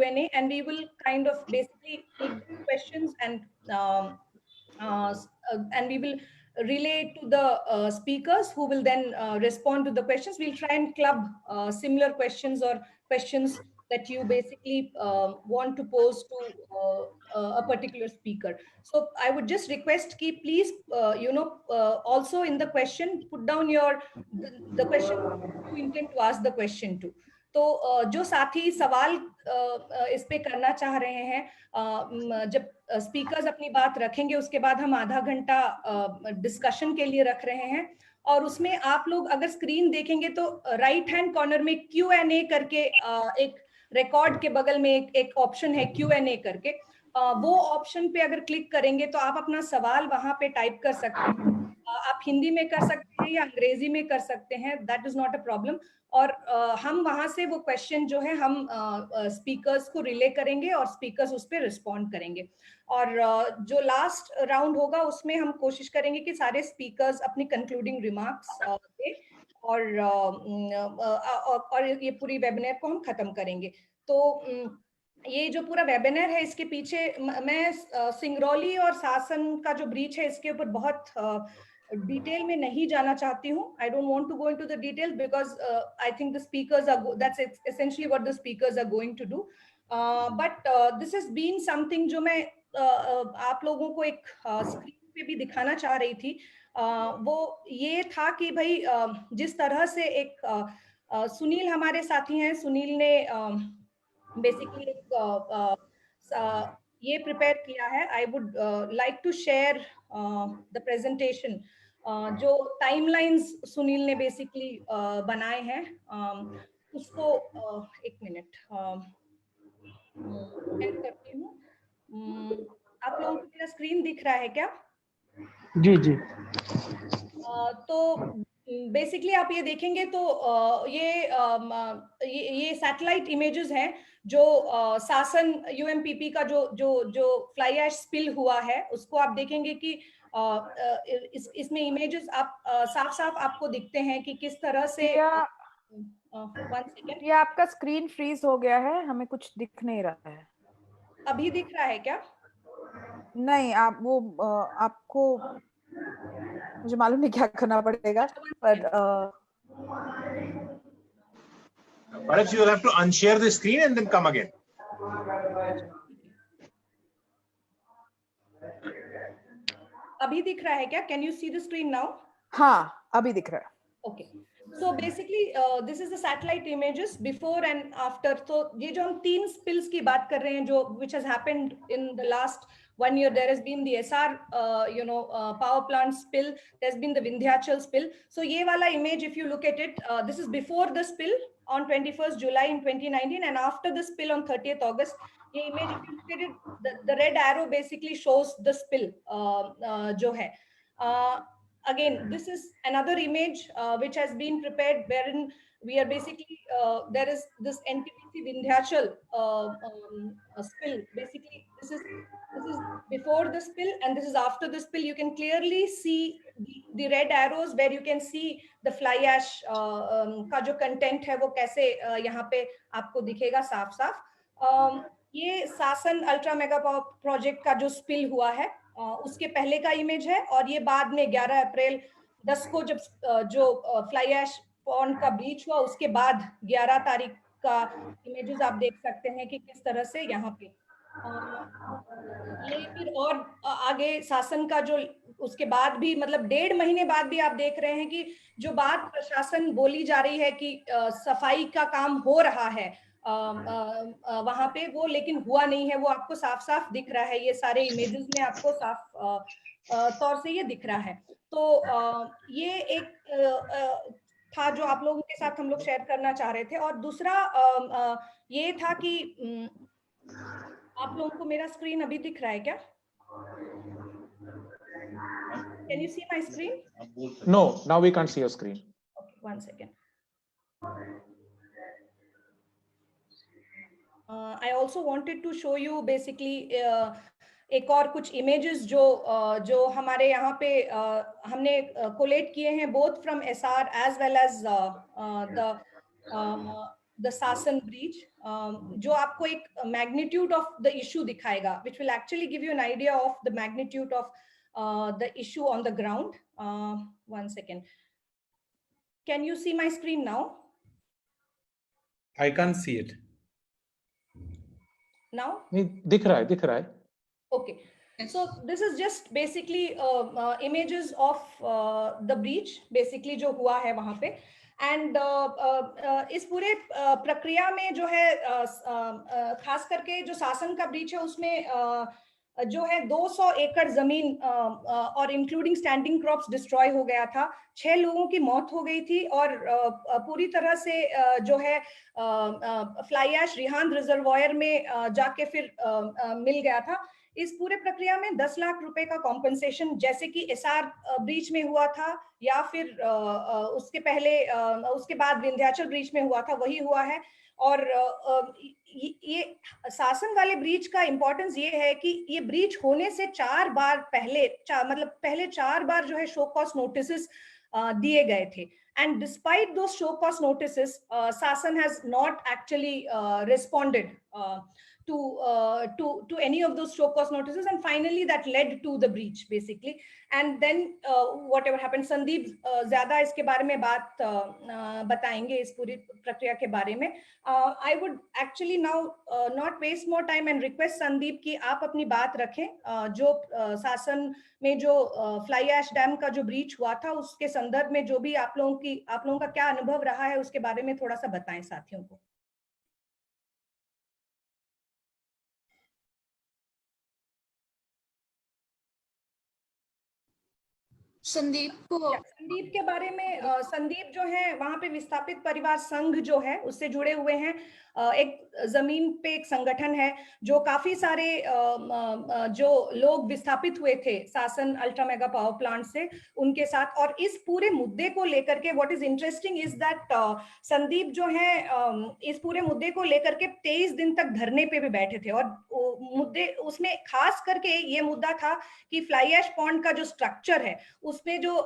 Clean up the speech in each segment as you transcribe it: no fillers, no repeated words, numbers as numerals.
Q&A, and we will kind of basically take questions and we will relay to the speakers who will then respond to the questions. We'll try and club similar questions or questions that you basically want to pose to a particular speaker. So I would just request ki please, also in the question, put down the question you intend to ask the question to. तो जो साथी सवाल इस पे करना चाह रहे हैं, जब स्पीकर्स अपनी बात रखेंगे उसके बाद हम आधा घंटा डिस्कशन के लिए रख रहे हैं, और उसमें आप लोग अगर स्क्रीन देखेंगे तो राइट हैंड कॉर्नर में Q&A करके एक रिकॉर्ड के बगल में एक ऑप्शन है Q&A करके, वो ऑप्शन पे अगर क्लिक करेंगे तो आप अपना सवाल वहां पे टाइप कर सकते हैं। आप हिंदी में कर सकते हैं या अंग्रेजी में कर सकते हैं, that is not a problem. और हम वहां से वो क्वेश्चन जो है हम स्पीकर्स को रिले करेंगे और स्पीकर्स उस पर रिस्पॉन्ड करेंगे। और जो लास्ट राउंड होगा उसमें हम कोशिश करेंगे कि सारे स्पीकर्स अपनी कंक्लूडिंग रिमार्क्स दें, और ये पूरी वेबिनार को हम खत्म करेंगे। तो ये जो पूरा वेबिनार है इसके पीछे मैं सिंगरौली और शासन का जो ब्रीच है इसके ऊपर बहुत डिटेल में नहीं जाना चाहती हूँ। I don't want to go into the details because I think the speakers are, that's essentially what the speakers are going to do. But this has been something जो मैं आप लोगों को एक स्क्रीन पे भी दिखाना चाह रही थी, वो ये था कि भाई जिस तरह से एक सुनील हमारे साथी हैं, सुनील ने बेसिकली ये प्रिपेयर किया है। I would like to share the presentation, जो टाइमलाइंस सुनील ने बेसिकली बनाए हैं, उसको एक मिनट शेयर करती हूँ। आप लोगों को मेरा स्क्रीन दिख रहा है क्या? जी जी। तो बेसिकली आप ये देखेंगे तो ये सैटेलाइट इमेजेस हैं जो शासन यूएमपीपी का जो फ्लाई ऐश स्पिल हुआ है उसको आप देखेंगे कि इसमें इमेजेस आप साफ साफ आपको दिखते हैं कि किस तरह से। 1 सेकेंड, ये आपका स्क्रीन फ्रीज हो गया है, हमें कुछ दिख नहीं रहा है। अभी दिख रहा है क्या? नहीं, आप वो आपको मुझे मालूम नहीं क्या करना पड़ेगा, पर perhaps you will have to unshare the screen and then come again. अभी दिख रहा है क्या? Can you see the screen now? हाँ, अभी दिख रहा है। Okay. So basically, this is the satellite images before and after. So ये जो हम 3 spills की बात कर रहे हैं जो which has happened in the last 1 year, there has been the SR power plant spill, there's been the Vindhyachal spill. So ये वाला image, if you look at it, this is before the spill on 21st July in 2019 and after the spill on 30th August. ये image, if you look at it, the red arrow basically shows the spill जो है. Again, this is another image which has been prepared wherein we are basically there is this NTPC Vindhyachal spill. Basically, this is before the spill and this is after the spill. You can clearly see the red arrows where you can see the fly ash का जो content है वो कैसे यहाँ पे आपको दिखेगा साफ साफ। ये शासन अल्ट्रा मेगा पावर प्रोजेक्ट का जो स्पिल हुआ है उसके पहले का इमेज है, और ये बाद में 11 अप्रैल 10 को जब जो फ्लाई ऐश पॉन्ड का ब्रीच हुआ उसके बाद 11 तारीख का इमेजेस आप देख सकते हैं कि किस तरह से यहाँ पे ये फिर और आगे शासन का जो उसके बाद भी मतलब 1.5 महीने बाद भी आप देख रहे हैं कि जो बात प्रशासन बोली जा रही है कि सफाई का काम हो रहा है वहां पे, वो लेकिन हुआ नहीं है। वो आपको साफ साफ दिख रहा है, ये सारे इमेजेस में आपको साफ तौर से ये दिख रहा है। तो ये एक था जो आप लोगों के साथ हम लोग शेयर करना चाह रहे थे। और दूसरा ये था कि आप लोगों को मेरा स्क्रीन अभी दिख रहा है क्या? Can you see my screen? No, now we can't see your screen. Okay, 1 second. I also wanted to show you basically एक और कुछ images जो हमारे यहाँ पे हमने collate किए हैं both from SR as well as the सासन ब्रीच, जो आपको एक मैग्नीट्यूड ऑफ द इशू दिखाएगा, which will actually give you an idea of the magnitude of the issue on the ground. One second. Can you see my screen now? I can't see it. Now? नहीं दिख रहा है. Okay. So this is just basically images of the breach, basically जो हुआ है वहां पे. And इस पूरे प्रक्रिया में जो है खास करके जो सासन का ब्रीच है उसमें जो है 200 एकड़ जमीन और इंक्लूडिंग स्टैंडिंग क्रॉप्स डिस्ट्रॉय हो गया था. 6 लोगों की मौत हो गई थी और पूरी तरह से जो है फ्लाई ऐश रिहांद रिजर्वायर में जाके फिर मिल गया था. इस पूरे प्रक्रिया में 10 लाख रुपए का कॉम्पेंसेशन, जैसे कि एसआर ब्रीच में हुआ था या फिर उसके पहले उसके बाद विंध्याचल ब्रीच में हुआ था, वही हुआ है. और ये सासन वाले ब्रीच का इंपॉर्टेंस ये है कि ये ब्रीच होने से 4 बार पहले पहले 4 बार जो है शो कॉज नोटिसेस दिए गए थे. And despite those show cause notices, Sasan has not actually responded to any of those show cause notices, and finally that led to the breach basically. And then whatever happened, Sandeep ज़्यादा इसके बारे में बात बताएंगे इस पूरी प्रक्रिया के बारे में. I would actually now not waste more time and request Sandeep कि आप अपनी बात रखें. जो सासन में जो फ्लाई ऐश डैम का जो ब्रीच हुआ था उसके संदर्भ में जो भी आप लोगों का क्या अनुभव रहा है उसके बारे में थोड़ा सा बताएं साथियों को. संदीप के बारे में संदीप जो है वहां पे विस्थापित परिवार संघ जो है उससे जुड़े हुए हैं. एक जमीन पे एक संगठन है जो काफी सारे जो लोग विस्थापित हुए थे सासन अल्ट्रा मेगा पावर प्लांट से, उनके साथ. और इस पूरे मुद्दे को लेकर के what is interesting is that Sandeep जो है इस पूरे मुद्दे को लेकर के 23 दिन तक धरने पे भी बैठे थे. और मुद्दे उसमें खास करके ये मुद्दा था कि फ्लाई ऐश पॉन्ड का जो स्ट्रक्चर है उसमें जो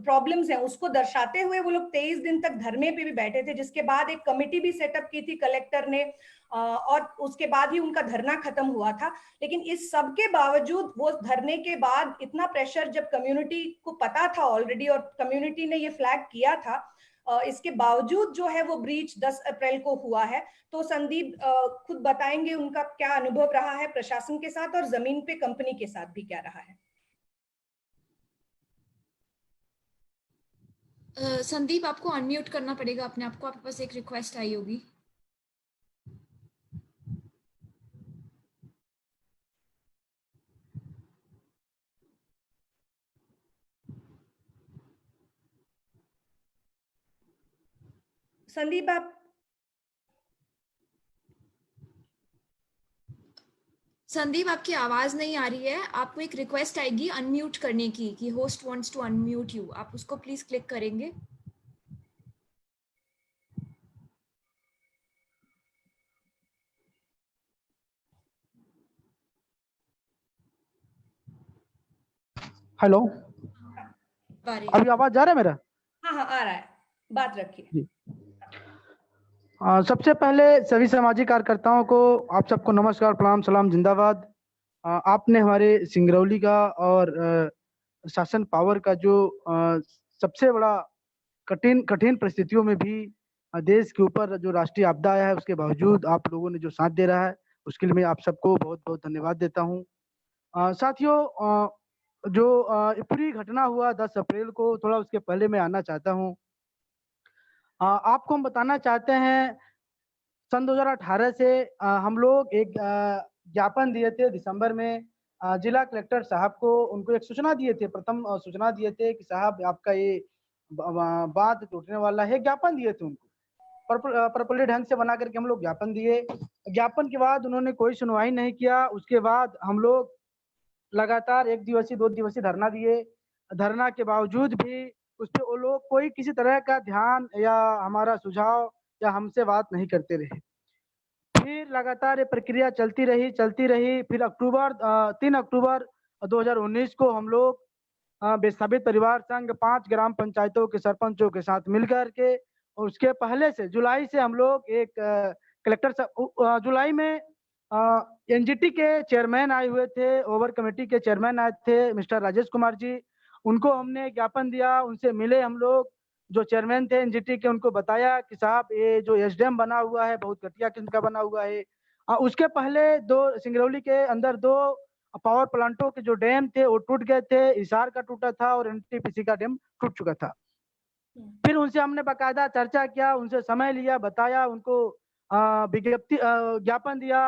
प्रॉब्लम्स हैं उसको दर्शाते हुए वो लोग 23 दिन तक धरने पे भी बैठे थे, जिसके बाद एक कमेटी भी सेटअप की थी कलेक्टर ने और उसके बाद ही उनका धरना खत्म हुआ था. लेकिन इस सब के बावजूद वो धरने के बाद इतना प्रेशर जब कम्युनिटी को पता था ऑलरेडी और कम्युनिटी ने ये फ्लैग किया था, इसके बावजूद जो है वो ब्रीच 10 अप्रैल को हुआ है. तो संदीप खुद बताएंगे उनका क्या अनुभव रहा है प्रशासन के साथ और जमीन पे कंपनी के साथ भी क्या रहा है. संदीप आपको अनम्यूट करना पड़ेगा अपने आप को, आपके पास एक रिक्वेस्ट आई होगी. संदीप आप संदीप आपकी आवाज नहीं आ रही है. आपको एक रिक्वेस्ट आएगी अनम्यूट करने की कि host wants to unmute you. आप उसको प्लीज क्लिक करेंगे. हेलो, अभी आवाज जा रहा है मेरा? हाँ आ रहा है, बात रखिए. सबसे पहले सभी सामाजिक कार्यकर्ताओं को आप सबको नमस्कार, प्रणाम, सलाम, जिंदाबाद. आपने हमारे सिंगरौली का और शासन पावर का जो सबसे बड़ा कठिन परिस्थितियों में भी देश के ऊपर जो राष्ट्रीय आपदा आया है उसके बावजूद आप लोगों ने जो साथ दे रहा है उसके लिए मैं आप सबको बहुत बहुत धन्यवाद देता हूँ. साथियों, जो पूरी घटना हुआ 10 अप्रैल को, थोड़ा उसके पहले मैं आना चाहता हूँ. आपको हम बताना चाहते हैं सन 2018 से हम लोग एक ज्ञापन दिए थे दिसंबर में जिला कलेक्टर साहब को. उनको एक सूचना दिए थे, प्रथम सूचना दिए थे कि साहब आपका ये बांध टूटने वाला है. ज्ञापन दिए थे उनको प्रॉपर्ली ढंग से बना करके हम लोग ज्ञापन दिए. ज्ञापन के बाद उन्होंने कोई सुनवाई नहीं किया. उसके बाद हम लोग लगातार 1 दिवसीय 2 दिवसीय धरना दिए. धरना के बावजूद भी उस पर वो लोग कोई किसी तरह का ध्यान या हमारा सुझाव या हमसे बात नहीं करते रहे. फिर लगातार ये प्रक्रिया चलती रही. फिर 3 अक्टूबर 2019 को हम लोग विस्थापित परिवार संघ 5 ग्राम पंचायतों के सरपंचों के साथ मिलकर के और उसके पहले से जुलाई से हम लोग एक कलेक्टर साहब जुलाई में एनजीटी के चेयरमैन आए हुए थे, ओवर कमेटी के चेयरमैन आए थे मिस्टर राजेश कुमार जी, उनको हमने ज्ञापन दिया, उनसे मिले हम लोग, जो चेयरमैन थे एनजीटी के, उनको बताया कि साहब ये जो एसडीएम बना हुआ है बहुत घटिया किस्म का बना हुआ है। उसके पहले सिंगरौली के अंदर 2 पावर प्लांटों के जो डैम थे वो टूट गए थे, हिसार का टूटा था और एनटीपीसी का डैम टूट चुका था। फिर उनसे हमने बाकायदा चर्चा किया, उनसे समय लिया, बताया, उनको विज्ञप्ति ज्ञापन दिया,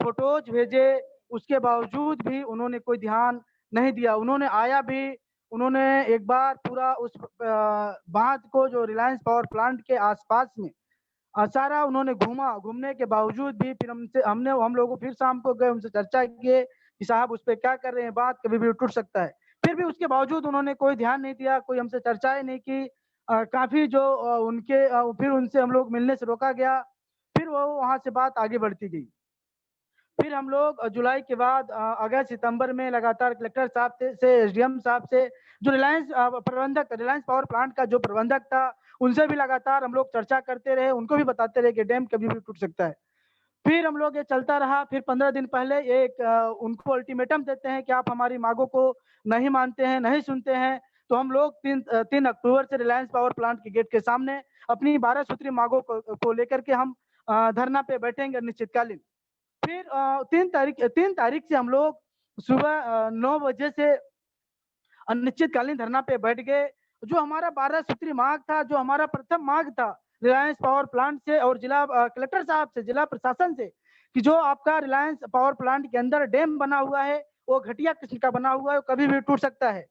फोटोज भेजे, उसके बावजूद भी उन्होंने कोई ध्यान नहीं दिया। उन्होंने आया भी, उन्होंने एक बार पूरा उस बांध को जो रिलायंस पावर प्लांट के आसपास में सारा उन्होंने घूमा, घूमने के बावजूद भी फिर हम लोगों फिर शाम को गए, उनसे चर्चा किए कि साहब उस पर क्या कर रहे हैं, बात कभी भी टूट सकता है। फिर भी उसके बावजूद उन्होंने कोई ध्यान नहीं दिया, कोई हमसे चर्चाएं नहीं की। काफी जो उनके फिर उनसे हम लोग मिलने से रोका गया, फिर वो वहां से बात आगे बढ़ती गई। फिर हम लोग जुलाई के बाद अगस्त सितंबर में लगातार कलेक्टर साहब से एसडीएम साहब से, जो रिलायंस पावर प्लांट का जो प्रबंधक था, उनसे भी लगातार हम लोग चर्चा करते रहे, उनको भी बताते रहे कि डैम कभी भी टूट सकता है। फिर हम लोग ये चलता रहा। फिर 15 दिन पहले एक उनको अल्टीमेटम देते हैं कि आप हमारी मांगों को नहीं मानते हैं, नहीं सुनते हैं, तो हम लोग 3 अक्टूबर से रिलायंस पावर प्लांट के गेट के सामने अपनी 12 सूत्री मांगों को लेकर के हम धरना पे बैठेंगे अनिश्चितकालीन। फिर 3 तारीख से हम लोग सुबह 9 बजे से अनिश्चितकालीन धरना पे बैठ गए। जो हमारा 12 सूत्री मांग था, जो हमारा प्रथम मांग था रिलायंस पावर प्लांट से और जिला कलेक्टर साहब से, जिला प्रशासन से, कि जो आपका रिलायंस पावर प्लांट के अंदर डैम बना हुआ है वो घटिया किस्म का बना हुआ है, कभी भी टूट सकता है।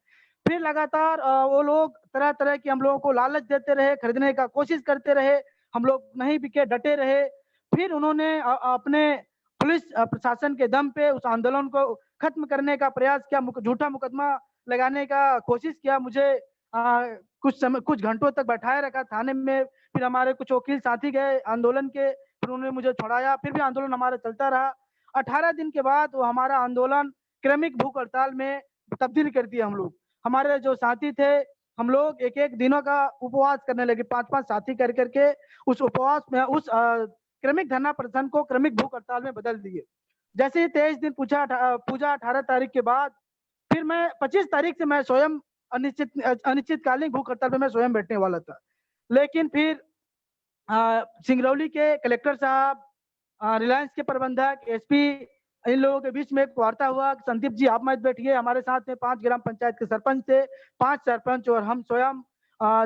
फिर लगातार वो लोग तरह तरह की हम लोगों को लालच देते रहे, खरीदने का कोशिश करते रहे, हम लोग नहीं बिके, डटे रहे। फिर उन्होंने अपने पुलिस प्रशासन के दम पे उस आंदोलन को खत्म करने का प्रयास किया, झूठा मुकदमा लगाने का कोशिश किया। मुझे कुछ घंटों तक बैठाए रखा थाने में। फिर हमारे कुछ वकील साथी गए आंदोलन के, फिर उन्होंने मुझे छुड़ाया। फिर भी आंदोलन हमारा चलता रहा। 18 दिन के बाद वो हमारा आंदोलन क्रमिक भूख हड़ताल में तब्दील कर दिया। हम लोग, हमारे जो साथी थे, हम लोग एक एक दिनों का उपवास करने लगे, 5-5 साथी कर करके उस उपवास में उस क्रमिक धरना प्रदर्शन को क्रमिक भूख हड़ताल में बदल दिए। जैसे ही 23 दिन पूजा 18 तारीख के बाद, फिर मैं 25 तारीख से मैं स्वयं अनिश्चितकालीन भूख हड़ताल पे मैं स्वयं बैठने वाला था। लेकिन फिर सिंगरौली के कलेक्टर साहब, रिलायंस के प्रबंधक, एसपी, इन लोगों के बीच में एक वार्ता हुआ। संदीप जी आप मत बैठिए, हमारे साथ में 5 ग्राम पंचायत के सरपंच थे, 5 सरपंच और हम स्वयं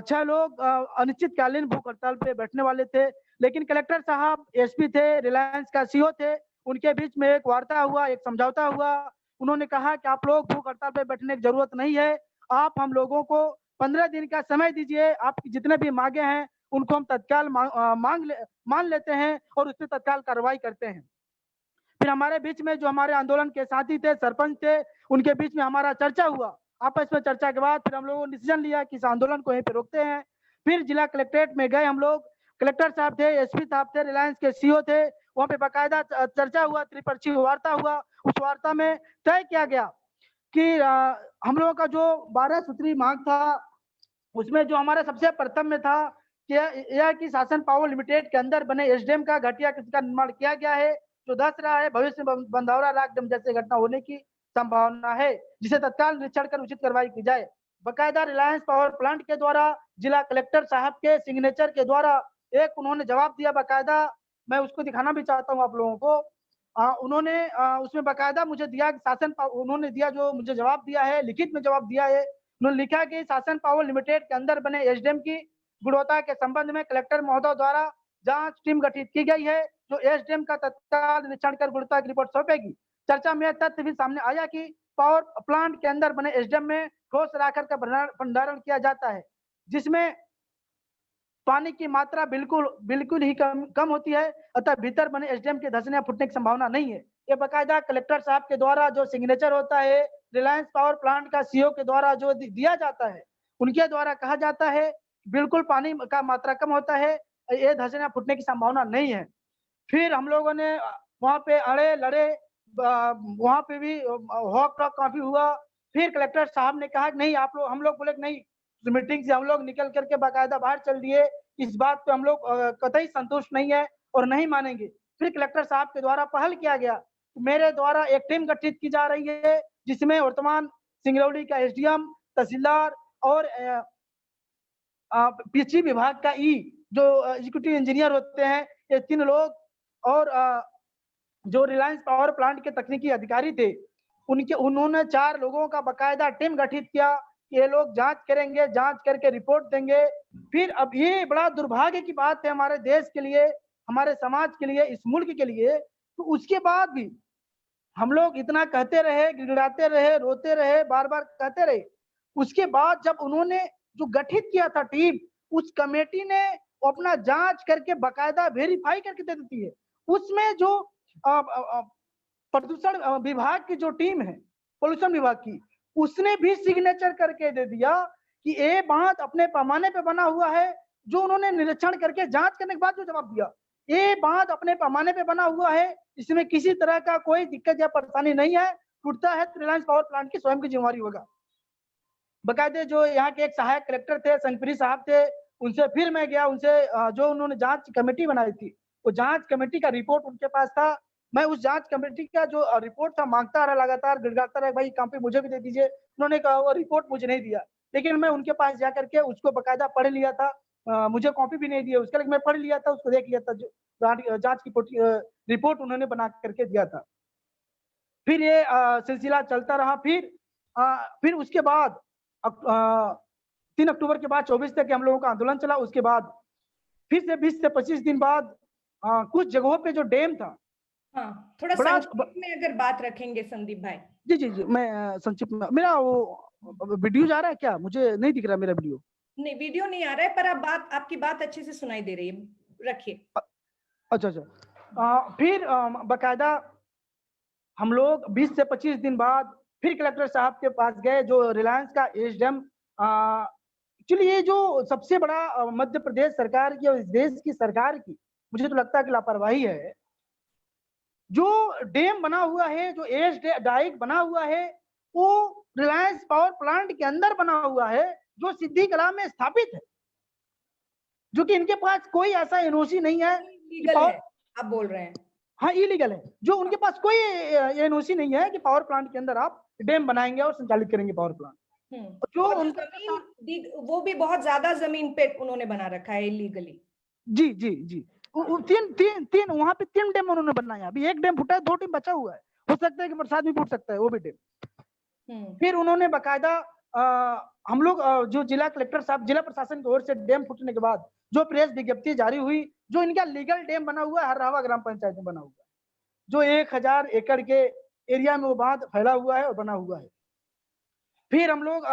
6 लोग अनिश्चितकालीन भूख हड़ताल पे बैठने वाले थे। लेकिन कलेक्टर साहब, एसपी थे, रिलायंस का सीओ थे, उनके बीच में एक वार्ता हुआ, एक समझौता हुआ। उन्होंने कहा कि आप लोग भूख हड़ताल पे बैठने की जरूरत नहीं है, आप हम लोगों को 15 दिन का समय दीजिए, आपकी जितने भी मांगे हैं उनको हम तत्काल मान लेते हैं और उस पर तत्काल कार्रवाई करते हैं। फिर हमारे बीच में जो हमारे आंदोलन के साथी थे, सरपंच थे, उनके बीच में हमारा चर्चा हुआ। आपस में चर्चा के बाद फिर हम लोगों ने डिसीजन लिया कि इस आंदोलन को यहीं पे रोकते हैं। फिर जिला कलेक्ट्रेट में गए हम लोग, कलेक्टर साहब थे, एसपी साहब थे, रिलायंस के सीओ थे, वहाँ पे बाकायदा चर्चा हुआ, त्रिपक्षीय वार्ता हुआ। उस वार्ता में तय किया गया कि हम लोगों का जो 12 सूत्री मांग था, उसमें जो हमारा सबसे प्रथम में था कि यह कि शासन पावर लिमिटेड के अंदर बने एसडीएम का घटिया किस्म का निर्माण किया गया है, जो दस रहा है, भविष्य में बंदौरा राग डैम जैसे घटना होने की संभावना है, जिसे तत्काल निरीक्षण कर उचित कार्रवाई की जाए। बकायदा रिलायंस पावर प्लांट के द्वारा जिला कलेक्टर साहब के सिग्नेचर के द्वारा एक उन्होंने जवाब दिया बाकायदा, मैं उसको दिखाना भी चाहता हूँ आप लोगों को। उन्होंने उसमें बाकायदा मुझे दिया शासन, उन्होंने दिया जो मुझे जवाब दिया है, लिखित में जवाब दिया है। उन्होंने लिखा कि शासन पावर लिमिटेड के अंदर बने एसडीएम की गुणवत्ता के संबंध में कलेक्टर महोदय द्वारा जांच टीम गठित की गई है, जो एसडीएम का तत्काल निरीक्षण कर गुणवत्ता की रिपोर्ट सौंपेगी। चर्चा में तथ्य भी सामने आया कि पावर प्लांट के अंदर बने एसडीएम में ठोस राखर का भंडारण किया जाता है, जिसमें पानी की मात्रा बिल्कुल ही कम होती है, अतः भीतर बने एसडीएम के धंसने या फूटने की संभावना नहीं है। ये बाकायदा कलेक्टर साहब के द्वारा जो सिग्नेचर होता है, रिलायंस पावर प्लांट का सीओ के द्वारा जो दिया जाता है, उनके द्वारा कहा जाता है बिल्कुल पानी का मात्रा कम होता है, ये धंसने या फूटने की संभावना नहीं है। फिर हम लोगों ने वहाँ पे अड़े लड़े, वहाँ पे भी हॉक टॉक काफी हुआ। फिर कलेक्टर साहब ने कहा कि नहीं, आप लोग, हम लोग बोले नहीं, मीटिंग से हम लोग निकल करके बाकायदा बाहर चल दिए। इस बात पे हम लोग कतई संतुष्ट नहीं है और नहीं मानेंगे। फिर कलेक्टर साहब के द्वारा पहल किया गया, मेरे द्वारा एक टीम गठित की जा रही है जिसमें वर्तमान सिंगरौली का एसडीएम, तहसीलदार और पीएचई विभाग का जो एग्जीक्यूटिव इंजीनियर होते हैं, ये 3 लोग और जो रिलायंस पावर प्लांट के तकनीकी अधिकारी थे उन्होंने 4 लोगों का बकायदा टीम गठित किया। ये लोग जांच करेंगे, जांच करके रिपोर्ट देंगे। फिर अब ये बड़ा दुर्भाग्य की बात है हमारे देश के लिए, हमारे समाज के लिए, इस मुल्क के लिए। तो उसके बाद भी हम लोग इतना कहते रहे, गिड़गिड़ाते रहे, रोते रहे, बार बार कहते रहे। उसके बाद जब उन्होंने जो गठित किया था टीम, उस कमेटी ने अपना जांच करके बकायदा वेरीफाई करके दे देती है। उसमें जो प्रदूषण विभाग की जो टीम है, पोल्यूशन विभाग की, उसने भी सिग्नेचर करके दे दिया कि ये बात अपने पैमाने पे बना हुआ है। जो उन्होंने निरीक्षण करके जांच करने के बाद जो जवाब दिया, ये बात अपने पैमाने पे बना हुआ है, इसमें किसी तरह का कोई दिक्कत या परेशानी नहीं है। टूटता है तो रिलायंस पावर प्लांट की स्वयं की जिम्मेवारी होगा। बकायदे जो यहाँ के एक सहायक कलेक्टर थे, संगप्री साहब थे, उनसे फिर मैं गया, उनसे जो उन्होंने जांच कमेटी बनाई थी, वो जांच कमेटी का रिपोर्ट उनके पास था। मैं उस जांच कमेटी का जो रिपोर्ट था मांगता रहा, लगातार गिड़गिड़ाता रहा, भाई कॉपी मुझे भी दे दीजिए। उन्होंने कहा वो रिपोर्ट मुझे नहीं दिया, लेकिन मैं उनके पास जा करके उसको बकायदा पढ़ लिया था। मुझे कॉपी भी नहीं दी उसका, लेकिन मैं पढ़ लिया था, उसको देख लिया था। जो जांच की रिपोर्ट उन्होंने बना करके दिया था। फिर ये सिलसिला चलता रहा। फिर उसके बाद 3 अक्टूबर के बाद 24 तक हम लोगों का आंदोलन चला। उसके बाद फिर से 20 से 25 दिन बाद कुछ जगहों पे जो डैम था, हाँ, थोड़ा संक्षिप्त में अगर बात रखेंगे संदीप भाई। जी मैं संक्षिप्त में, मेरा वो वीडियो जा रहा है क्या? मुझे नहीं दिख रहा मेरा वीडियो। नहीं, वीडियो नहीं आ रहा है, पर आपकी बात अच्छे से सुनाई दे रही है, रखिए। अच्छा। फिर बकायदा हम लोग 20 से 25 दिन बाद फिर कलेक्टर साहब के पास गए, जो रिलायंस का एसडीएम। एक्चुअली ये जो सबसे बड़ा मध्य प्रदेश सरकार की और इस देश की सरकार की मुझे तो लगता है कि लापरवाही है। जो डैम बना हुआ है, जो एज डाइक बना हुआ है, वो रिलायंस पावर प्लांट के अंदर बना हुआ है, जो सिद्धि कला में स्थापित है, जो कि इनके पास कोई ऐसा एनओसी नहीं है। लीगल है, आप बोल रहे हैं? हाँ, इलीगल है। जो उनके पास कोई एनओसी नहीं है कि पावर प्लांट के अंदर आप डैम बनाएंगे और संचालित करेंगे पावर प्लांट। जो उनका वो भी बहुत ज्यादा जमीन पे उन्होंने बना रखा है इलीगली। जी। तीन वहां पे 3 डैम उन्होंने बनाया। अभी 1 डैम फूटा है, 2 डैम बचा हुआ है। हो सकता है कि बरसात में फूट सकता है वो भी डैम। फिर उन्होंने बकायदा हम लोग जो जिला कलेक्टर साहब, जिला प्रशासन की ओर से डैम फूटने के बाद जो प्रेस विज्ञप्ति जारी हुई, जो इनका लीगल डैम बना हुआ है हर्रावा ग्राम पंचायत में बना हुआ है, जो 1000 एकड़ के एरिया में वो बांध फैला हुआ है और बना हुआ है। फिर हम लोग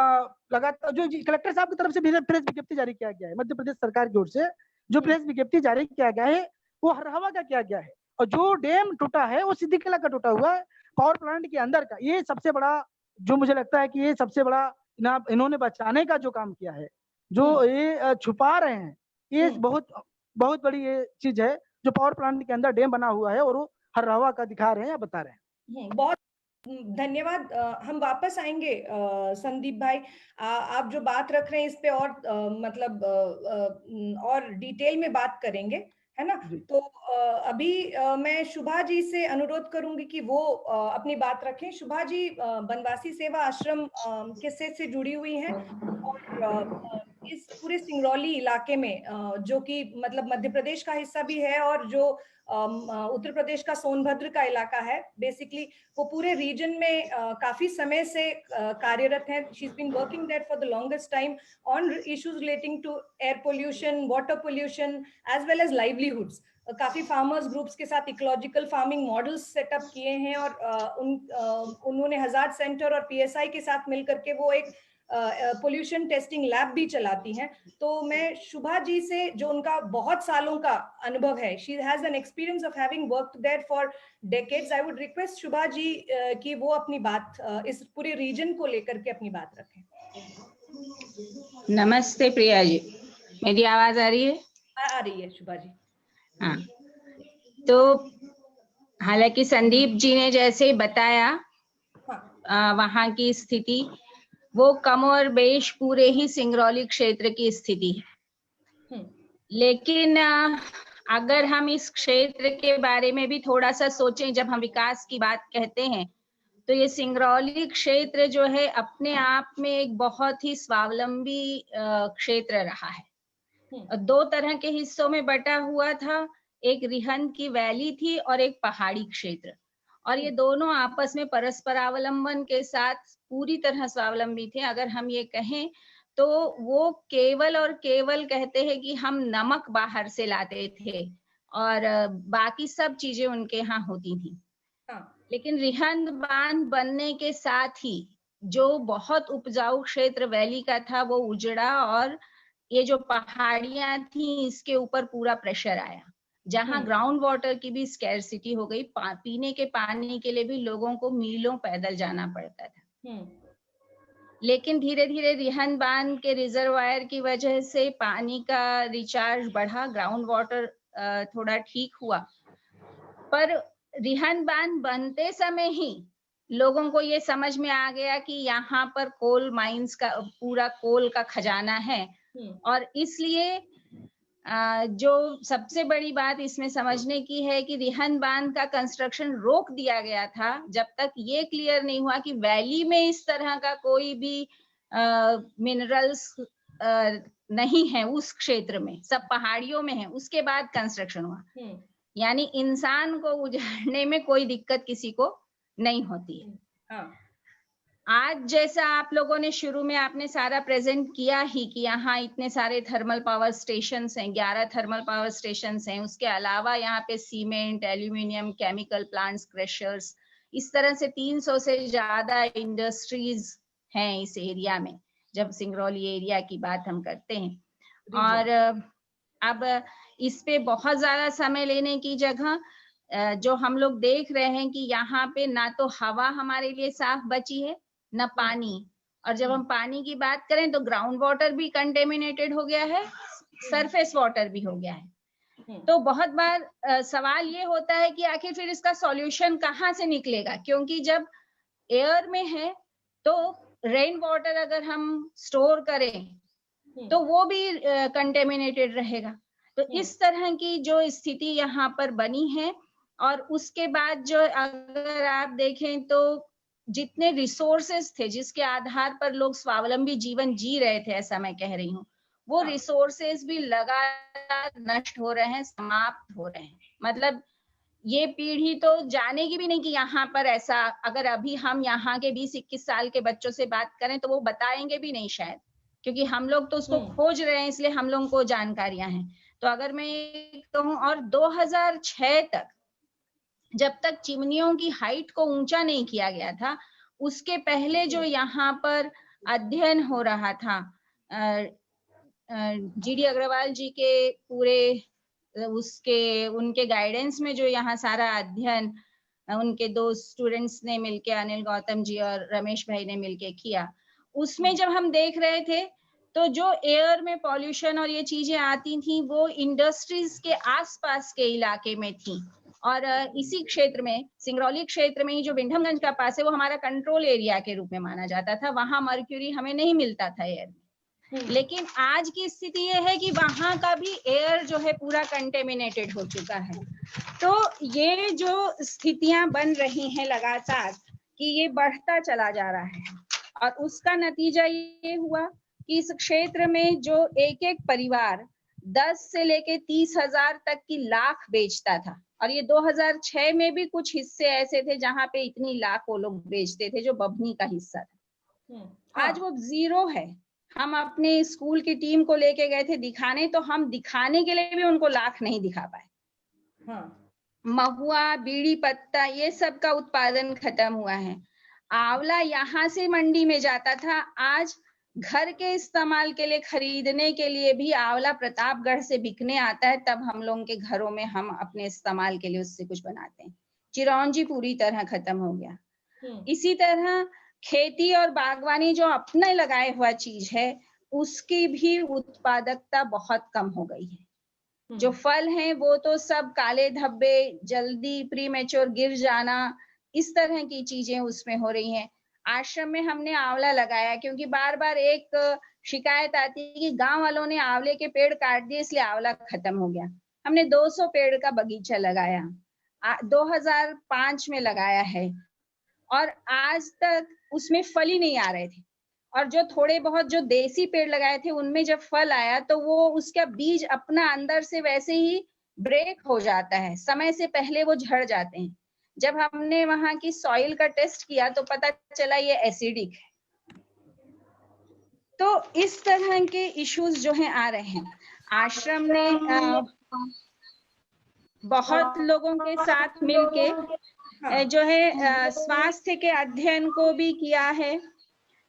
लगातार जो कलेक्टर साहब की तरफ से प्रेस विज्ञप्ति जारी किया गया है, मध्य प्रदेश सरकार की ओर से जो प्रेस विज्ञप्ति जारी किया गया है वो हर्रावा का किया गया है। और जो डैम टूटा है वो सिद्धि कला का टूटा हुआ है, पावर प्लांट के अंदर का। ये सबसे बड़ा, जो मुझे लगता है कि ये सबसे बड़ा इन्होंने बचाने का जो काम किया है, जो ये छुपा रहे हैं, ये बहुत बड़ी ये चीज है। जो पावर प्लांट के अंदर डैम बना हुआ है और वो हर्रावा का दिखा रहे हैं या बता रहे हैं। बहुत धन्यवाद। हम वापस आएंगे संदीप भाई, आप जो बात रख रहे हैं इस पे और मतलब और डिटेल में बात करेंगे, है ना? तो अभी मैं शुभा जी से अनुरोध करूंगी कि वो अपनी बात रखें। शुभा जी बनवासी सेवा आश्रम के से जुड़ी हुई हैं और इस पूरे सिंगरौली इलाके में जो कि मतलब मध्य प्रदेश का हिस्सा भी है और जो उत्तर प्रदेश का सोनभद्र का इलाका है, बेसिकली वो पूरे रीजन में काफी समय से कार्यरत हैं। She has been working there for the longest time on issues relating to air pollution, water pollution as well as livelihoods. काफी फार्मर्स ग्रुप्स के साथ इकोलॉजिकल फार्मिंग मॉडल्स सेटअप किए हैं और उन्होंने हजार्ड सेंटर और पीएसआई के साथ मिलकर के वो एक पोल्यूशन टेस्टिंग लैब भी चलाती हैं। तो मैं शुभा जी से, जो उनका बहुत सालों का अनुभव है, she has an experience of having worked there for decades, I would request Shubha ji कि वो अपनी बात इस पूरे रीजन को लेकर के अपनी बात रखें। नमस्ते प्रिया जी, मेरी आवाज आ रही है? आ रही है शुभा जी। हाँ, तो हालांकि संदीप जी ने जैसे बताया वहाँ की स्थिति, वो कम और बेश पूरे ही सिंगरौली क्षेत्र की स्थिति है। लेकिन अगर हम इस क्षेत्र के बारे में भी थोड़ा सा सोचें, जब हम विकास की बात कहते हैं, तो ये सिंगरौली क्षेत्र जो है अपने आप में एक बहुत ही स्वावलंबी क्षेत्र रहा है। 2 तरह के हिस्सों में बटा हुआ था, एक रिहंद की वैली थी और एक पहाड़ी क्षेत्र, और ये दोनों आपस में परस्परावलंबन के साथ पूरी तरह स्वावलंबी थे। अगर हम ये कहें तो वो केवल और केवल कहते हैं कि हम नमक बाहर से लाते थे और बाकी सब चीजें उनके यहाँ होती थी। लेकिन रिहंद बांध बनने के साथ ही जो बहुत उपजाऊ क्षेत्र वैली का था वो उजड़ा, और ये जो पहाड़ियां थी इसके ऊपर पूरा प्रेशर आया, जहां ग्राउंड वाटर की भी स्कैरसिटी हो गई। पीने के पानी के लिए भी लोगों को मीलों पैदल जाना पड़ता था। लेकिन धीरे धीरे रिहंद बांध के रिजर्वायर की वजह से पानी का रिचार्ज बढ़ा, ग्राउंड वाटर थोड़ा ठीक हुआ। पर रिहंद बांध बनते समय ही लोगों को ये समझ में आ गया कि यहाँ पर कोल माइंस का पूरा कोल का खजाना है, और इसलिए जो सबसे बड़ी बात इसमें समझने की है कि रिहंद बांध का कंस्ट्रक्शन रोक दिया गया था जब तक ये क्लियर नहीं हुआ कि वैली में इस तरह का कोई भी मिनरल्स नहीं है उस क्षेत्र में, सब पहाड़ियों में है। उसके बाद कंस्ट्रक्शन हुआ, यानी इंसान को उजाड़ने में कोई दिक्कत किसी को नहीं होती है। आज जैसा आप लोगों ने शुरू में आपने सारा प्रेजेंट किया ही कि यहाँ इतने सारे थर्मल पावर स्टेशन हैं, 11 थर्मल पावर स्टेशन हैं। उसके अलावा यहाँ पे cement, aluminium, chemical plants, crushers, इस तरह से 300 से ज्यादा इंडस्ट्रीज हैं इस एरिया में, जब सिंगरौली एरिया की बात हम करते हैं। और अब इस पे बहुत ज्यादा समय लेने की जगह जो हम लोग देख रहे हैं कि यहाँ पे ना तो हवा हमारे लिए साफ बची है, न पानी। और जब हम पानी की बात करें तो ग्राउंड वाटर भी कंटेमिनेटेड हो गया है, सरफेस वाटर भी हो गया है। तो बहुत बार सवाल ये होता है कि आखिर फिर इसका सॉल्यूशन कहाँ से निकलेगा, क्योंकि जब एयर में है तो रेन वाटर अगर हम स्टोर करें तो वो भी कंटेमिनेटेड रहेगा। तो इस तरह की जो स्थिति यहाँ पर बनी है। और उसके बाद जो अगर आप देखें तो जितने रिसोर्सेस थे जिसके आधार पर लोग स्वावलंबी जीवन जी रहे थे, ऐसा मैं कह रही हूँ, वो रिसोर्सेस भी लगातार नष्ट हो रहे हैं, समाप्त हो रहे हैं। मतलब ये पीढ़ी तो जानेगी भी नहीं कि यहाँ पर ऐसा, अगर अभी हम यहाँ के 20-21 साल के बच्चों से बात करें तो वो बताएंगे भी नहीं शायद, क्योंकि हम लोग तो उसको खोज रहे हैं, इसलिए हम लोगों को जानकारियां हैं। तो अगर मैं कहूँ, और 2006 तक जब तक चिमनियों की हाइट को ऊंचा नहीं किया गया था, उसके पहले जो यहाँ पर अध्ययन हो रहा था, जीडी अग्रवाल जी के पूरे उनके गाइडेंस में जो यहाँ सारा अध्ययन उनके 2 स्टूडेंट्स ने मिलके, अनिल गौतम जी और रमेश भाई ने मिलके किया, उसमें जब हम देख रहे थे तो जो एयर में पॉल्यूशन और ये चीजें आती थी वो इंडस्ट्रीज के आसपास के इलाके में थी। और इसी क्षेत्र में, सिंगरौली क्षेत्र में ही जो विंडमगंज का पास है, वो हमारा कंट्रोल एरिया के रूप में माना जाता था। वहां मर्क्यूरी हमें नहीं मिलता था एयर में। लेकिन आज की स्थिति ये है कि वहां का भी एयर जो है पूरा कंटेमिनेटेड हो चुका है। तो ये जो स्थितियां बन रही हैं लगातार कि ये बढ़ता चला जा रहा है, और उसका नतीजा ये हुआ कि इस क्षेत्र में जो एक परिवार 10 से लेके 30,000 तक की लाख बेचता था, और ये 2006 में भी कुछ हिस्से ऐसे थे जहां पे इतनी लाख वो लोग बेचते थे, जो बभनी का हिस्सा था। आज वो 0 है। हम अपने स्कूल की टीम को लेके गए थे दिखाने, तो हम दिखाने के लिए भी उनको लाख नहीं दिखा पाए। महुआ, बीड़ी पत्ता, ये सब का उत्पादन खत्म हुआ है। आंवला यहाँ से मंडी में जाता था, आज घर के इस्तेमाल के लिए खरीदने के लिए भी आंवला प्रतापगढ़ से बिकने आता है, तब हम लोगों के घरों में हम अपने इस्तेमाल के लिए उससे कुछ बनाते हैं। चिरौंजी पूरी तरह खत्म हो गया। इसी तरह खेती और बागवानी जो अपने लगाए हुआ चीज है, उसकी भी उत्पादकता बहुत कम हो गई है। जो फल हैं वो तो सब काले धब्बे, जल्दी प्रीमेच्योर गिर जाना, इस तरह की चीजें उसमें हो रही हैं। आश्रम में हमने आंवला लगाया, क्योंकि बार बार एक शिकायत आती है कि गांव वालों ने आंवले के पेड़ काट दिए इसलिए आंवला खत्म हो गया। हमने 200 पेड़ का बगीचा लगाया, 2005 में लगाया है, और आज तक उसमें फल ही नहीं आ रहे थे। और जो थोड़े बहुत जो देसी पेड़ लगाए थे उनमें जब फल आया तो वो उसका बीज अपना अंदर से वैसे ही ब्रेक हो जाता है, समय से पहले वो झड़ जाते हैं। जब हमने वहां की सॉइल का टेस्ट किया तो पता चला ये एसिडिक है। तो इस तरह के इश्यूज जो हैं आ रहे हैं। आश्रम ने बहुत लोगों के साथ मिलके जो है स्वास्थ्य के अध्ययन को भी किया है,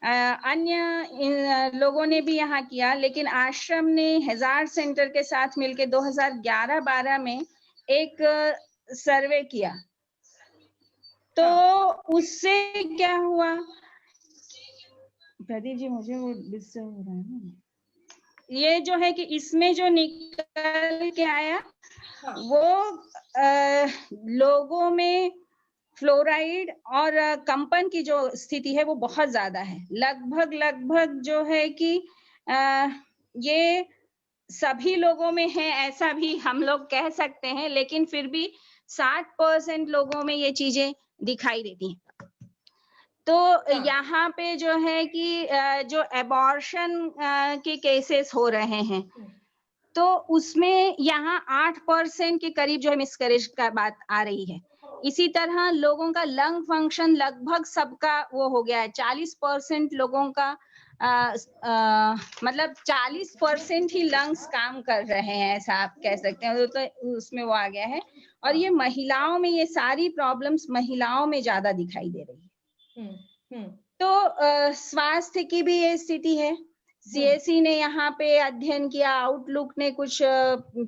अन्य लोगों ने भी यहाँ किया, लेकिन आश्रम ने हैजार्ड सेंटर के साथ मिलके 2011-12 में एक सर्वे किया। तो उससे क्या हुआ, प्रदीप जी मुझे वो डिस्टर्ब हो रहा है ना, ये जो है कि इसमें जो निकल के आया वो लोगों में फ्लोराइड और कंपन की जो स्थिति है वो बहुत ज्यादा है। लगभग जो है कि ये सभी लोगों में है ऐसा भी हम लोग कह सकते हैं, लेकिन फिर भी 60% लोगों में ये चीजें दिखाई देती हैं। तो यहाँ पे जो है कि जो एबॉर्शन के केसेस हो रहे हैं तो उसमें यहाँ 8% के करीब जो है मिसकैरेज का बात आ रही है। इसी तरह लोगों का लंग फंक्शन लगभग सबका वो हो गया है, 40% लोगों का मतलब 40% ही लंग्स काम कर रहे हैं, ऐसा आप कह सकते हैं। तो उसमें वो आ गया है। और ये महिलाओं में, ये सारी प्रॉब्लम्स महिलाओं में ज्यादा दिखाई दे रही है। तो स्वास्थ्य की भी ये स्थिति है। सीएससी ने यहाँ पे अध्ययन किया, आउटलुक ने कुछ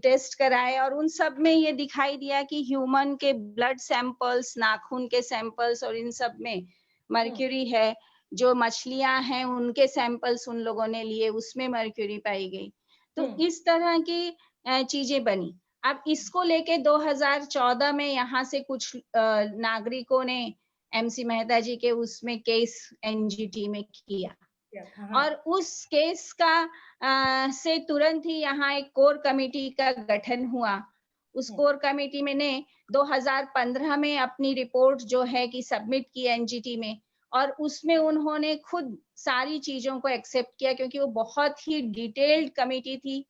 टेस्ट कराए और उन सब में ये दिखाई दिया कि ह्यूमन के ब्लड सैंपल्स, नाखून के सैंपल्स और इन सब में मर्क्यूरी है। जो मछलियां हैं उनके सैंपल्स उन लोगों ने लिए, उसमें मर्क्यूरी पाई गई। तो इस तरह की चीजें बनी। अब इसको लेके 2014 में यहाँ से कुछ नागरिकों ने एमसी मेहता जी के उसमें केस एनजीटी में किया और उस केस का से तुरंत ही यहाँ एक कोर कमेटी का गठन हुआ। उस कोर कमेटी में ने 2015 में अपनी रिपोर्ट जो है कि सबमिट की एनजीटी में, और उसमें उन्होंने खुद सारी चीजों को एक्सेप्ट किया, क्योंकि वो बहुत ही डिटेल्ड कमेटी थी।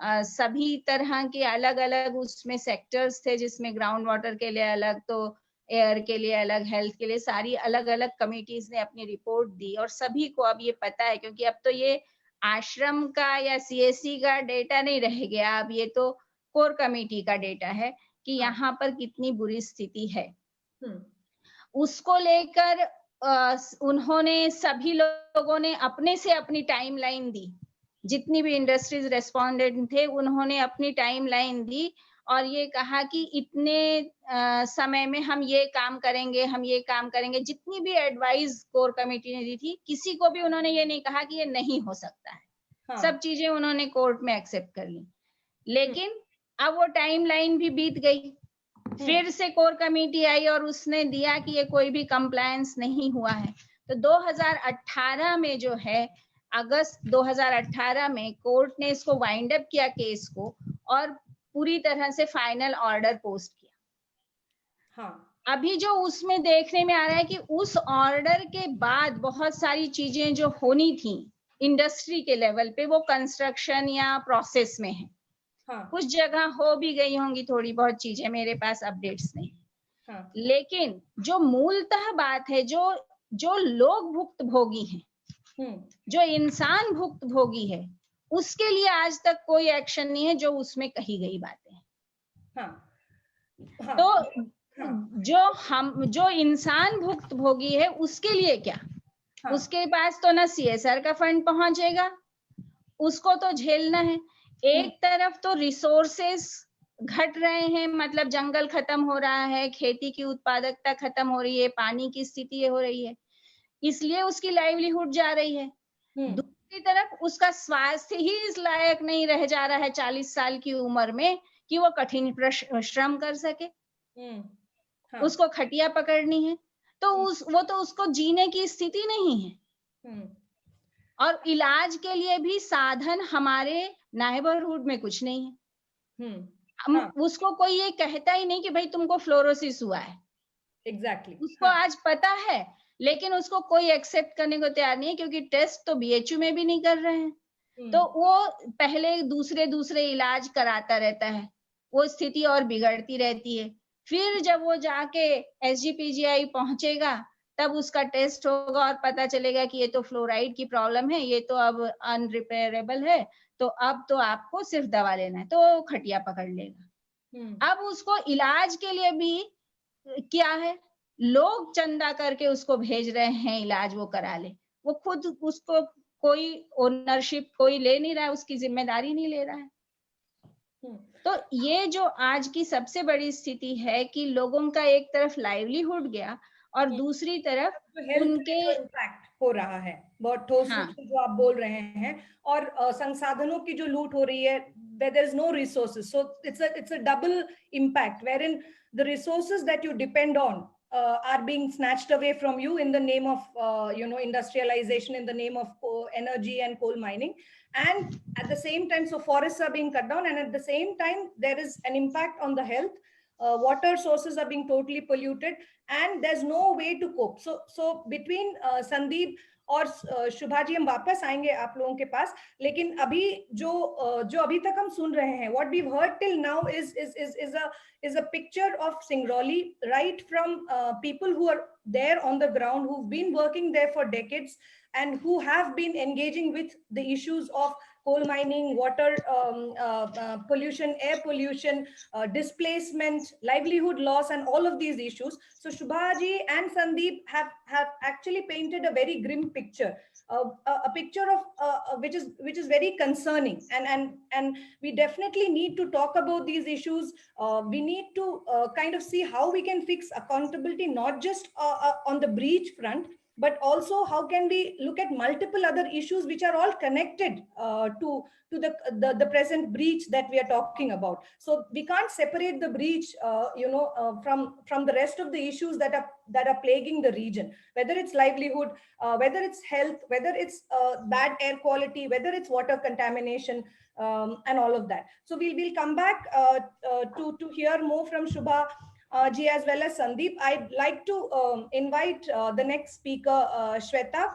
सभी तरह के अलग अलग उसमें सेक्टर्स थे, जिसमें ग्राउंड वाटर के लिए अलग, तो एयर के लिए अलग, हेल्थ के लिए, सारी अलग अलग कमिटीज ने अपनी रिपोर्ट दी। और सभी को अब ये पता है, क्योंकि अब तो ये आश्रम का या सीएससी का डेटा नहीं रह गया, अब ये तो कोर कमेटी का डेटा है कि यहाँ पर कितनी बुरी स्थिति है। उसको लेकर उन्होंने, सभी लोगों ने अपने से अपनी टाइमलाइन दी। जितनी भी इंडस्ट्रीज रेस्पोंडेंट थे उन्होंने अपनी टाइमलाइन दी और ये कहा कि इतने समय में हम ये काम करेंगे, हम ये काम करेंगे। जितनी भी एडवाइस कोर कमेटी ने दी थी, किसी को भी उन्होंने ये नहीं कहा कि ये नहीं हो सकता है। सब चीजें उन्होंने कोर्ट में एक्सेप्ट कर ली। लेकिन अब वो टाइमलाइन भी बीत गई, फिर से कोर कमेटी आई और उसने दिया कि ये कोई भी कंप्लायंस नहीं हुआ है। तो 2018 में जो है, अगस्त 2018 में कोर्ट ने इसको वाइंड अप किया केस को और पूरी तरह से फाइनल ऑर्डर पोस्ट किया। अभी जो उसमें देखने में आ रहा है कि उस ऑर्डर के बाद बहुत सारी चीजें जो होनी थी इंडस्ट्री के लेवल पे, वो कंस्ट्रक्शन या प्रोसेस में है। कुछ जगह हो भी गई होंगी थोड़ी बहुत चीजें, मेरे पास अपडेट्स नहीं। लेकिन जो मूलतः बात है, जो लोग भुक्तभोगी हैं, जो इंसान भुक्तभोगी है, उसके लिए आज तक कोई एक्शन नहीं है जो उसमें कही गई बातें हैं। तो जो इंसान भुक्तभोगी है उसके लिए क्या? उसके पास तो ना सीएसआर का फंड पहुंचेगा, उसको तो झेलना है। एक तरफ तो रिसोर्सेस घट रहे हैं, मतलब जंगल खत्म हो रहा है, खेती की उत्पादकता खत्म हो रही है, पानी की स्थिति हो रही है, इसलिए उसकी लाइवलीहुड जा रही है। दूसरी तरफ उसका स्वास्थ्य ही इस लायक नहीं रह जा रहा है 40 साल की उम्र में कि वो कठिन श्रम कर सके। उसको खटिया पकड़नी है। तो वो तो उसको जीने की स्थिति नहीं है। और इलाज के लिए भी साधन हमारे नेबरहुड में कुछ नहीं है। हम उसको कोई ये कहता ही नहीं कि भाई तुमको फ्लोरोसिस हुआ है। एग्जैक्टली उसको आज पता है, लेकिन उसको कोई एक्सेप्ट करने को तैयार नहीं है, क्योंकि टेस्ट तो बीएचयू में भी नहीं कर रहे हैं। तो वो पहले दूसरे इलाज कराता रहता है, वो स्थिति और बिगड़ती रहती है। फिर जब वो जाके एसजीपीजीआई पहुंचेगा, तब उसका टेस्ट होगा और पता चलेगा कि ये तो फ्लोराइड की प्रॉब्लम है, ये तो अब अनरिपेयरेबल है, तो अब तो आपको सिर्फ दवा लेना है, तो खटिया पकड़ लेगा। अब उसको इलाज के लिए भी क्या है, लोग चंदा करके उसको भेज रहे हैं, इलाज वो करा ले। वो खुद उसको कोई ओनरशिप कोई ले नहीं रहा है, उसकी जिम्मेदारी नहीं ले रहा है। तो ये जो आज की सबसे बड़ी स्थिति है कि लोगों का एक तरफ लाइवलीहुड गया और दूसरी तरफ उनके इम्पैक्ट हो रहा है बहुत ठोस रूप से जो आप बोल रहे हैं, और संसाधनों की जो लूट हो रही है, where there is no resources, so it's a double impact wherein the resources that you depend on are being snatched away from you in the name of industrialization, in the name of energy and coal mining, and at the same time so forests are being cut down, and at the same time there is an impact on the health. Water sources are being totally polluted and there's no way to cope. So between Sandeep और शुभा जी हम वापस आएंगे आप लोगों के पास, लेकिन अभी जो अभी तक हम सुन रहे हैं, what we've heard till now is a picture of Singrauli, right from people who are there on the ground, who've been working there for decades and who have been engaging with the issues of coal mining, water pollution, air pollution, displacement, livelihood loss, and all of these issues. So Shubhaji and Sandeep have actually painted a very grim picture, a picture of which is very concerning, and we definitely need to talk about these issues. We need to kind of see how we can fix accountability, not just on the breach front, but also how can we look at multiple other issues which are all connected to the present breach that we are talking about. So we can't separate the breach from the rest of the issues that are plaguing the region, whether it's livelihood, whether it's health, whether it's bad air quality, whether it's water contamination, and all of that. So we'll come back to hear more from Shubha ji as well as Sandeep. I'd like to invite the next speaker, Shweta,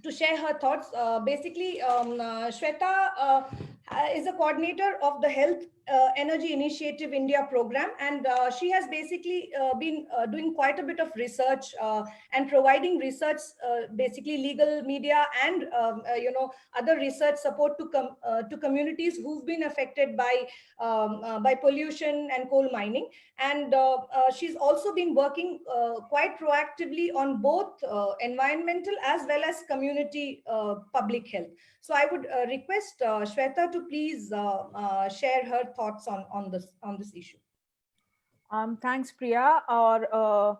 to share her thoughts. Basically, Shweta is a coordinator of the Health Energy Initiative India program, and she has basically been doing quite a bit of research and providing research, basically legal media and other research support to communities who've been affected by pollution and coal mining. And she's also been working quite proactively on both environmental as well as community public health. So I would request Shweta to please share her thoughts on this issue. Thanks, Priya, or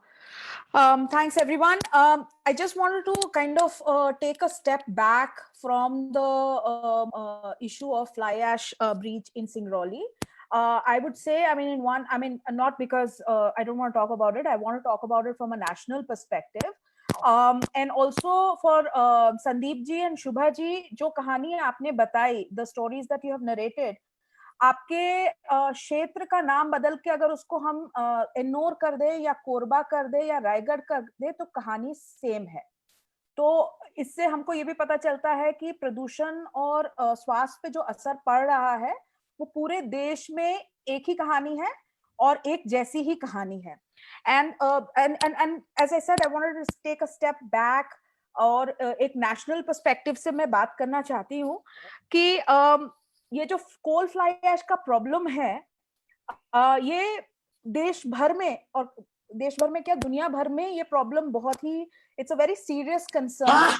thanks everyone. I just wanted to kind of take a step back from the issue of fly ash breach in Singrauli. I would say, not because I don't want to talk about it. I want to talk about it from a national perspective. And also for Sandeep ji and Shubha ji, जो कहानी आपने बताई, the stories that you have narrated, आपके क्षेत्र का नाम बदल के अगर उसको हम इग्नोर कर दे या कोरबा कर दे या रायगढ़ कर दे तो कहानी सेम है। तो इससे हमको ये भी पता चलता है कि प्रदूषण और स्वास्थ्य पे जो असर पड़ रहा है वो पूरे देश में एक ही कहानी है और एक जैसी ही कहानी है। And as I said, I wanted to take a step back और एक नेशनल पर्सपेक्टिव से मैं बात करना चाहती हूँ कि ये जो कोल फ्लाई ऐश का प्रॉब्लम है, ये देश भर में और देश भर में क्या दुनिया भर में ये प्रॉब्लम बहुत ही, it's a very serious concern.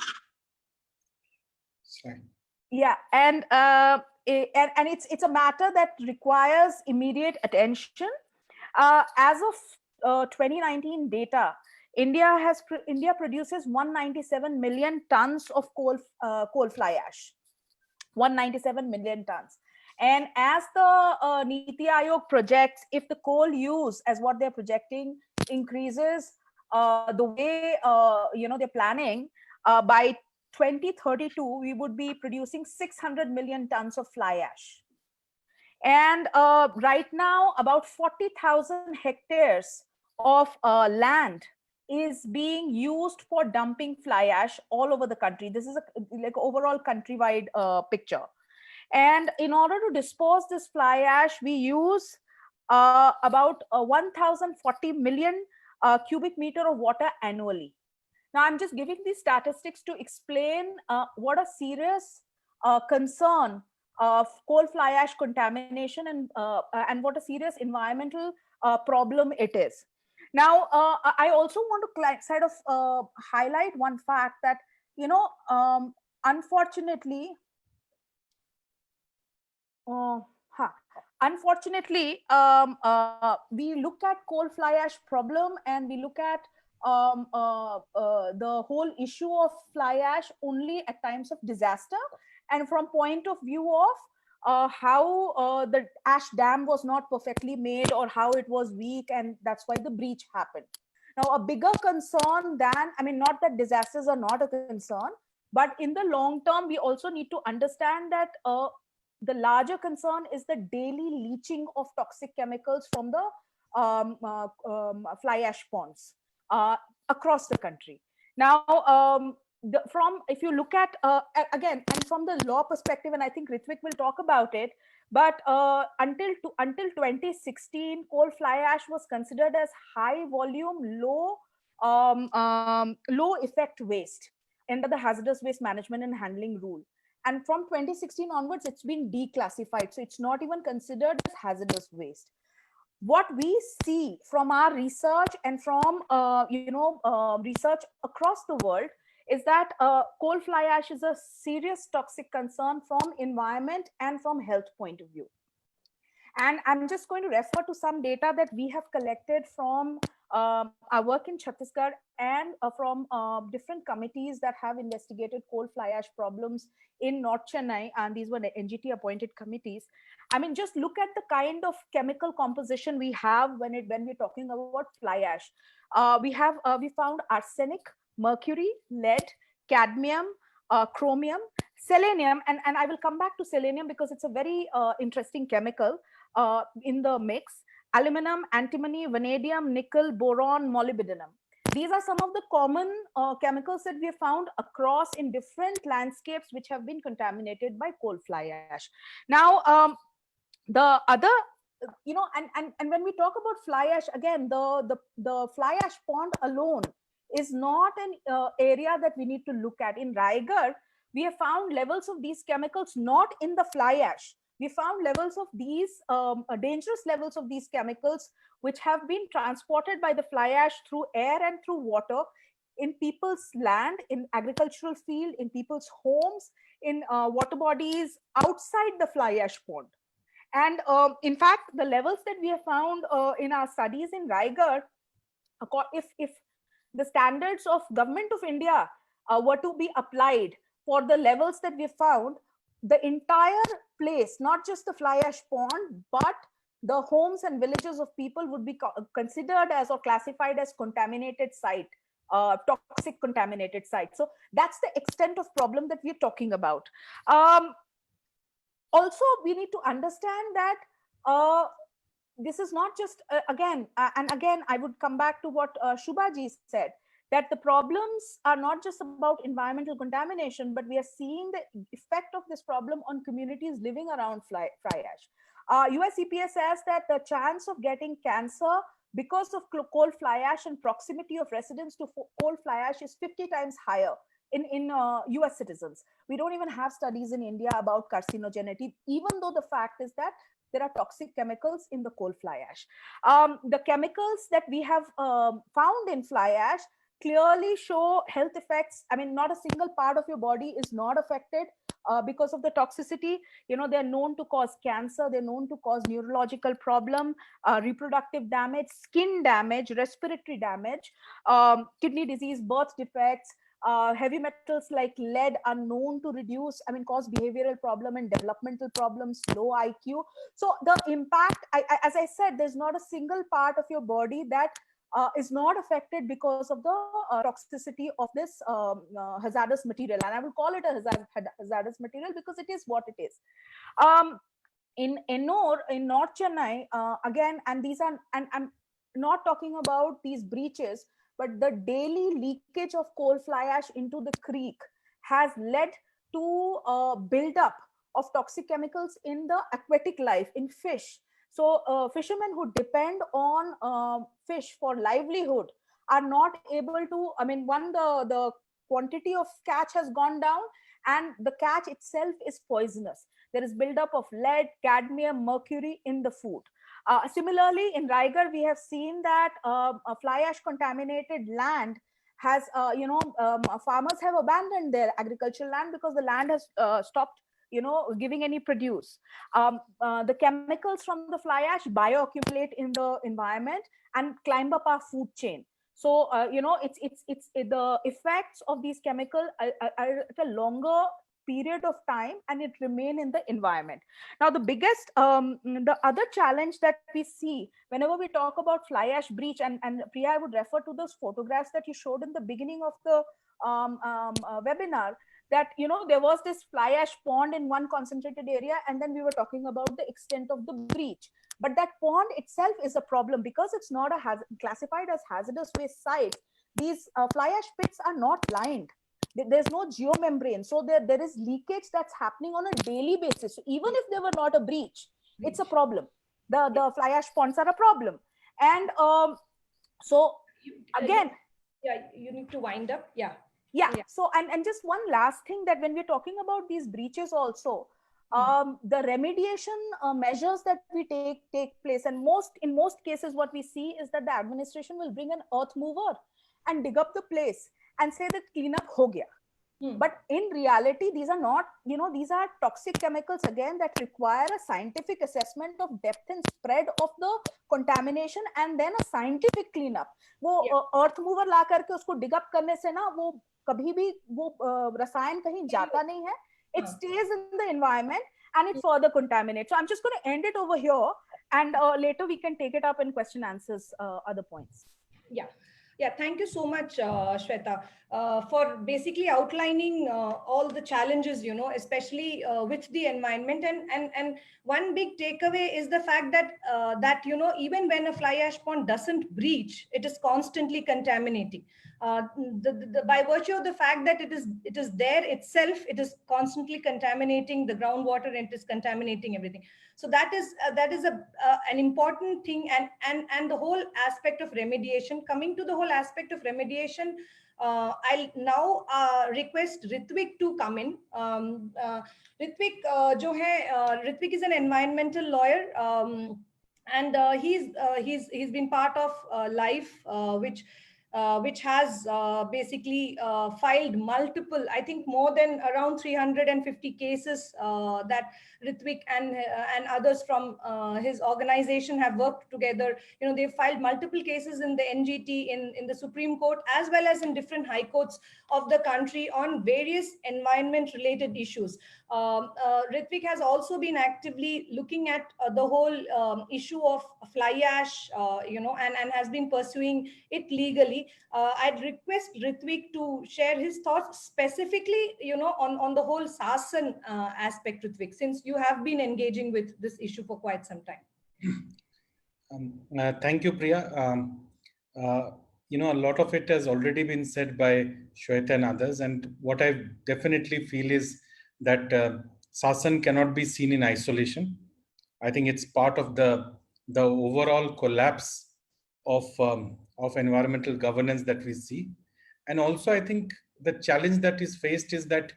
Yeah, and it's a matter that requires immediate attention. As of 2019 data, India produces 197 million tons of coal fly ash. 197 million tons. And as the Niti Aayog projects, if the coal use, as what they're projecting, increases the way they're planning, by 2032 we would be producing 600 million tons of fly ash. And right now, about 40,000 hectares of land is being used for dumping fly ash all over the country. This is like overall countrywide picture. And in order to dispose this fly ash, we use about 1,040 million cubic meter of water annually. Now, I'm just giving these statistics to explain what a serious concern of coal fly ash contamination and what a serious environmental problem it is. Now, I also want to sort of highlight one fact that, unfortunately, we look at coal fly ash problem and we look at the whole issue of fly ash only at times of disaster, and from point of view of how the ash dam was not perfectly made or how it was weak, and that's why the breach happened. Now, a bigger concern than, I mean, not that disasters are not a concern, but in the long term, we also need to understand that the larger concern is the daily leaching of toxic chemicals from the fly ash ponds across the country. Now, if you look at again, and from the law perspective, and I think Ritvik will talk about it, but until 2016, coal fly ash was considered as high volume, low effect waste under the hazardous waste management and handling rule. And from 2016 onwards, it's been declassified. So it's not even considered as hazardous waste. What we see from our research and from research across the world is that coal fly ash is a serious toxic concern from environment and from health point of view. And I'm just going to refer to some data that we have collected from our work in Chhattisgarh and from different committees that have investigated coal fly ash problems in North Chennai, and these were the NGT appointed committees. I mean, just look at the kind of chemical composition we have when we're talking about fly ash. We found arsenic, mercury, lead, cadmium, chromium, selenium, and I will come back to selenium because it's a very interesting chemical in the mix, aluminum, antimony, vanadium, nickel, boron, molybdenum. These are some of the common chemicals that we have found across in different landscapes which have been contaminated by coal fly ash. Now, the other, and when we talk about fly ash, again, the fly ash pond alone is not an area that we need to look at. In Raigad, we have found levels of these chemicals not in the fly ash. We found levels of these dangerous levels of these chemicals which have been transported by the fly ash through air and through water in people's land, in agricultural field, in people's homes, in water bodies outside the fly ash pond. And in fact, the levels that we have found in our studies in Raigad, if the standards of Government of India were to be applied for the levels that we found, the entire place, not just the fly ash pond, but the homes and villages of people would be considered as or classified as contaminated site, toxic contaminated site. So that's the extent of problem that we're talking about. Also, we need to understand that this is not just, again, I would come back to what Shubhaji said, that the problems are not just about environmental contamination, but we are seeing the effect of this problem on communities living around fly ash. US EPA says that the chance of getting cancer because of coal fly ash and proximity of residents to coal fly ash is 50 times higher in US citizens. We don't even have studies in India about carcinogenity, even though the fact is that there are toxic chemicals in the coal fly ash. The chemicals that we have found in fly ash clearly show health effects. I mean, not a single part of your body is not affected because of the toxicity. They're known to cause cancer, they're known to cause neurological problem, reproductive damage, skin damage, respiratory damage, kidney disease, birth defects. Heavy metals like lead are known to cause behavioral problem and developmental problems, low IQ. So the impact, as I said, there's not a single part of your body that is not affected because of the toxicity of this hazardous material. And I will call it a hazardous material because it is what it is. In Ennore, in North Chennai, again, and these are, and I'm not talking about these breaches, but the daily leakage of coal fly ash into the creek has led to build up of toxic chemicals in the aquatic life, in fish. So fishermen who depend on fish for livelihood are not able to, I mean, one, the quantity of catch has gone down, and the catch itself is poisonous. There is buildup of lead, cadmium, mercury in the food. Similarly, in Raigarh, we have seen that a fly ash contaminated land has, farmers have abandoned their agricultural land because the land has stopped, giving any produce. The chemicals from the fly ash bioaccumulate in the environment and climb up our food chain. So, it's the effects of these chemicals are at a longer period of time, and it remain in the environment. Now, the biggest, the other challenge that we see whenever we talk about fly ash breach, and Priya, I would refer to those photographs that you showed in the beginning of the webinar, that, there was this fly ash pond in one concentrated area, and then we were talking about the extent of the breach. But that pond itself is a problem because it's not classified as hazardous waste site. These fly ash pits are not lined. There's no geomembrane. So there is leakage that's happening on a daily basis. So even if there were not a breach, it's a problem. The fly ash ponds are a problem. And so again, yeah, you need to wind up. Yeah. So and just one last thing, that when we're talking about these breaches also, the remediation measures that we take place, and in most cases what we see is that the administration will bring an earth mover and dig up the place and say that cleanup ho gaya. But in reality, these are not, these are toxic chemicals again that require a scientific assessment of depth and spread of the contamination, and then a scientific cleanup. वो earth mover ला करके उसको dig up करने से ना, वो कभी भी वो रसायन कहीं जाता नहीं है. It stays in the environment and it further contaminates. So I'm just going to end it over here, and later we can take it up in question answers, other points. Yeah, thank you so much, Shweta, for basically outlining all the challenges, especially with the environment. And one big takeaway is the fact that even when a fly ash pond doesn't breach, it is constantly contaminating. By virtue of the fact that it is there itself, it is constantly contaminating the groundwater, and it is contaminating everything. So that is an important thing, and the whole aspect of remediation. Coming to the whole aspect of remediation, I'll now request Ritvik to come in. Ritvik, Ritvik is an environmental lawyer, and he's been part of LIFE, which has basically filed multiple, I think more than around 350 cases that Ritvik and others from his organization have worked together. They've filed multiple cases in the NGT, in the Supreme Court, as well as in different high courts of the country on various environment related issues. Ritvik has also been actively looking at the whole issue of fly ash, and has been pursuing it legally. I'd request Ritvik to share his thoughts specifically, on the whole Sasan aspect, Ritvik, since you have been engaging with this issue for quite some time. Thank you, Priya. A lot of it has already been said by Shweta and others, and what I definitely feel is that Sasan cannot be seen in isolation. I think it's part of the overall collapse of environmental governance that we see. And also, I think the challenge that is faced is that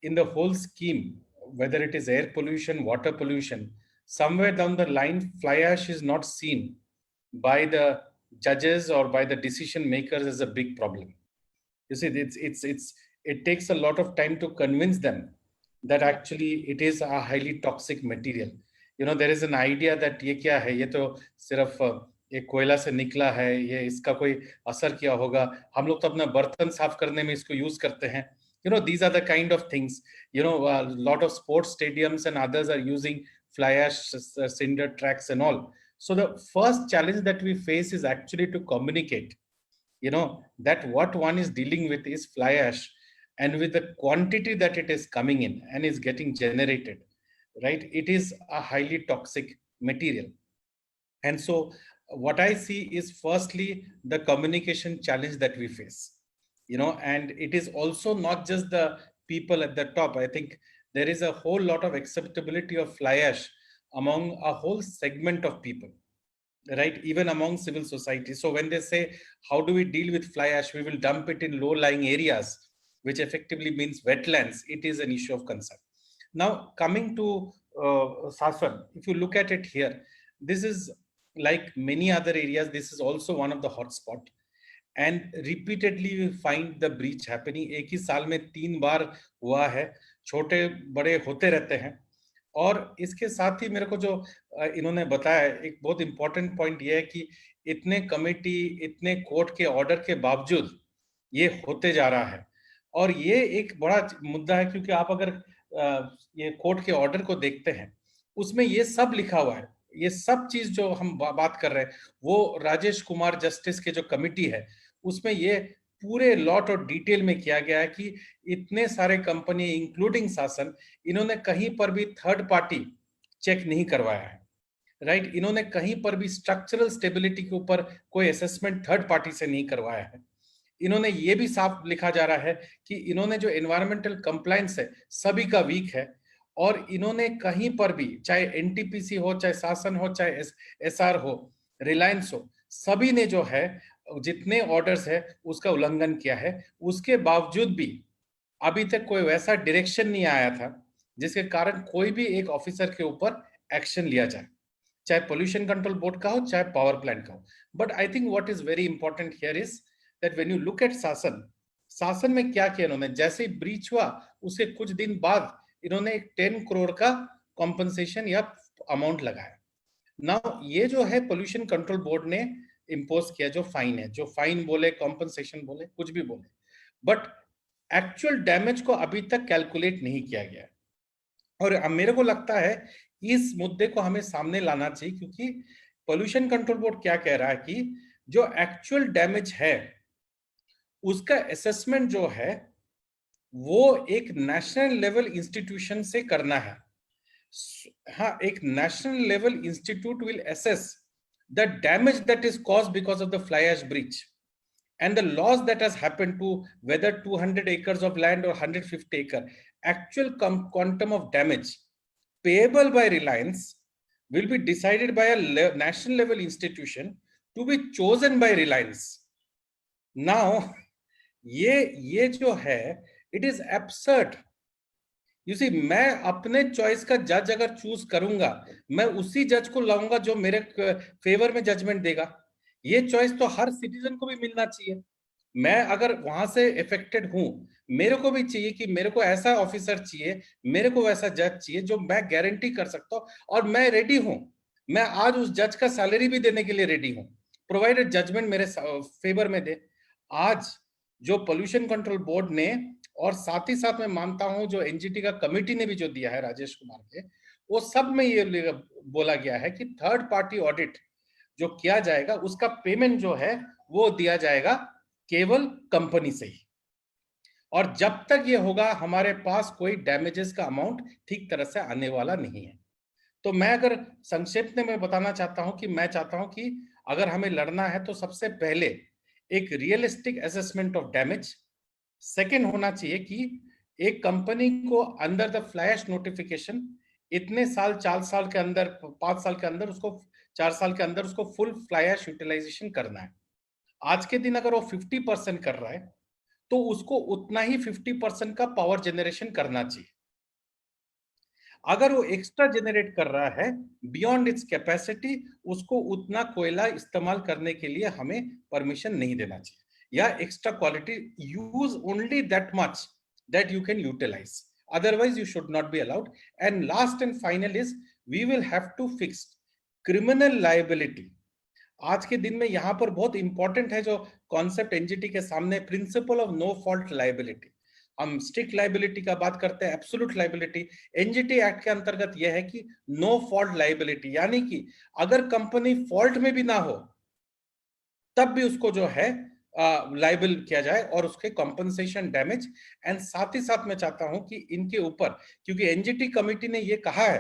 in the whole scheme, whether it is air pollution, water pollution, somewhere down the line, fly ash is not seen by the judges or by the decision makers as a big problem. You see, it takes a lot of time to convince them that actually it is a highly toxic material. There is an idea that ये क्या है, ये तो सिर्फ एक कोयला से निकला है, ये इसका कोई असर क्या होगा, हम लोग तो अपना बर्तन साफ करने में इसको यूज करते हैं. These are the kind of things. A lot of sports stadiums and others are using fly ash cinder tracks and all. So the first challenge that we face is actually to communicate, that what one is dealing with is fly ash, and with the quantity that it is coming in and is getting generated, right? It is a highly toxic material. And so what I see is firstly the communication challenge that we face, and it is also not just the people at the top. I think there is a whole lot of acceptability of fly ash among a whole segment of people, right? Even among civil society. So when they say, how do we deal with fly ash? We will dump it in low-lying areas, which effectively means wetlands. It is an issue of concern. Now, coming to Sasan, if you look at it here, this is like many other areas. This is also one of the hotspot. And repeatedly we find the breach happening. एक ही साल में 3 बार हुआ है, छोटे बड़े होते रहते हैं. और इसके साथ ही मेरे को जो इन्होंने बताया, एक बहुत इंपॉर्टेंट पॉइंट ये है कि इतने कमेटी, इतने कोर्ट के ऑर्डर के बावजूद ये होते जा रहा है. और ये एक बड़ा मुद्दा है, क्योंकि आप अगर ये कोर्ट के ऑर्डर को देखते हैं, उसमें ये सब लिखा हुआ है. ये सब चीज जो हम बात कर रहे हैं, वो राजेश कुमार जस्टिस के जो कमिटी है, उसमें ये पूरे लॉट और डिटेल में किया गया है कि इतने सारे कंपनी इंक्लूडिंग शासन, इन्होंने कहीं पर भी थर्ड पार्टी चेक नहीं करवाया है, राइट? इन्होंने कहीं पर भी स्ट्रक्चरल स्टेबिलिटी के ऊपर कोई असेसमेंट थर्ड पार्टी से नहीं करवाया है. इन्होंने ये भी साफ लिखा जा रहा है कि इन्होंने जो एनवायरमेंटल कंप्लायंस है सभी का वीक है, और इन्होंने कहीं पर भी, चाहे एनटीपीसी हो, चाहे शासन हो, चाहे एसआर हो, रिलायंस हो, सभी ने जो है जितने ऑर्डर्स है उसका उल्लंघन किया है. उसके बावजूद भी अभी तक कोई वैसा डायरेक्शन नहीं आया था जिसके कारण कोई भी एक ऑफिसर के ऊपर एक्शन लिया जाए, चाहे पोल्यूशन कंट्रोल बोर्ड का हो, चाहे पावर प्लांट का हो. But I think what is very important here is that when you look at शासन में क्या किया इन्होंने, जैसे ही ब्रीच हुआ उसके कुछ दिन बाद इन्होंने एक 10 करोड़ का कॉम्पनसेशन या अमाउंट लगाया. नाउ ये जो है पोल्यूशन कंट्रोल बोर्ड ने इम्पोज किया, जो फाइन है, जो फाइन बोले, कॉम्पनसेशन बोले, कुछ भी बोले, बट एक्चुअल डैमेज को अभी तक कैलकुलेट नहीं किया गया. और मेरे को लगता है इस मुद्दे को हमें सामने लाना चाहिए, क्योंकि पोल्यूशन कंट्रोल बोर्ड क्या कह रहा है कि जो एक्चुअल डैमेज है उसका असेसमेंट जो है वो एक नेशनल लेवल इंस्टीट्यूशन से करना है. हाँ, एक national level institute will assess the damage that is caused because of the fly ash breach and the loss that has happened to whether 200 acres of land or 150 acre. Actual quantum of damage payable by Reliance will be decided by a national level institution to be chosen by Reliance. Now, ये जो है, it is absurd. You see, मैं अपने choice का जज अगर choose करूंगा, मैं उसी जज को लाऊंगा जो मेरे फेवर में जजमेंट देगा. ये चॉइस तो हर सिटीजन को भी मिलना चाहिए. मैं अगर वहां से इफेक्टेड हूं, मेरे को भी चाहिए कि मेरे को ऐसा ऑफिसर चाहिए, मेरे को वैसा जज चाहिए जो मैं गारंटी कर सकता हूं, और मैं रेडी हूं. मैं आज उस जज का सैलरी भी देने के लिए रेडी हूं, प्रोवाइडेड जजमेंट मेरे फेवर में दे. आज जो पोल्यूशन कंट्रोल बोर्ड ने, और साथ ही साथ मैं मानता हूं जो एनजीटी का कमेटी ने भी जो दिया है राजेश कुमार के, वो सब में ये बोला गया है कि थर्ड पार्टी ऑडिट जो किया जाएगा उसका पेमेंट जो है वो दिया जाएगा केवल कंपनी से ही. और जब तक ये होगा हमारे पास कोई डैमेजेस का अमाउंट ठीक तरह से आने वाला नहीं है. तो मैं अगर संक्षेप में मैं बताना चाहता हूं कि मैं चाहता हूं कि अगर हमें लड़ना है तो सबसे पहले एक realistic assessment of damage. Second होना चाहिए कि एक कंपनी को under the fly ash notification इतने साल, 4 साल के अंदर, 5 साल के अंदर, उसको 4 साल के अंदर उसको फुल फ्लाई एश यूटिलाइजेशन करना है. आज के दिन अगर वो 50% कर रहा है तो उसको उतना ही 50% का पावर जनरेशन करना चाहिए. अगर वो एक्स्ट्रा जनरेट कर रहा है बियॉन्ड इट्स कैपेसिटी, उसको उतना कोयला इस्तेमाल करने के लिए हमें परमिशन नहीं देना चाहिए, या extra quality, use only that much that you can utilize, otherwise you should not be allowed. And last and final is we will have to fix criminal liability. आज के दिन में यहाँ पर बहुत इंपॉर्टेंट है जो कॉन्सेप्ट एनजीटी के सामने, principle of no fault liability. हम स्ट्रिक्ट लाइबिलिटी का बात करते हैं, एब्सोल्यूट लाइबिलिटी। एनजीटी एक्ट के अंतर्गत यह है कि नो फॉल्ट लाइबिलिटी, यानी कि अगर कंपनी फॉल्ट में भी ना हो तब भी उसको जो है लाइबल किया जाए और उसके कॉम्पनसेशन डैमेज। एंड साथ ही साथ मैं चाहता हूं कि इनके ऊपर, क्योंकि एनजीटी कमिटी ने ये कहा है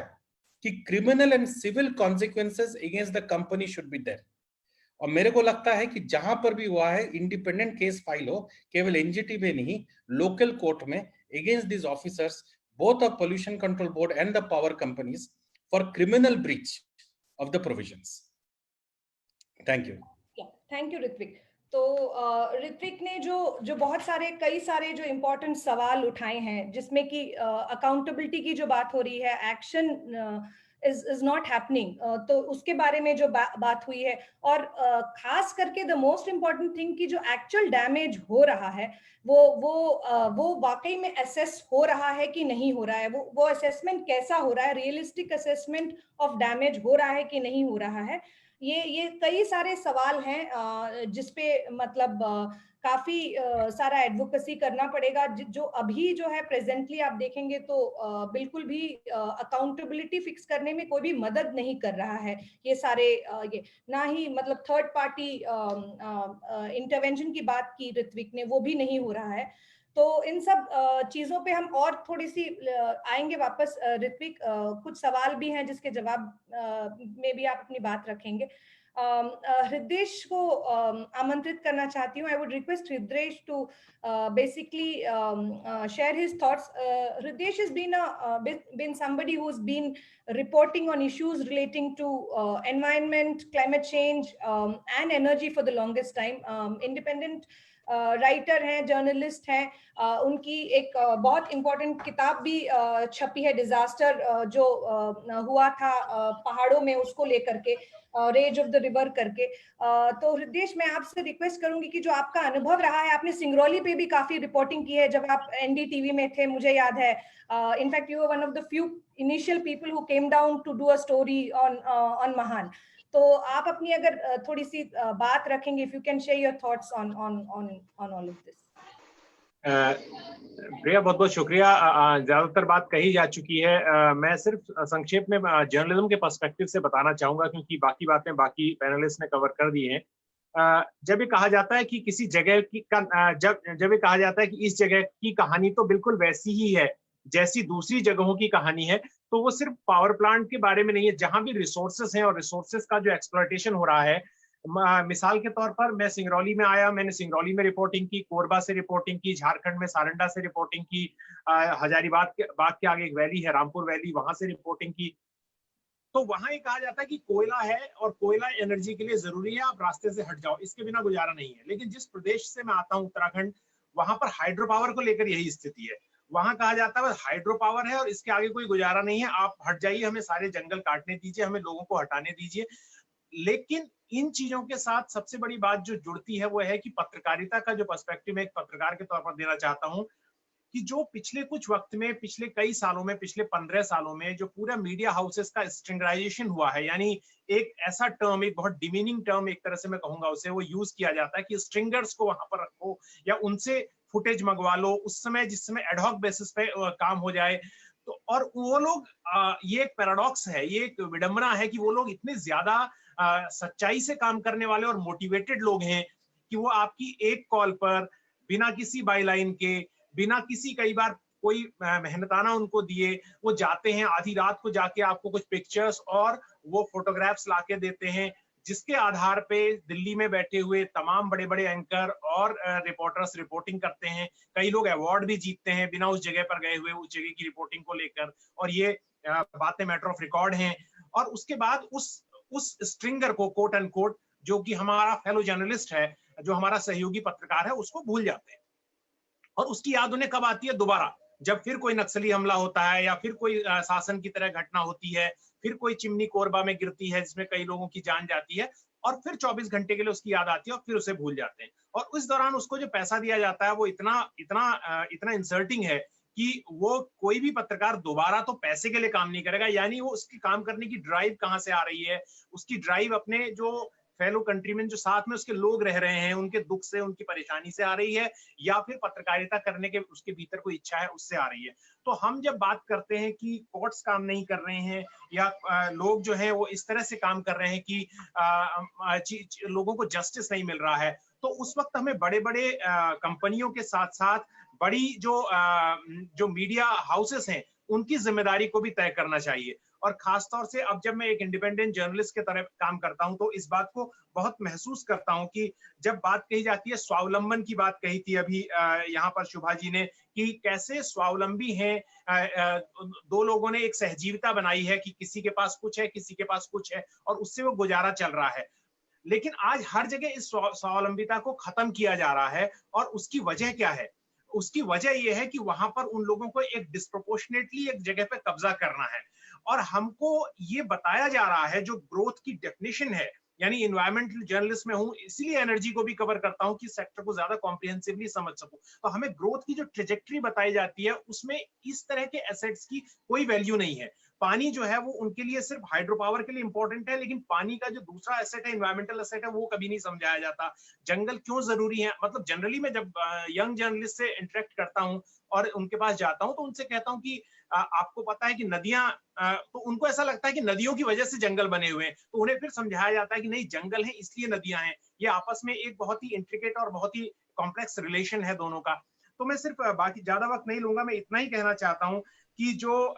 कि criminal and civil consequences against the company should be there, और मेरे को लगता है कि जहां पर भी हुआ है इंडिपेंडेंट केस फाइल हो, केवल एनजीटी में नहीं, लोकल कोर्ट में against this officers both of pollution control board and the power companies for criminal breach of the provisions. Thank you. Thank you Ritwik. तो ऋत्विक ने जो बहुत सारे कई सारे जो इम्पोर्टेंट सवाल उठाए हैं, जिसमें कि अकाउंटेबिलिटी की जो बात हो रही है, एक्शन is not happening, तो उसके बारे में जो बात हुई है, और खास करके द मोस्ट इम्पॉर्टेंट थिंग कि जो एक्चुअल डैमेज हो रहा है वो वाकई में असेस हो रहा है कि नहीं हो रहा है, वो असेसमेंट कैसा हो रहा है, रियलिस्टिक असेसमेंट ऑफ डैमेज हो रहा है कि नहीं हो रहा है। ये कई सारे सवाल हैं जिसपे मतलब काफी सारा एडवोकेसी करना पड़ेगा। जो अभी जो है प्रेजेंटली आप देखेंगे तो बिल्कुल भी अकाउंटेबिलिटी फिक्स करने में कोई भी मदद नहीं कर रहा है। ये सारे ये ना ही मतलब थर्ड पार्टी इंटरवेंशन की बात की ऋत्विक ने, वो भी नहीं हो रहा है। तो इन सब चीजों पे हम और थोड़ी सी आएंगे वापस। ऋत्विक, कुछ सवाल भी हैं जिसके जवाब में भी आप अपनी बात रखेंगे। हृदेश को आमंत्रित करना चाहती हूँ। I would request Hridesh to basically share his thoughts. Hridesh has been somebody who's been reporting on issues relating to environment, climate change, and energy for the longest time. Independent writer हैं, जर्नलिस्ट हैं। उनकी एक बहुत important किताब भी छपी है, disaster जो हुआ था पहाड़ों में, उसको लेकर के, रेज ऑफ द रिवर करके। तो हृदेश, मैं आपसे रिक्वेस्ट करूंगी कि जो आपका अनुभव रहा है, आपने सिंगरौली पे भी काफी रिपोर्टिंग की है जब आप एनडीटीवी में थे, मुझे याद है। In fact you were one of the few initial people who came down to do a story on Mahan. तो आप अपनी अगर थोड़ी सी बात रखेंगे, if you can share your thoughts on all of this. Priya, बहुत बहुत शुक्रिया। ज्यादातर बात कही जा चुकी है। मैं सिर्फ संक्षेप में जर्नलिज्म के पर्सपेक्टिव से बताना चाहूंगा, क्योंकि बाकी बातें बाकी पैनलिस्ट ने कवर कर दी हैं। जब ये कहा जाता है कि किसी जगह की जब ये कहा जाता है कि इस जगह की कहानी तो बिल्कुल वैसी ही है जैसी दूसरी जगहों की कहानी है, तो वो सिर्फ पावर प्लांट के बारे में नहीं है। जहां भी रिसोर्सेस हैं और रिसोर्सेस का जो एक्सप्लॉयटेशन हो रहा है, मिसाल के तौर पर मैं सिंगरौली में आया, मैंने सिंगरौली में रिपोर्टिंग की, कोरबा से रिपोर्टिंग की, झारखंड में सारंडा से रिपोर्टिंग की, हजारीबाग के आगे एक वैली है रामपुर वैली, वहां से रिपोर्टिंग की। तो वहां ये कहा जाता है कि कोयला है और कोयला एनर्जी के लिए जरूरी है, आप रास्ते से हट जाओ, इसके बिना गुजारा नहीं है। लेकिन जिस प्रदेश से मैं आता हूँ, उत्तराखंड, वहां पर हाइड्रो पावर को लेकर यही स्थिति है। वहां कहा जाता है हाइड्रो पावर है और इसके आगे कोई गुजारा नहीं है, आप हट जाइए, हमें सारे जंगल काटने दीजिए, हमें लोगों को हटाने दीजिए। लेकिन इन चीजों के साथ सबसे बड़ी बात जो जुड़ती है वो है कि पत्रकारिता का जो पर्सपेक्टिव मैं एक पत्रकार के तौर पर देना चाहता हूं, कि जो पिछले कुछ वक्त में, पिछले कई सालों में, पिछले 15 सालों में जो पूरा मीडिया हाउसेस का स्ट्रिंगराइजेशन हुआ है, यानी एक ऐसा टर्म, एक बहुत डिमीनिंग टर्म एक तरह से मैं कहूंगा उसे, वो यूज किया जाता है कि स्ट्रिंगर्स को वहां पर रखो या उनसे फुटेज मंगवा लो उस समय जिस समय एडहॉक बेसिस पे काम हो जाए। तो और वो लोग, ये एक पैराडॉक्स है, ये एक विडंबना है कि वो लोग इतने ज्यादा सच्चाई से काम करने वाले और मोटिवेटेड लोग हैं कि वो आपकी एक कॉल पर बिना किसी बाईलाइन के, बिना किसी कई बार कोई मेहनताना उनको दिए, वो जाते हैं आधी रात को जाके आपको कुछ पिक्चर्स और वो फोटोग्राफ्स लाके देते हैं, जिसके आधार पे दिल्ली में बैठे हुए तमाम बड़े बड़े एंकर और रिपोर्टर्स रिपोर्टिंग करते हैं। कई लोग अवार्ड भी जीतते हैं बिना उस जगह पर गए हुए, उस जगह की रिपोर्टिंग को लेकर, और ये बातें मैटर ऑफ रिकॉर्ड हैं। और उसके बाद उस स्ट्रिंगर को, कोट एंड कोट, जो कि हमारा फेलो जर्नलिस्ट है, जो हमारा सहयोगी पत्रकार है, उसको भूल जाते हैं। और उसकी याद उन्हें कब आती है? दोबारा, जब फिर कोई नक्सली हमला होता है या फिर कोई शासन की तरह घटना होती है, फिर कोई चिमनी कोरबा में गिरती है जिसमें कई लोगों की जान जाती है, और फिर 24 घंटे के लिए उसकी याद आती है और फिर उसे भूल जाते हैं। और उस दौरान उसको जो पैसा दिया जाता है वो इतना इंसल्टिंग है कि वो कोई भी पत्रकार दोबारा तो पैसे के लिए काम नहीं करेगा। यानी वो उसकी काम करने की ड्राइव कहाँ से आ रही है? उसकी ड्राइव अपने जो फेलो कंट्रीमैन जो साथ में उसके लोग रह रहे हैं, उनके दुख से, उनकी परेशानी से आ रही है, या फिर पत्रकारिता करने के उसके भीतर कोई इच्छा है उससे आ रही है। तो हम जब बात करते हैं कि कोर्ट्स काम नहीं कर रहे हैं या लोग जो है वो इस तरह से काम कर रहे हैं कि लोगों को जस्टिस नहीं मिल रहा है, तो उस वक्त हमें बड़े बड़े कंपनियों के साथ साथ बड़ी जो मीडिया हाउसेस हैं उनकी जिम्मेदारी को भी तय करना चाहिए। और खासतौर से अब जब मैं एक इंडिपेंडेंट जर्नलिस्ट के तरह काम करता हूं तो इस बात को बहुत महसूस करता हूं कि जब बात कही जाती है, स्वावलंबन की बात कही थी अभी यहाँ पर शुभा जी ने, कि कैसे स्वावलंबी हैं, दो लोगों ने एक सहजीविता बनाई है कि किसी के पास कुछ है, किसी के पास कुछ है, और उससे वो गुजारा चल रहा है। लेकिन आज हर जगह इस स्वावलंबिता को खत्म किया जा रहा है, और उसकी वजह क्या है? उसकी वजह यह है कि वहां पर उन लोगों को एक डिस्प्रोपोर्शनेटली एक जगह पे कब्जा करना है, और हमको ये बताया जा रहा है जो ग्रोथ की डेफिनेशन है, यानी इन्वायरमेंटल जर्नलिस्ट में हूं, इसीलिए एनर्जी को भी कवर करता हूं कि सेक्टर को ज्यादा कॉम्प्रिहेंसिवली समझ सकूं। तो हमें ग्रोथ की जो ट्रेजेक्टरी बताई जाती है उसमें इस तरह के एसेट्स की कोई वैल्यू नहीं है। पानी जो है वो उनके लिए सिर्फ हाइड्रो पावर के लिए इंपॉर्टेंट है, लेकिन पानी का जो दूसरा एसेट है, इन्वायरमेंटल एसेट है, वो कभी नहीं समझाया जाता। जंगल क्यों जरूरी है? मतलब जनरली मैं जब यंग जर्नलिस्ट से इंटरेक्ट करता हूं और उनके पास जाता हूं तो उनसे कहता हूं कि आपको पता है कि नदियां, तो उनको ऐसा लगता है कि नदियों की वजह से जंगल बने हुए हैं, तो उन्हें फिर समझाया जाता है कि नहीं, जंगल है इसलिए नदियां हैं। ये आपस में एक बहुत ही इंट्रिकेट और बहुत ही कॉम्प्लेक्स रिलेशन है दोनों का। तो मैं सिर्फ बाकी ज्यादा वक्त नहीं लूंगा, मैं इतना ही कहना चाहता हूं कि जो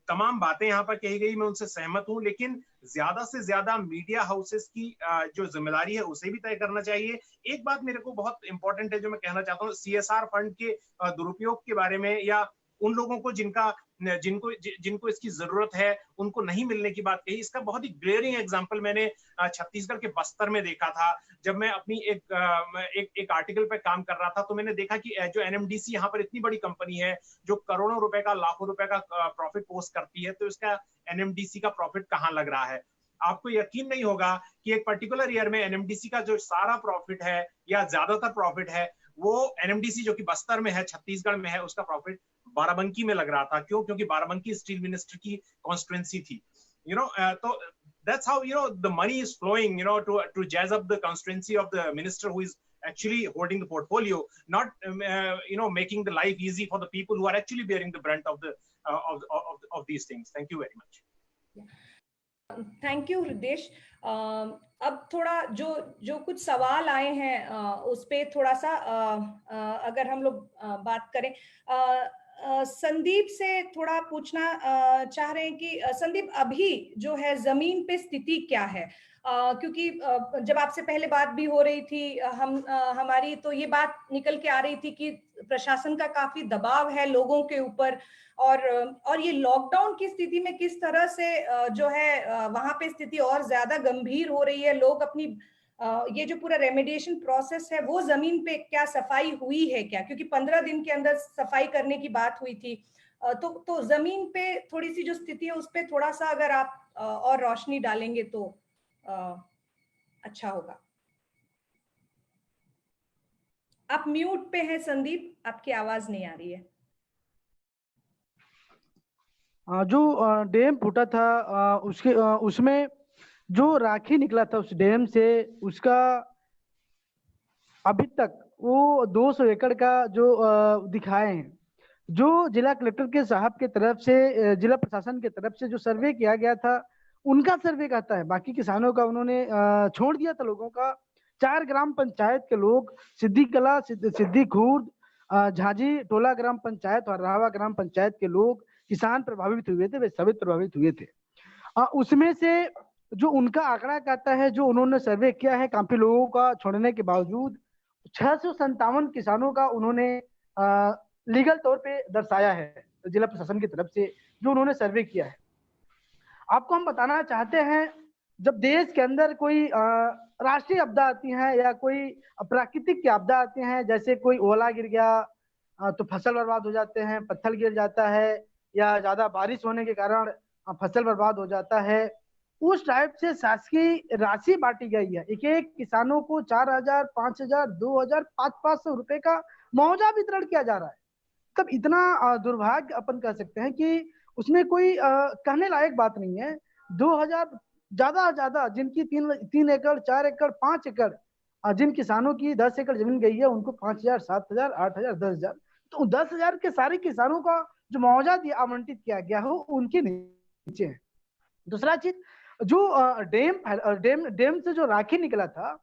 तमाम बातें यहाँ पर कही गई मैं उनसे सहमत हूं, लेकिन ज्यादा से ज्यादा मीडिया हाउसेस की जो जिम्मेदारी है उसे भी तय करना चाहिए। एक बात मेरे को बहुत इंपॉर्टेंट है जो मैं कहना चाहता हूँ, CSR फंड के दुरुपयोग के बारे में, या उन लोगों को जिनको इसकी जरूरत है उनको नहीं मिलने की बात कही। इसका बहुत ही ग्लेयरिंग एग्जांपल मैंने छत्तीसगढ़ के बस्तर में देखा था। जब मैं अपनी एक आर्टिकल पे काम कर रहा था तो मैंने देखा कि जो NMDC यहाँ पर इतनी बड़ी कंपनी है जो करोड़ों रुपए का, लाखों रुपए का प्रॉफिट पोस्ट करती है, तो इसका NMDC का प्रॉफिट कहाँ लग रहा है? आपको यकीन नहीं होगा कि एक पर्टिकुलर ईयर में NMDC का जो सारा प्रॉफिट है या ज्यादातर प्रॉफिट है वो NMDC जो कि बस्तर में है, छत्तीसगढ़ में है, उसका प्रॉफिट बाराबंकी में लग रहा था। क्यों? क्योंकि बाराबंकी स्टील मिनिस्टर की कॉन्स्टिट्यूएंसी थी। तो that's how the money is flowing to jazz up the constituency of the minister who is actually holding the portfolio, not making the life easy for the people who are actually bearing the brunt of the of these things. Thank you very much. Thank you Hridesh. अब थोड़ा जो कुछ सवाल आए हैं उस पे थोड़ा सा अगर हम लोग बात करें, संदीप से थोड़ा पूछना चाह रहे हैं कि संदीप, अभी जो है जमीन पे स्थिति क्या है? क्योंकि जब आपसे पहले बात भी हो रही थी हमारी, तो ये बात निकल के आ रही थी कि प्रशासन का काफी दबाव है लोगों के ऊपर, और ये लॉकडाउन की स्थिति में किस तरह से जो है वहां पे स्थिति और ज्यादा गंभीर हो रही है। लोग अपनी ये जो पूरा रेमेडिएशन प्रोसेस है वो जमीन पे क्या सफाई हुई है क्या? क्योंकि 15 दिन के अंदर सफाई करने की बात हुई थी। तो जमीन पे थोड़ी सी जो स्थिति है उस पे थोड़ा सा अगर आप और रोशनी डालेंगे तो अच्छा होगा। आप म्यूट पे हैं संदीप, आपकी आवाज नहीं आ रही है। जो डैम फूटा था उसमें जो राखी निकला था उस डैम से, उसका अभी तक वो 200 एकड़ का जो दिखाए हैं, जो जिला कलेक्टर के साहब के तरफ से, जिला प्रशासन के तरफ से जो सर्वे किया गया था उनका सर्वे कहता है, बाकी किसानों का उन्होंने छोड़ दिया था। लोगों का 4 ग्राम पंचायत के लोग, सिद्दी कला, सिद्दी खुर्द, झांझी टोला ग्राम पंचायत और रावा ग्राम पंचायत के लोग किसान प्रभावित हुए थे, वे सभी प्रभावित हुए थे। उसमें से जो उनका आंकड़ा कहता है, जो उन्होंने सर्वे किया है, काफी लोगों का छोड़ने के बावजूद 657 किसानों का उन्होंने लीगल तौर पे दर्शाया है जिला प्रशासन की तरफ से, जो उन्होंने सर्वे किया है। आपको हम बताना चाहते हैं, जब देश के अंदर कोई राष्ट्रीय आपदा आती है या कोई प्राकृतिक आपदा आती है, जैसे कोई ओला गिर गया तो फसल बर्बाद हो जाते हैं, पत्थर गिर जाता है, या ज्यादा बारिश होने के कारण फसल बर्बाद हो जाता है, उस टाइप से शासकीय राशि बांटी गई है। एक एक किसानों को 4000, 5000, 2000, 500 रुपए का मुआवजा वितरण किया जा रहा है। तब इतना दुर्भाग्य अपन कह सकते हैं कि उसमें कोई कहने लायक बात नहीं है। ज्यादा जिनकी 3 एकड़ 4 एकड़ 5 एकड़, जिन किसानों की 10 एकड़ जमीन गई है उनको 5,000 7,000 8,000 10,000, तो 10,000 के सारे किसानों का जो मुआवजा आवंटित किया गया हो उनके नीचे है। दूसरा चीज, जो डैम से जो राखी निकला था,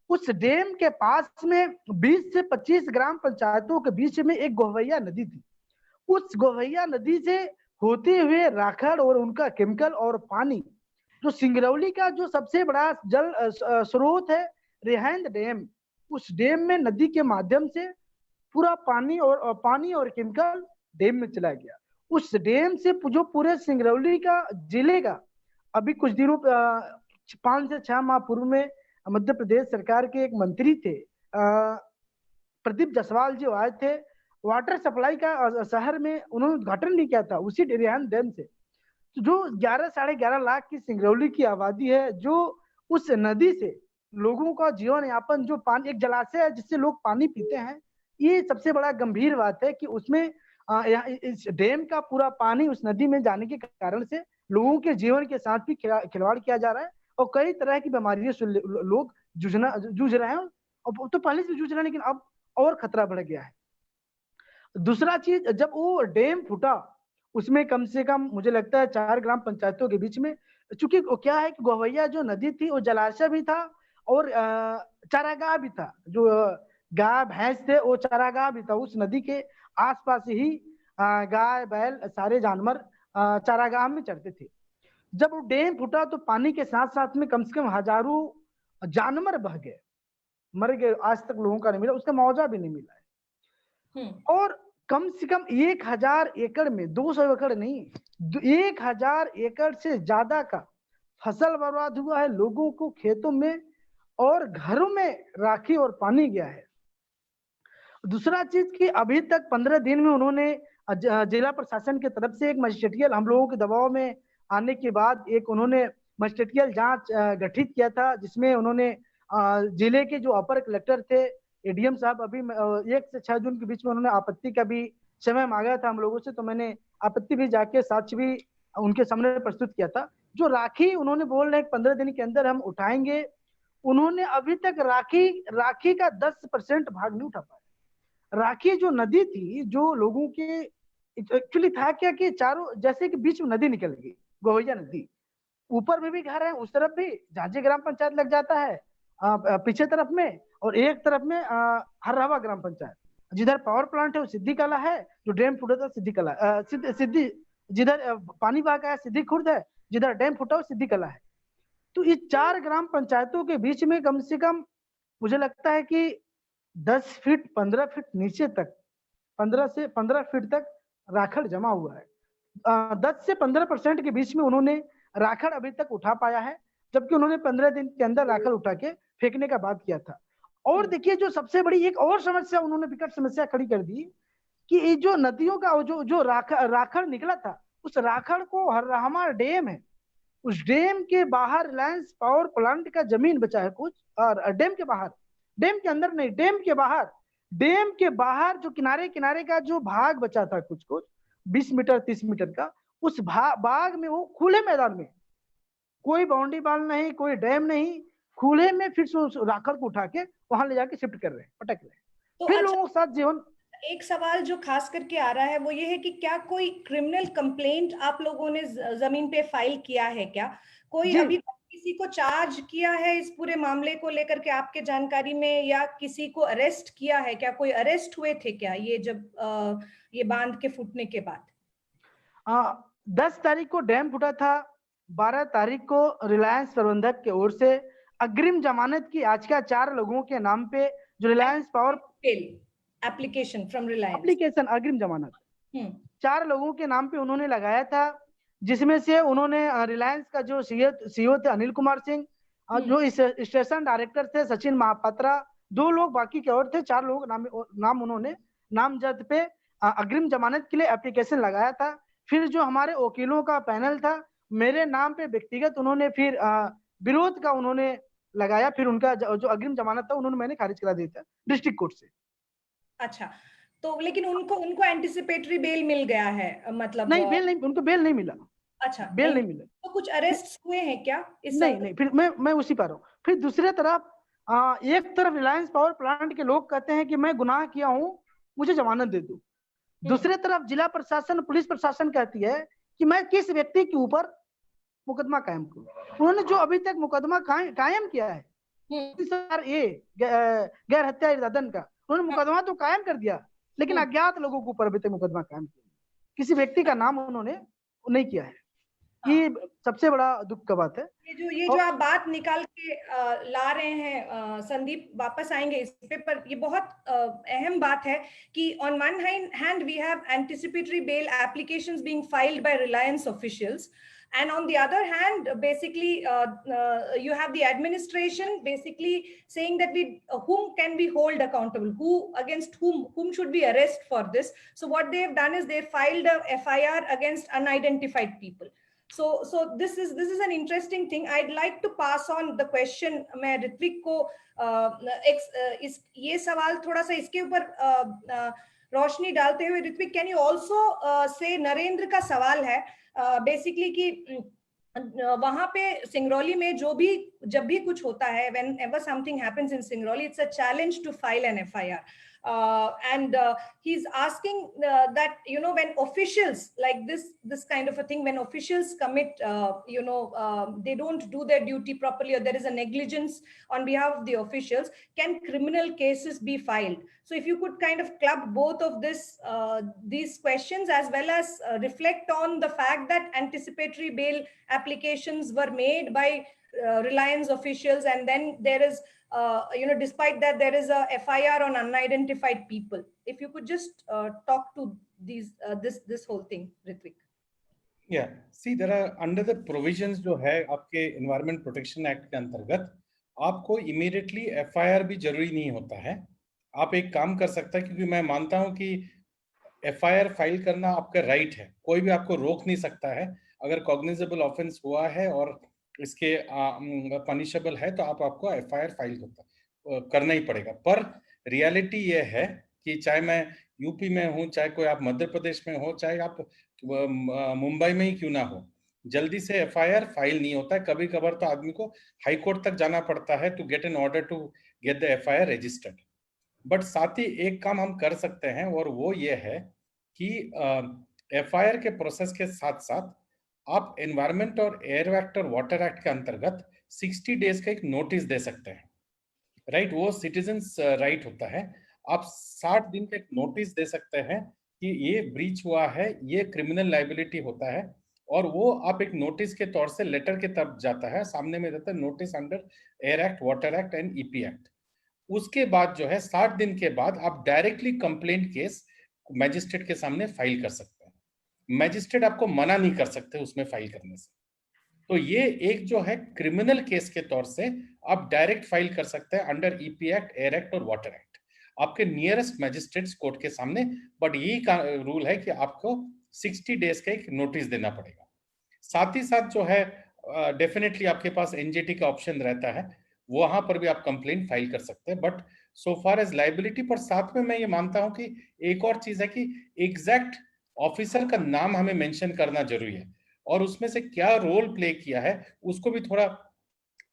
उस डैम के पास में 20 से 25 ग्राम पंचायतों के बीच में एक गोहवैया नदी थी। उस गोहवैया नदी से होते हुए राखड़ और उनका केमिकल और पानी, जो सिंगरौली का जो सबसे बड़ा जल स्रोत है रिहंद डैम, उस डैम में नदी के माध्यम से पूरा पानी और केमिकल डैम में चला गया। उस डैम से जो पूरे सिंगरौली का जिले का, अभी कुछ दिनों 5 से 6 माह पूर्व में मध्य प्रदेश सरकार के एक मंत्री थे प्रदीप जायसवाल जी, आए थे, वाटर सप्लाई का शहर में उन्होंने उद्घाटन भी किया था उसी रिहंद डैम से। तो जो 11 साढ़े 11 लाख की सिंगरौली की आबादी है, जो उस नदी से लोगों का जीवन यापन, जो पानी, एक जलाशय है जिससे लोग पानी पीते हैं, ये सबसे बड़ा गंभीर बात है कि उसमें इस डैम का पूरा पानी उस नदी में जाने के कारण से लोगों के जीवन के साथ भी खिलवाड़ किया जा रहा है और कई तरह की बीमारियों से लोग जूझ रहे हैं। और तो पहले से जूझ रहे हैं, लेकिन अब और खतरा बढ़ गया है। दूसरा चीज, जब वो डैम फूटा, उसमें कम से कम मुझे लगता है 4 ग्राम पंचायतों के बीच में, चूंकि क्या है कि गोहवैया जो नदी थी वो जलाशय भी था और चारागाह भी था, जो गाय भैंस थे वो चारागाह भी था। उस नदी के आसपास ही गाय बैल सारे जानवर चारागाह में चढ़ते थे। जब वो डैम फूटा तो पानी के साथ साथ में कम से कम हजारों जानवर बह गए, मर गए, आज तक लोगों का नहीं मिला, उसका मुआवजा भी नहीं मिला है। और कम से कम 1000 एकड़ में, 200 एकड़ नहीं, 1000 एकड़ से ज्यादा का फसल बर्बाद हुआ है, लोगों को खेतों में और घरों में राखी और पानी गया है। दूसरा चीज कि अभी तक 15 दिन में उन्होंने जिला प्रशासन की तरफ से एक मजिस्ट्रियल, हम लोगों के दबाव में आने के बाद एक उन्होंने मजिस्ट्रियल जांच गठित किया था, जिसमें उन्होंने जिले के जो अपर कलेक्टर थे, एडीएम साहब, अभी 1 से 6 जून के बीच में उन्होंने आपत्ति का भी समय मांगा था हम लोगों से, तो मैंने आपत्ति भी जाके साक्ष्य भी उनके सामने प्रस्तुत किया था। जो राखी उन्होंने बोल रहे 15 दिन के अंदर हम उठाएंगे, उन्होंने अभी तक राखी का 10% भाग नहीं उठा पाया। राखी जो नदी थी, जो लोगों के एक्चुअली था क्या कि चारों, जैसे कि बीच में नदी निकल गई, गोवैया नदी, ऊपर में भी घर है, उस तरफ भी झांझी ग्राम पंचायत लग जाता है पीछे तरफ में, और एक तरफ में हरहवा ग्राम पंचायत। जिधर पावर प्लांट है वो सिद्धि कला है, जो डैम फूटा था सिद्धि कला, सिद्धि जिधर पानी बहा गया सिद्धि खुर्द है, जिधर डैम फूटा वो सिद्धि कला है। तो इस 4 ग्राम पंचायतों के बीच में कम से कम मुझे लगता है कि 10 फीट 15 फीट नीचे तक, 15 से 15 फीट तक राखड़ जमा हुआ है। 10 से 15% के बीच में उन्होंने राखड़ अभी तक उठा पाया है, जबकि उन्होंने 15 दिन के अंदर राखड़ उठा के फेंकने का बात किया था। और देखिए, जो सबसे बड़ी एक और समस्या उन्होंने विकट समस्या खड़ी कर दी कि ये जो नदियों का जो राखड़ निकला था, उस राखड़ को हरहमा डैम है, उस डैम के बाहर रिलायंस पावर प्लांट का जमीन बचा है कुछ, और डैम के बाहर, डैम के अंदर नहीं, डैम के बाहर जो किनारे का जो भाग बचा था कुछ 20 मीटर 30 मीटर का, उस बाग में, वो खुले मैदान में, कोई बाउंड्री वाल नहीं, कोई डैम नहीं, खुले में फिर उस राखड़ को उठा के वहां ले जाके शिफ्ट कर रहे हैं, पटक रहे हैं, तो फिर लोगों के साथ जीवन। एक सवाल जो खास करके आ रहा है वो ये है कि क्या कोई क्रिमिनल कंप्लेंट आप लोगों ने जमीन पे फाइल किया है? क्या कोई अभी किसी को चार्ज किया है इस पूरे मामले को लेकर के आपके जानकारी में, या किसी को अरेस्ट किया है? क्या कोई अरेस्ट हुए थे क्या ये जब ये बांध के फूटने के बाद? 10 तारीख को डैम फूटा था, 12 तारीख को रिलायंस प्रबंधक की ओर से अग्रिम जमानत की याचिका 4 लोगों के नाम पे, जो Reliance power application from Reliance, application अग्रिम जमानत 4 लोगों के नाम पे उन्होंने लगाया था, जिसमें से उन्होंने रिलायंस का जो सीईओ थे अनिल कुमार सिंह, जो स्टेशन डायरेक्टर थे सचिन महापात्रा, 2 लोग बाकी के और थे, 4 लोग नाम उन्होंने नामजद पे अग्रिम जमानत के लिए एप्लीकेशन लगाया था। फिर जो हमारे वकीलों का पैनल था, मेरे नाम पे व्यक्तिगत उन्होंने फिर विरोध का उन्होंने लगाया, फिर उनका जो अग्रिम जमानत था उन्होंने मैंने खारिज करा दिया था डिस्ट्रिक्ट कोर्ट से। अच्छा, तो लेकिन उनको एंटिसिपेटरी बेल मिल गया है? मतलब नहीं, बेल नहीं, उनको बेल नहीं मिला। अच्छा, बेल नहीं मिला। तो कुछ अरेस्ट हुए हैं क्या इस नहीं, फिर मैं उसी पर हूँ। फिर दूसरी तरफ एक तरफ रिलायंस पावर प्लांट के लोग कहते हैं कि मैं गुनाह किया हूँ, मुझे जमानत दे दो। दूसरी तरफ जिला प्रशासन, पुलिस प्रशासन कहती है कि मैं किस व्यक्ति के ऊपर मुकदमा कायम करूं। उन्होंने जो अभी तक मुकदमा कायम किया है गैर हत्या इरादन का, उन्होंने मुकदमा तो कायम कर दिया, लेकिन अज्ञात लोगों के ऊपर अभी तक मुकदमा कायम किया, किसी व्यक्ति का नाम उन्होंने नहीं किया है। ये सबसे बड़ा दुख का बात है। ये जो आप बात निकाल के ला रहे हैं संदीप, वापस आएंगे इस पे, पर ये बहुत अहम बात है कि on one hand we have anticipatory bail applications being filed by Reliance officials, and on the other hand basically you have the administration basically saying that whom can we hold accountable, who against whom should we arrest for this. So what they have done is they filed a FIR against unidentified people. So this is an interesting thing. I'd like to pass on the question. मैं ऋत्विक को ये सवाल थोड़ा सा इसके ऊपर रोशनी डालते हुए, Ritwik can you also say Narendra का सवाल है बेसिकली कि वहां पे सिंगरौली में जब भी कुछ होता है, whenever something happens in Singrauli, it's a challenge to file an FIR. And he's asking that, when officials like this kind of a thing, when officials commit, they don't do their duty properly, or there is a negligence on behalf of the officials, can criminal cases be filed? So if you could kind of club both of these questions, as well as reflect on the fact that anticipatory bail applications were made by Reliance officials, and then there is despite that there is a FIR on unidentified people. If you could just talk to this whole thing, Ritwik. Yeah, see, there are under the provisions जो है आपके Environment Protection Act के अंतर्गत, आपको immediately FIR भी जरूरी नहीं होता है। आप एक काम कर सकता है, क्योंकि मैं मानता हूं कि FIR फाइल करना आपका राइट है, कोई भी आपको रोक नहीं सकता है। अगर कॉग्निजेबल ऑफेंस हुआ है और इसके पनिशेबल है तो आपको FIR फाइल करना ही पड़ेगा। पर रियलिटी ये है कि चाहे मैं यूपी में हूं, चाहे कोई आप मध्य प्रदेश में हो, चाहे आप मुंबई में ही क्यों ना हो, जल्दी से FIR फाइल नहीं होता है। कभी कभार तो आदमी को हाई कोर्ट तक जाना पड़ता है to get an order to get the FIR registered. But साथ ही एक काम हम कर सकते हैं, और वो ये है कि FIR के प्रोसेस के साथ साथ आप एनवायरमेंट और एयर एक्ट और वाटर एक्ट के अंतर्गत 60 डेज का एक नोटिस दे सकते हैं, राइट? वो सिटीजन्स राइट होता है। आप 60 दिन का एक नोटिस दे सकते हैं कि ये ब्रीच हुआ है, ये क्रिमिनल लाइबिलिटी होता है, और वो आप एक नोटिस के तौर से लेटर के तरफ जाता है, सामने में रहता है notice under air act, water act and EP act. उसके बाद जो है 60 दिन के बाद आप डायरेक्टली कंप्लेंट केस मैजिस्ट्रेट के सामने फाइल कर सकते हैं। मैजिस्ट्रेट आपको मना नहीं कर सकते उसमें फाइल करने से। तो ये एक जो है क्रिमिनल केस के तौर से आप डायरेक्ट फाइल कर सकते हैं under EP act, air act और वाटर एक्ट आपके नियरेस्ट मैजिस्ट्रेट्स कोर्ट के सामने। बट यही रूल है कि आपको 60 डेज का एक नोटिस देना पड़ेगा। साथ ही साथ जो है डेफिनेटली आपके पास NJT का ऑप्शन रहता है, वहां पर भी आप कंप्लेंट फाइल कर सकते हैं। But so far as liability पर साथ में मैं ये मानता हूं कि एक और चीज है कि एग्जैक्ट ऑफिसर का नाम हमें मेंशन करना जरूरी है, और उसमें से क्या रोल प्ले किया है उसको भी थोड़ा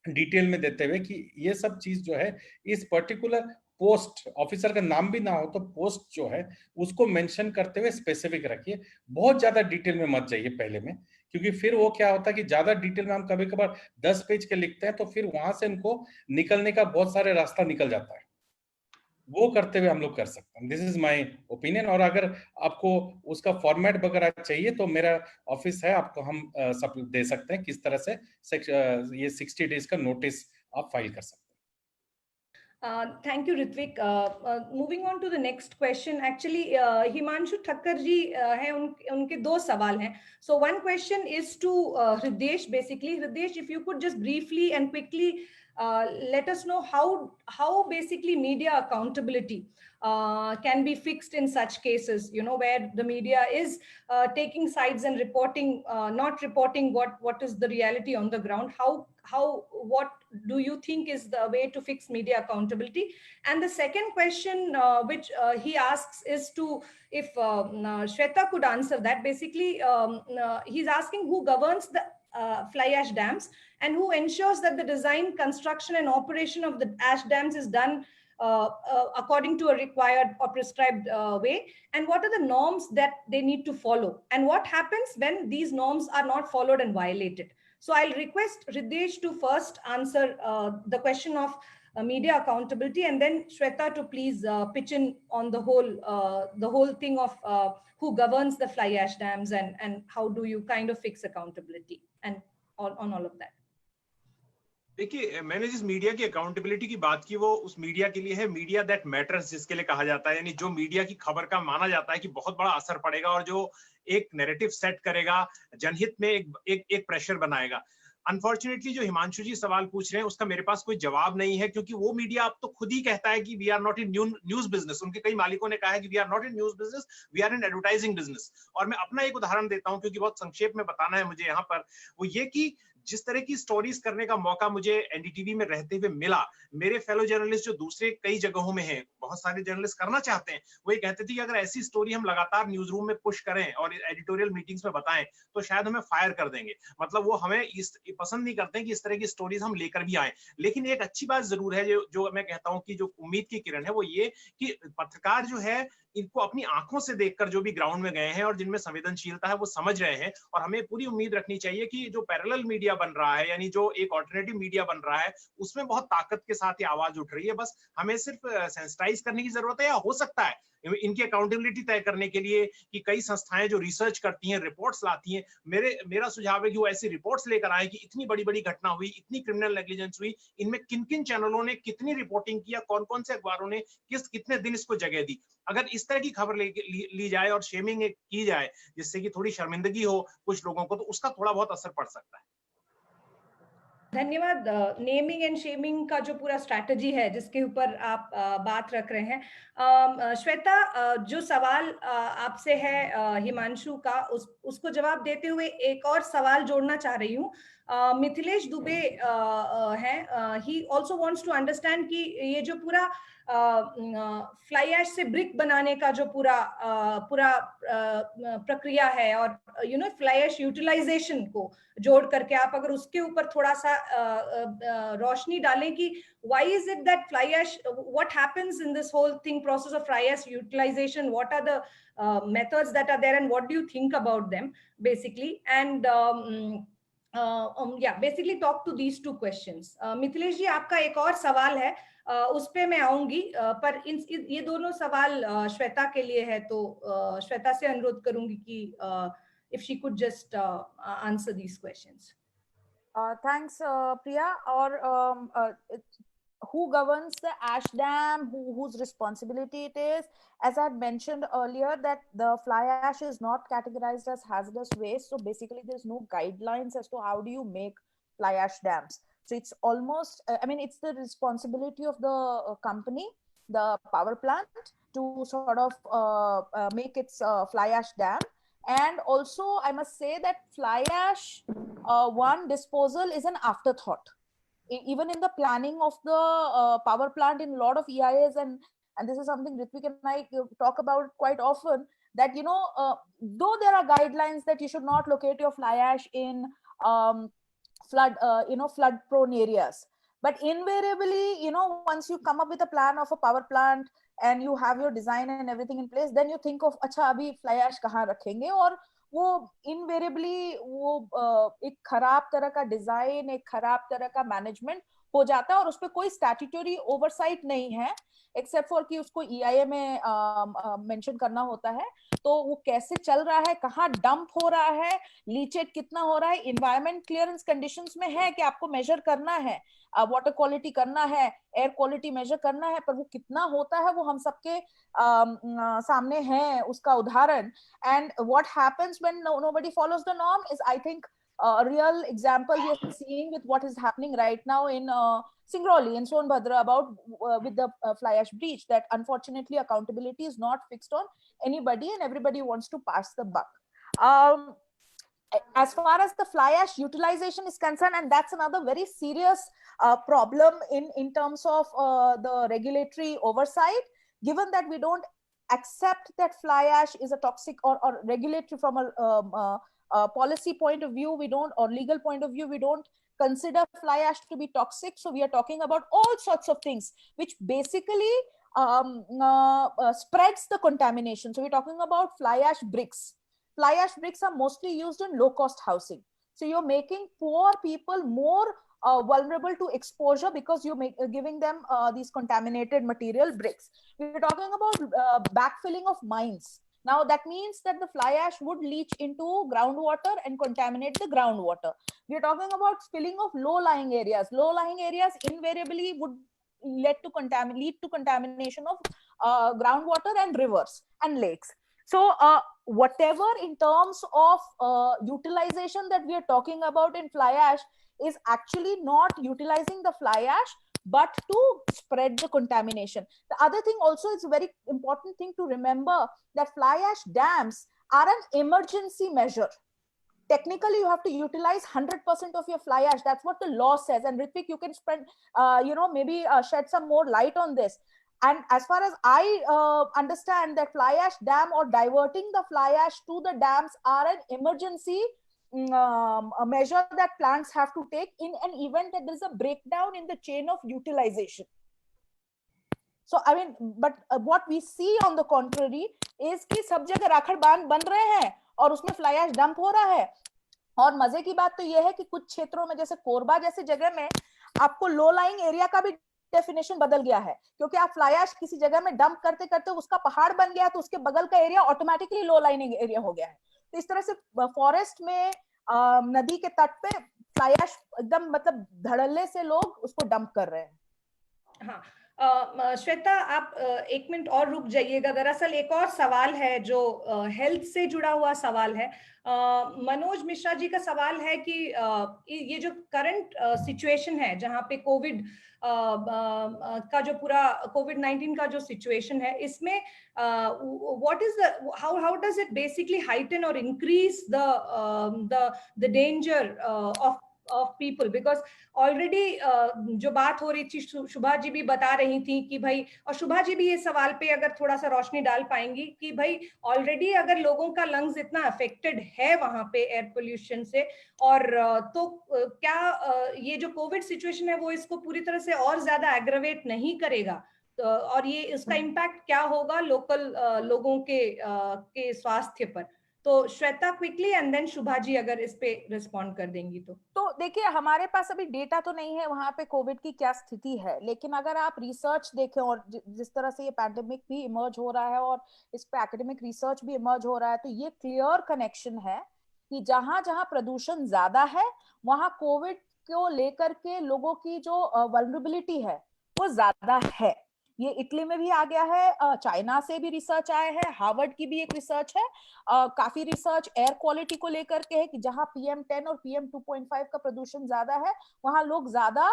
डिटेल में देते हुए कि ये सब चीज जो है इस पर्टिकुलर पोस्ट, ऑफिसर का नाम भी ना हो तो पोस्ट जो है उसको मेंशन करते हुए स्पेसिफिक रखिए। बहुत ज्यादा डिटेल में मत जाइए पहले में, क्योंकि फिर वो क्या होता है कि ज्यादा डिटेल में हम कभी कभार 10 पेज के लिखते हैं तो फिर वहां से इनको निकलने का बहुत सारे रास्ता निकल जाता है। वो करते हुए हम लोग कर सकते हैं। This is my opinion. और अगर आपको उसका फॉर्मेट वगैरह चाहिए तो मेरा ऑफिस है, आपको हम सब दे सकते हैं किस तरह से ये 60 डेज का नोटिस आप फाइल कर सकते हैं। Thank you, Ritwik. Moving on to the next question. Actually, Himanshu Thakkar ji है, उनके दो सवाल हैं. So one question is to Hridesh. Basically, Hridesh, if you could just briefly and quickly let us know how basically media accountability can be fixed in such cases, you know, where the media is taking sides and reporting, not reporting what is the reality on the ground. What do you think is the way to fix media accountability? And the second question which he asks is to, if Shweta could answer that, basically he's asking who governs the fly ash dams and who ensures that the design, construction and operation of the ash dams is done according to a required or prescribed way, and what are the norms that they need to follow, and what happens when these norms are not followed and violated. So I'll request Hridesh to first answer the question of media accountability, and then Shweta to please pitch in on the whole thing of who governs the fly ash dams and how do you kind of fix accountability and on all of that. देखिए, मैंने जिस media की accountability की बात की वो उस media के लिए है, मीडिया दैट मैटर्स जिसके लिए कहा जाता है, यानी जो मीडिया की खबर का माना जाता है कि बहुत बड़ा असर पड़ेगा और जो एक नैरेटिव सेट करेगा, जनहित में एक प्रेशर बनाएगा। अनफॉर्चुनेटली जो हिमांशु जी सवाल पूछ रहे हैं उसका मेरे पास कोई जवाब नहीं है, क्योंकि वो मीडिया अब तो खुद ही कहता है कि we are not in news business. उनके कई मालिकों ने कहा है कि we are not in news business, we are in advertising business. और मैं अपना एक उदाहरण देता हूं क्योंकि बहुत संक्षेप में बताना है मुझे यहाँ पर, वो ये कि जिस तरह की स्टोरीज करने का मौका मुझे एनडीटीवी में रहते हुए मिला, मेरे फेलो जर्नलिस्ट जो दूसरे कई जगहों में हैं, बहुत सारे जर्नलिस्ट करना चाहते हैं, वो ये कहते थे कि अगर ऐसी स्टोरी हम लगातार न्यूज रूम में पुश करें और एडिटोरियल मीटिंग्स में बताएं तो शायद हमें फायर कर देंगे। मतलब वो हमें पसंद नहीं करते कि इस तरह की स्टोरीज हम लेकर भी आए। लेकिन एक अच्छी बात जरूर है जो मैं कहता हूं कि जो उम्मीद की किरण है वो ये कि पत्रकार जो है इनको अपनी आंखों से देखकर जो भी ग्राउंड में गए हैं और जिनमें संवेदनशीलता है वो समझ रहे हैं। और हमें पूरी उम्मीद रखनी चाहिए कि जो पैरेलल मीडिया बन रहा है, यानी जो एक ऑल्टरनेटिव मीडिया बन रहा है, उसमें बहुत ताकत के साथ ये आवाज उठ रही है। बस हमें सिर्फ सेंसिटाइज करने की जरूरत है, या हो सकता है इनकी अकाउंटेबिलिटी तय करने के लिए कि कई संस्थाएं जो रिसर्च करती हैं, रिपोर्ट्स लाती हैं, मेरा सुझाव है कि वो ऐसी रिपोर्ट्स लेकर आए कि इतनी बड़ी बड़ी घटना हुई, इतनी क्रिमिनल नेग्लिजेंस हुई, इनमें किन किन चैनलों ने कितनी रिपोर्टिंग किया, कौन कौन से अखबारों ने कितने दिन इसको जगह दी। अगर इस तरह की खबर ली जाए और शेमिंग की जाए जिससे कि थोड़ी शर्मिंदगी हो कुछ लोगों को, तो उसका थोड़ा बहुत असर पड़ सकता है। धन्यवाद। नेमिंग एंड शेमिंग का जो पूरा स्ट्रैटेजी है जिसके ऊपर आप बात रख रहे हैं, श्वेता, जो सवाल आपसे है हिमांशु का, उसको जवाब देते हुए एक और सवाल जोड़ना चाह रही हूँ। मिथिलेश दुबे हैं, he also wants to understand कि ये जो पूरा फ्लाई ऐश से ब्रिक बनाने का जो पूरा प्रक्रिया है और फ्लाई ऐश यूटिलाइजेशन को जोड़ करके आप अगर उसके ऊपर थोड़ा सा रोशनी डालें कि why is it that fly ash, what happens in this whole thing process of fly ash utilization, what are the methods that are there and what do you think about them basically, and basically talk to these two questions. Mithilesh जी, आपका एक और सवाल है, उस पे मैं आऊंगी, पर ये दोनों सवाल श्वेता के लिए है, तो श्वेता से अनुरोध करूंगी कि if she could just answer these questions. Thanks, Priya. Or who governs the ash dam, whose responsibility it is? As I had mentioned earlier, that the fly ash is not categorized as hazardous waste. So basically there's no guidelines as to how do you make fly ash dams. So it's almost, it's the responsibility of the company, the power plant, to sort of make its fly ash dam. And also, I must say that fly ash disposal is an afterthought. Even in the planning of the power plant, in a lot of EIAs, and this is something Ritvik and I talk about quite often, that, though there are guidelines that you should not locate your fly ash in flood prone areas, but invariably, once you come up with a plan of a power plant and you have your design and everything in place, then you think of, अच्छा अभी fly ash कहाँ रखेंगे, और वो invariably वो एक खराब तरह का डिजाइन, एक खराब तरह का मैनेजमेंट हो जाता है, और उस पर कोई स्टैट्यूटरी ओवरसाइट नहीं है एक्सेप्ट फॉर कि उसको EIA में मेंशन करना होता है। तो वो कैसे चल रहा है, कहाँ डंप हो रहा है, लीचेट कितना हो रहा है, इन्वायरमेंट क्लियरेंस कंडीशंस में है कि आपको मेजर करना है, वाटर क्वालिटी करना है, एयर क्वालिटी मेजर करना है, पर वो कितना होता है वो हम सबके सामने है उसका उदाहरण। And what happens when nobody follows the norm is, I think, real example we are seeing with what is happening right now in Singrauli and Sonbhadra about with the fly ash breach, that unfortunately accountability is not fixed on anybody and everybody wants to pass the buck. As far as the fly ash utilization is concerned, and that's another very serious problem in terms of the regulatory oversight, given that we don't accept that fly ash is a toxic or regulatory from a policy point of view, we don't, or legal point of view, we don't consider fly ash to be toxic. So we are talking about all sorts of things which basically spreads the contamination. So we're talking about fly ash bricks. Fly ash bricks are mostly used in low-cost housing. So you're making poor people more vulnerable to exposure because you're giving them these contaminated material bricks. We're talking about backfilling of mines. Now that means that the fly ash would leach into groundwater and contaminate the groundwater. We're talking about spilling of low-lying areas. Low-lying areas invariably would lead to contamination of groundwater and rivers and lakes. So whatever in terms of utilization that we are talking about in fly ash is actually not utilizing the fly ash, but to spread the contamination. The other thing also is a very important thing to remember, that fly ash dams are an emergency measure. Technically, you have to utilize 100% of your fly ash. That's what the law says. And Ritvik, you can spend, maybe shed some more light on this. And as far as I understand, that fly ash dam or diverting the fly ash to the dams are an emergency a measure that plants have to take in an event that there's a breakdown in the chain of utilization. So I mean, but what we see on the contrary is कि सब जगह राखड़ बांध बन रहे हैं और उसमें फ्लाई ऐश डंप हो रहा है. और मजे की बात तो ये है कि कुछ क्षेत्रों में जैसे कोरबा जैसे जगह में आपको लो लाइंग एरिया का भी डेफिनेशन बदल गया है, क्योंकि आप फ्लाई ऐश किसी जगह में डंप करते करते उसका पहाड़ बन गया तो उसके बगल का एरिया ऑटोमेटिकली लो लाइनिंग एरिया हो गया है. तो इस तरह से फॉरेस्ट में नदी के तट पे फ्लाई ऐश एकदम मतलब धड़ल्ले से लोग उसको डंप कर रहे हैं. हाँ, श्वेता आप एक मिनट और रुक जाइएगा. दरअसल एक और सवाल है जो हेल्थ से जुड़ा हुआ सवाल है. मनोज मिश्रा जी का सवाल है कि ये जो करंट सिचुएशन है जहाँ पे कोविड का जो पूरा कोविड-19 का जो सिचुएशन है, इसमें what is the how does it basically heighten or increase the danger of people, because already जो बात हो रही थी, शुभा जी भी बता रही थी कि भाई, और शुभा जी भी ये सवाल पे अगर थोड़ा सा रोशनी डाल पाएंगी कि भाई ऑलरेडी अगर लोगों का लंग्स इतना अफेक्टेड है वहां पे एयर पोल्यूशन से, और तो क्या ये जो कोविड सिचुएशन है वो इसको पूरी तरह से और ज्यादा एग्रवेट नहीं करेगा, और ये इसका इम्पैक्ट क्या होगा लोकल लोगों के स्वास्थ्य पर? तो श्वेता क्विकली एंड देन शुभा जी अगर इस पे रिस्पॉन्ड कर देंगी तो देखिए हमारे पास अभी डेटा तो नहीं है वहां पे कोविड की क्या स्थिति है, लेकिन अगर आप रिसर्च देखें और जिस तरह से ये पैंडेमिक भी इमर्ज हो रहा है और इस पे एकेडमिक रिसर्च भी इमर्ज हो रहा है, तो ये क्लियर कनेक्शन है कि जहां जहां प्रदूषण ज्यादा है वहां कोविड को लेकर के लोगों की जो वल्नरेबिलिटी है वो ज्यादा है. ये इटली में भी आ गया है, चाइना से भी रिसर्च आया है, हार्वर्ड की भी एक रिसर्च है, काफी रिसर्च एयर क्वालिटी को लेकर के है कि जहां PM10 और PM2.5 का प्रदूषण ज्यादा है वहां लोग ज्यादा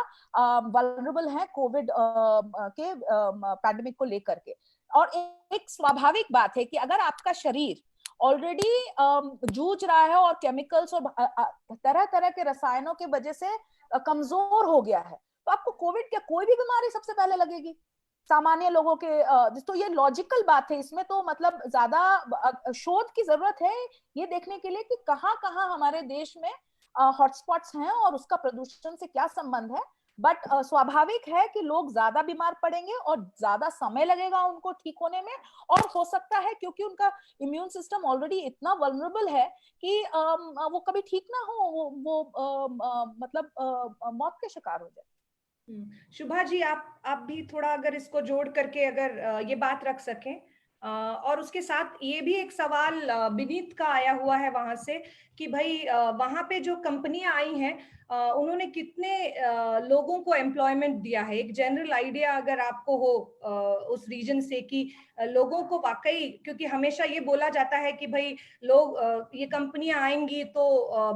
वल्नरेबल हैं कोविड के पैंडेमिक को लेकर के. और एक स्वाभाविक बात है कि अगर आपका शरीर ऑलरेडी जूझ रहा है और केमिकल्स और तरह तरह के रसायनों के वजह से कमजोर हो गया है, तो आपको कोविड क्या कोई भी बीमारी सबसे पहले लगेगी सामान्य लोगों के. तो ये लॉजिकल बात है, इसमें तो मतलब ज्यादा शोध की जरूरत है ये देखने के लिए कि कहाँ कहाँ हमारे देश में हॉटस्पॉट्स हैं और उसका प्रदूषण से क्या संबंध है. बट स्वाभाविक है कि लोग ज्यादा बीमार पड़ेंगे और ज्यादा समय लगेगा उनको ठीक होने में, और हो सकता है क्योंकि उनका इम्यून सिस्टम ऑलरेडी इतना वल्नरेबल है कि वो कभी ठीक ना हो, वो मतलब मौत के शिकार हो जाए. शुभा जी आप भी थोड़ा अगर इसको जोड़ करके अगर ये बात रख सकें, और उसके साथ ये भी एक सवाल विनीत का आया हुआ है वहां से कि भाई वहां पे जो कंपनियां आई हैं उन्होंने कितने लोगों को एम्प्लॉयमेंट दिया है, एक जनरल आइडिया अगर आपको हो उस रीजन से कि लोगों को वाकई, क्योंकि हमेशा ये बोला जाता है कि भाई लोग ये कंपनियां आएंगी तो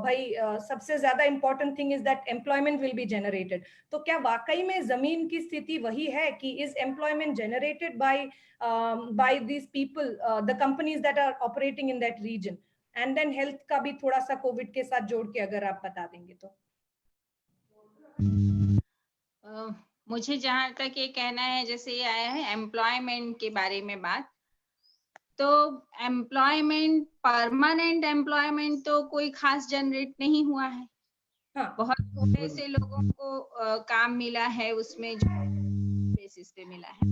भाई सबसे ज्यादा important thing is that employment will be generated. तो क्या वाकई में जमीन की स्थिति वही है कि is employment generated by these people, the companies that are operating in that region? And then health का भी थोड़ा सा कोविड के साथ जोड़ के अगर आप बता देंगे तो। मुझे जहां तक ये कहना है, जैसे ये आया है एम्प्लॉयमेंट के बारे में बात, तो एम्प्लॉयमेंट, परमानेंट एम्प्लॉयमेंट तो कोई खास जनरेट नहीं हुआ है। हाँ। बहुत थोड़े से लोगों को काम मिला है, उसमें जो बेसिस पे मिला है।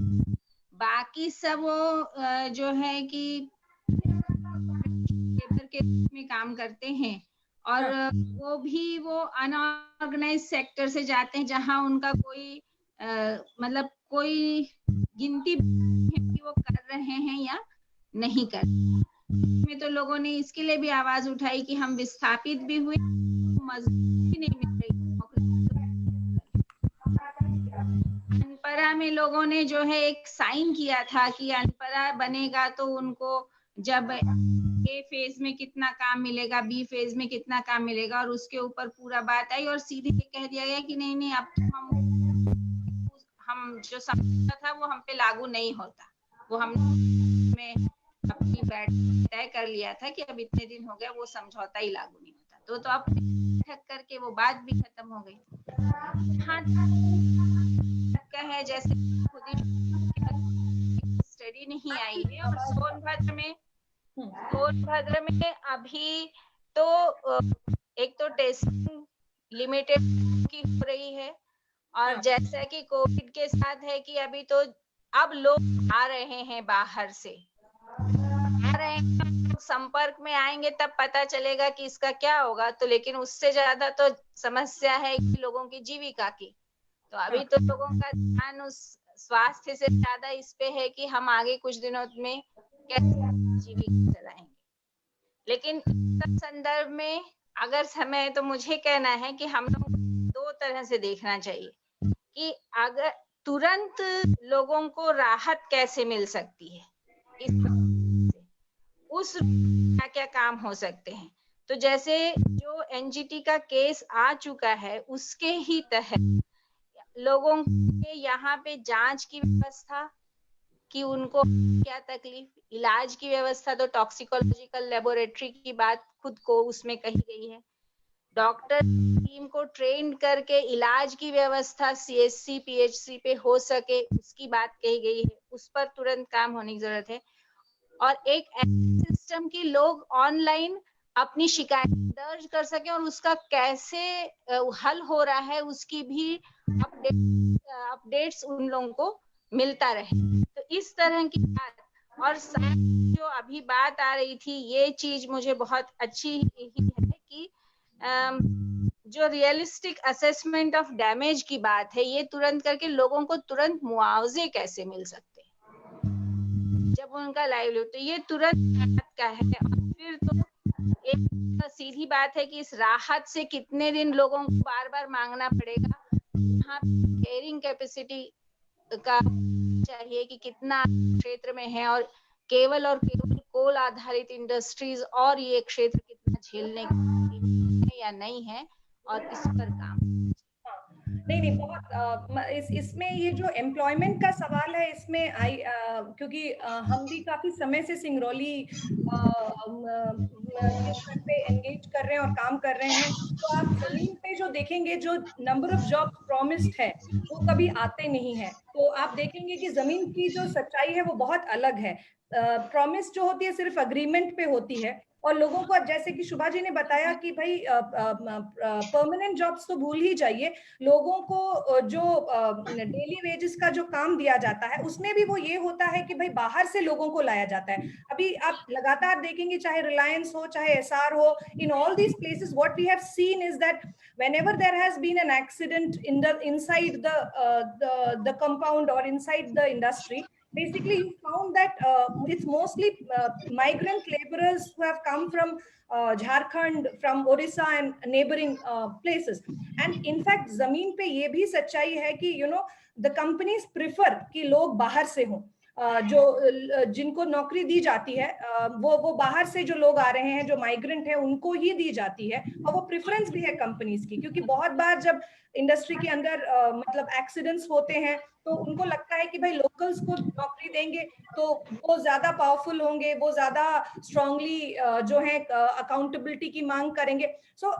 बाकी सब वो जो है कि लेबर के रूप में काम करते हैं, और वो भी वो अनऑर्गेनाइज सेक्टर से जाते हैं जहां उनका कोई मतलब कोई गिनती है कि वो कर रहे हैं या नहीं कर रहे हैं। तो लोगों ने इसके लिए भी आवाज उठाई कि हम विस्थापित भी हुए, मजदूरी नहीं मिल रही। अनपरा में लोगों ने जो है एक साइन किया था कि अनपरा बनेगा तो उनको जब ए फेज में कितना काम मिलेगा, बी फेज में कितना काम मिलेगा, और उसके ऊपर पूरा बात आई और सीधे कह दिया गया कि नहीं नहीं, अब तो हम जो समझा था वो हम पे लागू नहीं होता। वो हमने अपनी तय कर लिया था कि अब इतने दिन हो गए, वो समझौता ही लागू नहीं होता। तो अब बैठक करके वो बात भी खत्म हो गई। हाँ, है जैसे खुद ही स्टडी नहीं आई है, और सोनभद्र में अभी तो एक तो टेस्टिंग लिमिटेड की हो रही है, और जैसा कि कोविड के साथ है कि अभी तो अब लोग आ रहे हैं बाहर से, आ रहे हैं, संपर्क में आएंगे तब पता चलेगा कि इसका क्या होगा। तो लेकिन उससे ज्यादा तो समस्या है कि लोगों की जीविका की। तो अभी तो लोगों का ध्यान उस स्वास्थ्य से ज्यादा इस पे है कि हम आगे कुछ दिनों में कैसे जीविका चलाएंगे। लेकिन इस संदर्भ में अगर समय, तो मुझे कहना है कि हम लोग दो तरह से देखना चाहिए कि अगर तुरंत लोगों को राहत कैसे मिल सकती है, उस क्या क्या काम हो सकते हैं। तो जैसे जो एनजीटी का केस आ चुका है, उसके ही तहत लोगों के यहाँ पे जांच की व्यवस्था, कि उनको क्या तकलीफ, इलाज की व्यवस्था, तो टॉक्सिकोलॉजिकल लेबोरेटरी की बात खुद को उसमें कही गई है। डॉक्टर टीम को ट्रेन करके इलाज की व्यवस्था सीएचसी पीएचसी पे हो सके, उसकी बात कही गई है। उस पर तुरंत काम होने की जरूरत है। और एक ऐसे सिस्टम की लोग ऑनलाइन अपनी शिकायत दर्ज कर सके और उसका कैसे हल हो रहा है उसकी भी अपडेट्स उन लोगों को मिलता रहे। तो इस तरह की बात, और जो अभी बात आ रही थी, ये चीज मुझे बहुत अच्छी ही है कि जो रियलिस्टिक असेसमेंट ऑफ डैमेज की बात है, ये तुरंत करके लोगों को तुरंत मुआवजे कैसे मिल सकते हैं जब उनका लाइवलीहुड, तो ये तुरंत बात का है। और फिर तो एक सीधी बात है कि इस राहत से कितने दिन लोगों को बार बार मांगना पड़ेगा। यहाँ केयरिंग कैपेसिटी का चाहिए कि कितना क्षेत्र में है, और केवल कोल आधारित इंडस्ट्रीज और ये क्षेत्र कितना झेलने की या नहीं है, और इस पर काम। नहीं बहुत इसमें ये जो एम्प्लॉयमेंट का सवाल है, इसमें क्योंकि हम भी काफी समय से सिंगरौली पे एंगेज कर रहे हैं और काम कर रहे हैं। तो आप जमीन पे जो देखेंगे, जो नंबर ऑफ जॉब्स प्रॉमिस्ड है वो कभी आते नहीं है। तो आप देखेंगे कि जमीन की जो सच्चाई है वो बहुत अलग है। प्रॉमिस जो होती है सिर्फ अग्रीमेंट पे होती है, और लोगों को, जैसे कि शुभा जी ने बताया कि भाई परमानेंट जॉब्स तो भूल ही जाइए, लोगों को जो डेली वेजेस का जो काम दिया जाता है उसमें भी वो ये होता है कि भाई बाहर से लोगों को लाया जाता है। अभी आप लगातार देखेंगे, चाहे रिलायंस हो चाहे एसआर हो, in all these places what we have seen is that whenever there has been an accident inside the compound or inside the industry, basically you found that it's mostly migrant laborers who have come from Jharkhand, from Orissa and neighboring places. And in fact, जमीन पे ये भी सच्चाई है कि the companies prefer कि लोग बाहर से हों. जो जिनको नौकरी दी जाती है वो बाहर से जो लोग आ रहे हैं, जो माइग्रेंट है, उनको ही दी जाती है. और वो प्रेफरेंस भी है कंपनीज की, क्योंकि बहुत बार जब इंडस्ट्री के अंदर मतलब एक्सीडेंट्स होते हैं तो उनको लगता है कि भाई लोकल्स को नौकरी देंगे तो वो ज्यादा पावरफुल होंगे, वो ज्यादा स्ट्रांगली जो है अकाउंटेबिलिटी की मांग करेंगे. सो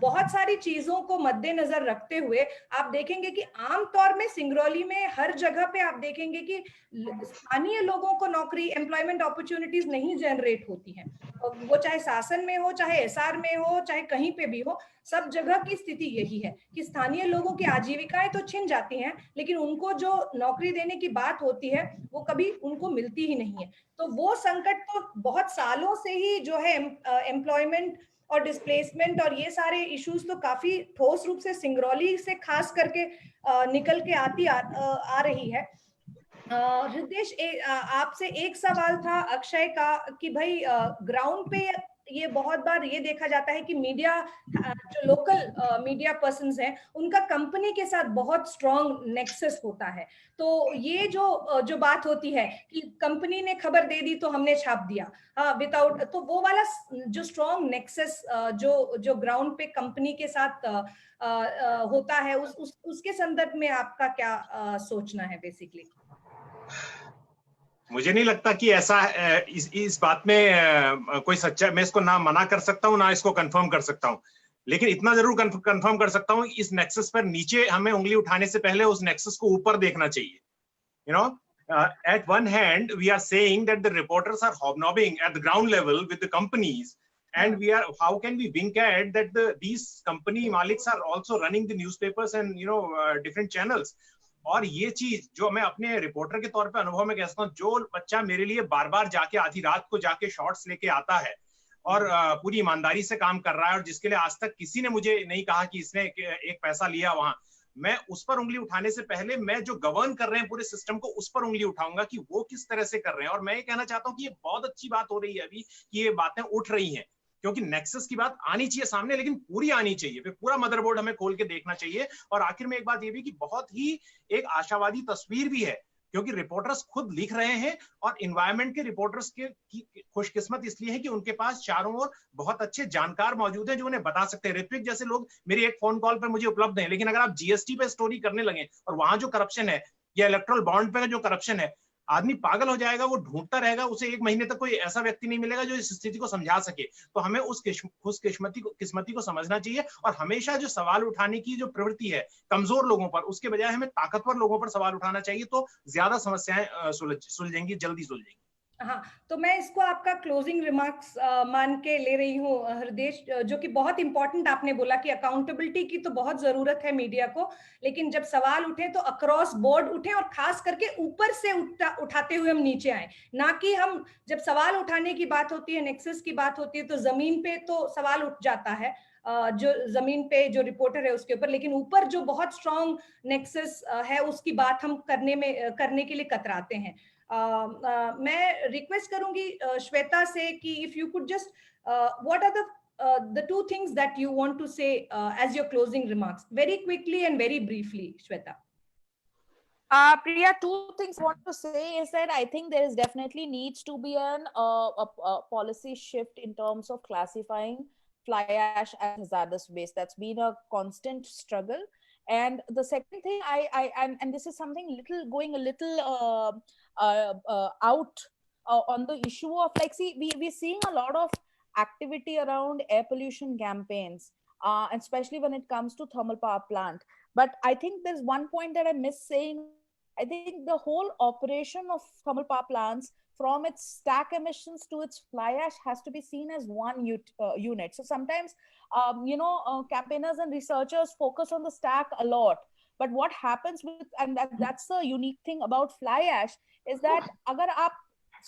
बहुत सारी चीजों को मद्देनजर रखते हुए आप देखेंगे कि आमतौर में सिंगरौली में हर जगह पे आप देखेंगे कि स्थानीय लोगों को नौकरी, एम्प्लॉयमेंट अपॉर्चुनिटीज नहीं जनरेट होती हैं. वो चाहे शासन में हो, चाहे एसआर में हो, चाहे कहीं पे भी हो, सब जगह की स्थिति यही है कि स्थानीय लोगों की आजीविकाएं तो छिन जाती हैं, लेकिन उनको जो नौकरी देने की बात होती है वो कभी उनको मिलती ही नहीं है. तो वो संकट तो बहुत सालों से ही जो है एम्प्लॉयमेंट और डिस्प्लेसमेंट और ये सारे इश्यूज तो काफी ठोस रूप से सिंगरौली से खास करके निकल के आ रही है. हृदेश, आपसे एक सवाल था अक्षय का कि भाई ग्राउंड पे ये बहुत बार ये देखा जाता है कि मीडिया, जो लोकल मीडिया पर्सन्स हैं, उनका कंपनी के साथ बहुत स्ट्रॉन्ग नेक्सस होता है. तो ये जो बात होती है कि कंपनी ने खबर दे दी तो हमने छाप दिया विदाउट, तो वो वाला जो स्ट्रॉन्ग नेक्सस जो ग्राउंड पे कंपनी के साथ होता है, उसके संदर्भ में आपका क्या सोचना है बेसिकली? मुझे नहीं लगता कि ऐसा इस बात में कोई सच्चा, मैं इसको ना मना कर सकता हूँ ना इसको कंफर्म कर सकता हूँ, लेकिन इतना जरूर कंफर्म कर सकता हूँ इस नेक्सस पर नीचे हमें उंगली उठाने से पहले उस नेक्सस को ऊपर देखना चाहिए. At one hand we are saying that the reporters are hobnobbing at the ground level with the companies, and how can we wink at that these company maliks are also running the newspapers and different channels. और ये चीज जो मैं अपने reporter के तौर पे अनुभव में कह सकता हूँ, जो बच्चा मेरे लिए बार बार जाके आधी रात को जाके शॉर्ट्स लेके आता है और पूरी ईमानदारी से काम कर रहा है और जिसके लिए आज तक किसी ने मुझे नहीं कहा कि इसने एक पैसा लिया वहां, मैं उस पर उंगली उठाने से पहले मैं जो गवर्न कर रहे हैं पूरे सिस्टम को, उस पर उंगली उठाऊंगा कि वो किस तरह से कर रहे हैं. और मैं ये कहना चाहता हूँ कि ये बहुत अच्छी बात हो रही है अभी कि ये बातें उठ रही हैं, क्योंकि नेक्सस की बात आनी चाहिए सामने, लेकिन पूरी आनी चाहिए, फिर पूरा मदरबोर्ड हमें खोल के देखना चाहिए. और आखिर में एक बात ये भी कि बहुत ही एक आशावादी तस्वीर भी है, क्योंकि रिपोर्टर्स खुद लिख रहे हैं और एनवायरनमेंट के रिपोर्टर्स की खुशकिस्मत इसलिए है कि उनके पास चारों ओर बहुत अच्छे जानकार मौजूद हैं जो उन्हें बता सकते हैं. ऋत्विक जैसे लोग मेरी एक फोन कॉल पर मुझे उपलब्ध हैं, लेकिन अगर आप जीएसटी पे स्टोरी करने लगे और वहां जो करप्शन है या इलेक्ट्रल बॉन्ड पे जो करप्शन है, आदमी पागल हो जाएगा, वो ढूंढता रहेगा, उसे एक महीने तक कोई ऐसा व्यक्ति नहीं मिलेगा जो इस स्थिति को समझा सके. तो हमें उस किस्मती को समझना चाहिए और हमेशा जो सवाल उठाने की जो प्रवृत्ति है कमजोर लोगों पर, उसके बजाय हमें ताकतवर लोगों पर सवाल उठाना चाहिए, तो ज्यादा समस्याएं सुलझेंगी, जल्दी सुलझेंगी. हाँ, तो मैं इसको आपका क्लोजिंग रिमार्क्स मान के ले रही हूँ हृदेश, जो कि बहुत इंपॉर्टेंट आपने बोला कि अकाउंटेबिलिटी की तो बहुत जरूरत है मीडिया को, लेकिन जब सवाल उठे तो अक्रॉस बोर्ड उठे और खास करके ऊपर से उठाते हुए हम नीचे आए, ना कि हम जब सवाल उठाने की बात होती है, नेक्सस की बात होती है, तो जमीन पे तो सवाल उठ जाता है जो जमीन पे जो रिपोर्टर है उसके ऊपर, लेकिन ऊपर जो बहुत स्ट्रॉन्ग नेक्सस है उसकी बात हम करने के लिए कतराते हैं. मैं रिक्वेस्ट करूंगी श्वेता से कि if you could just what are the two things that you want to say as your closing remarks, very quickly and very briefly, Shweta. Priya, two things I want to say is that I think there is definitely needs to be a policy shift in terms of classifying fly ash as hazardous waste. That's been a constant struggle. And the second thing, and this is something going a little out on the issue of, like, see, we're seeing a lot of activity around air pollution campaigns, especially when it comes to thermal power plant. But I think there's one point that I missed saying. I think the whole operation of thermal power plants, from its stack emissions to its fly ash, has to be seen as one unit. So sometimes, campaigners and researchers focus on the stack a lot. But what happens with, and that's the unique thing about fly ash, is that अगर आप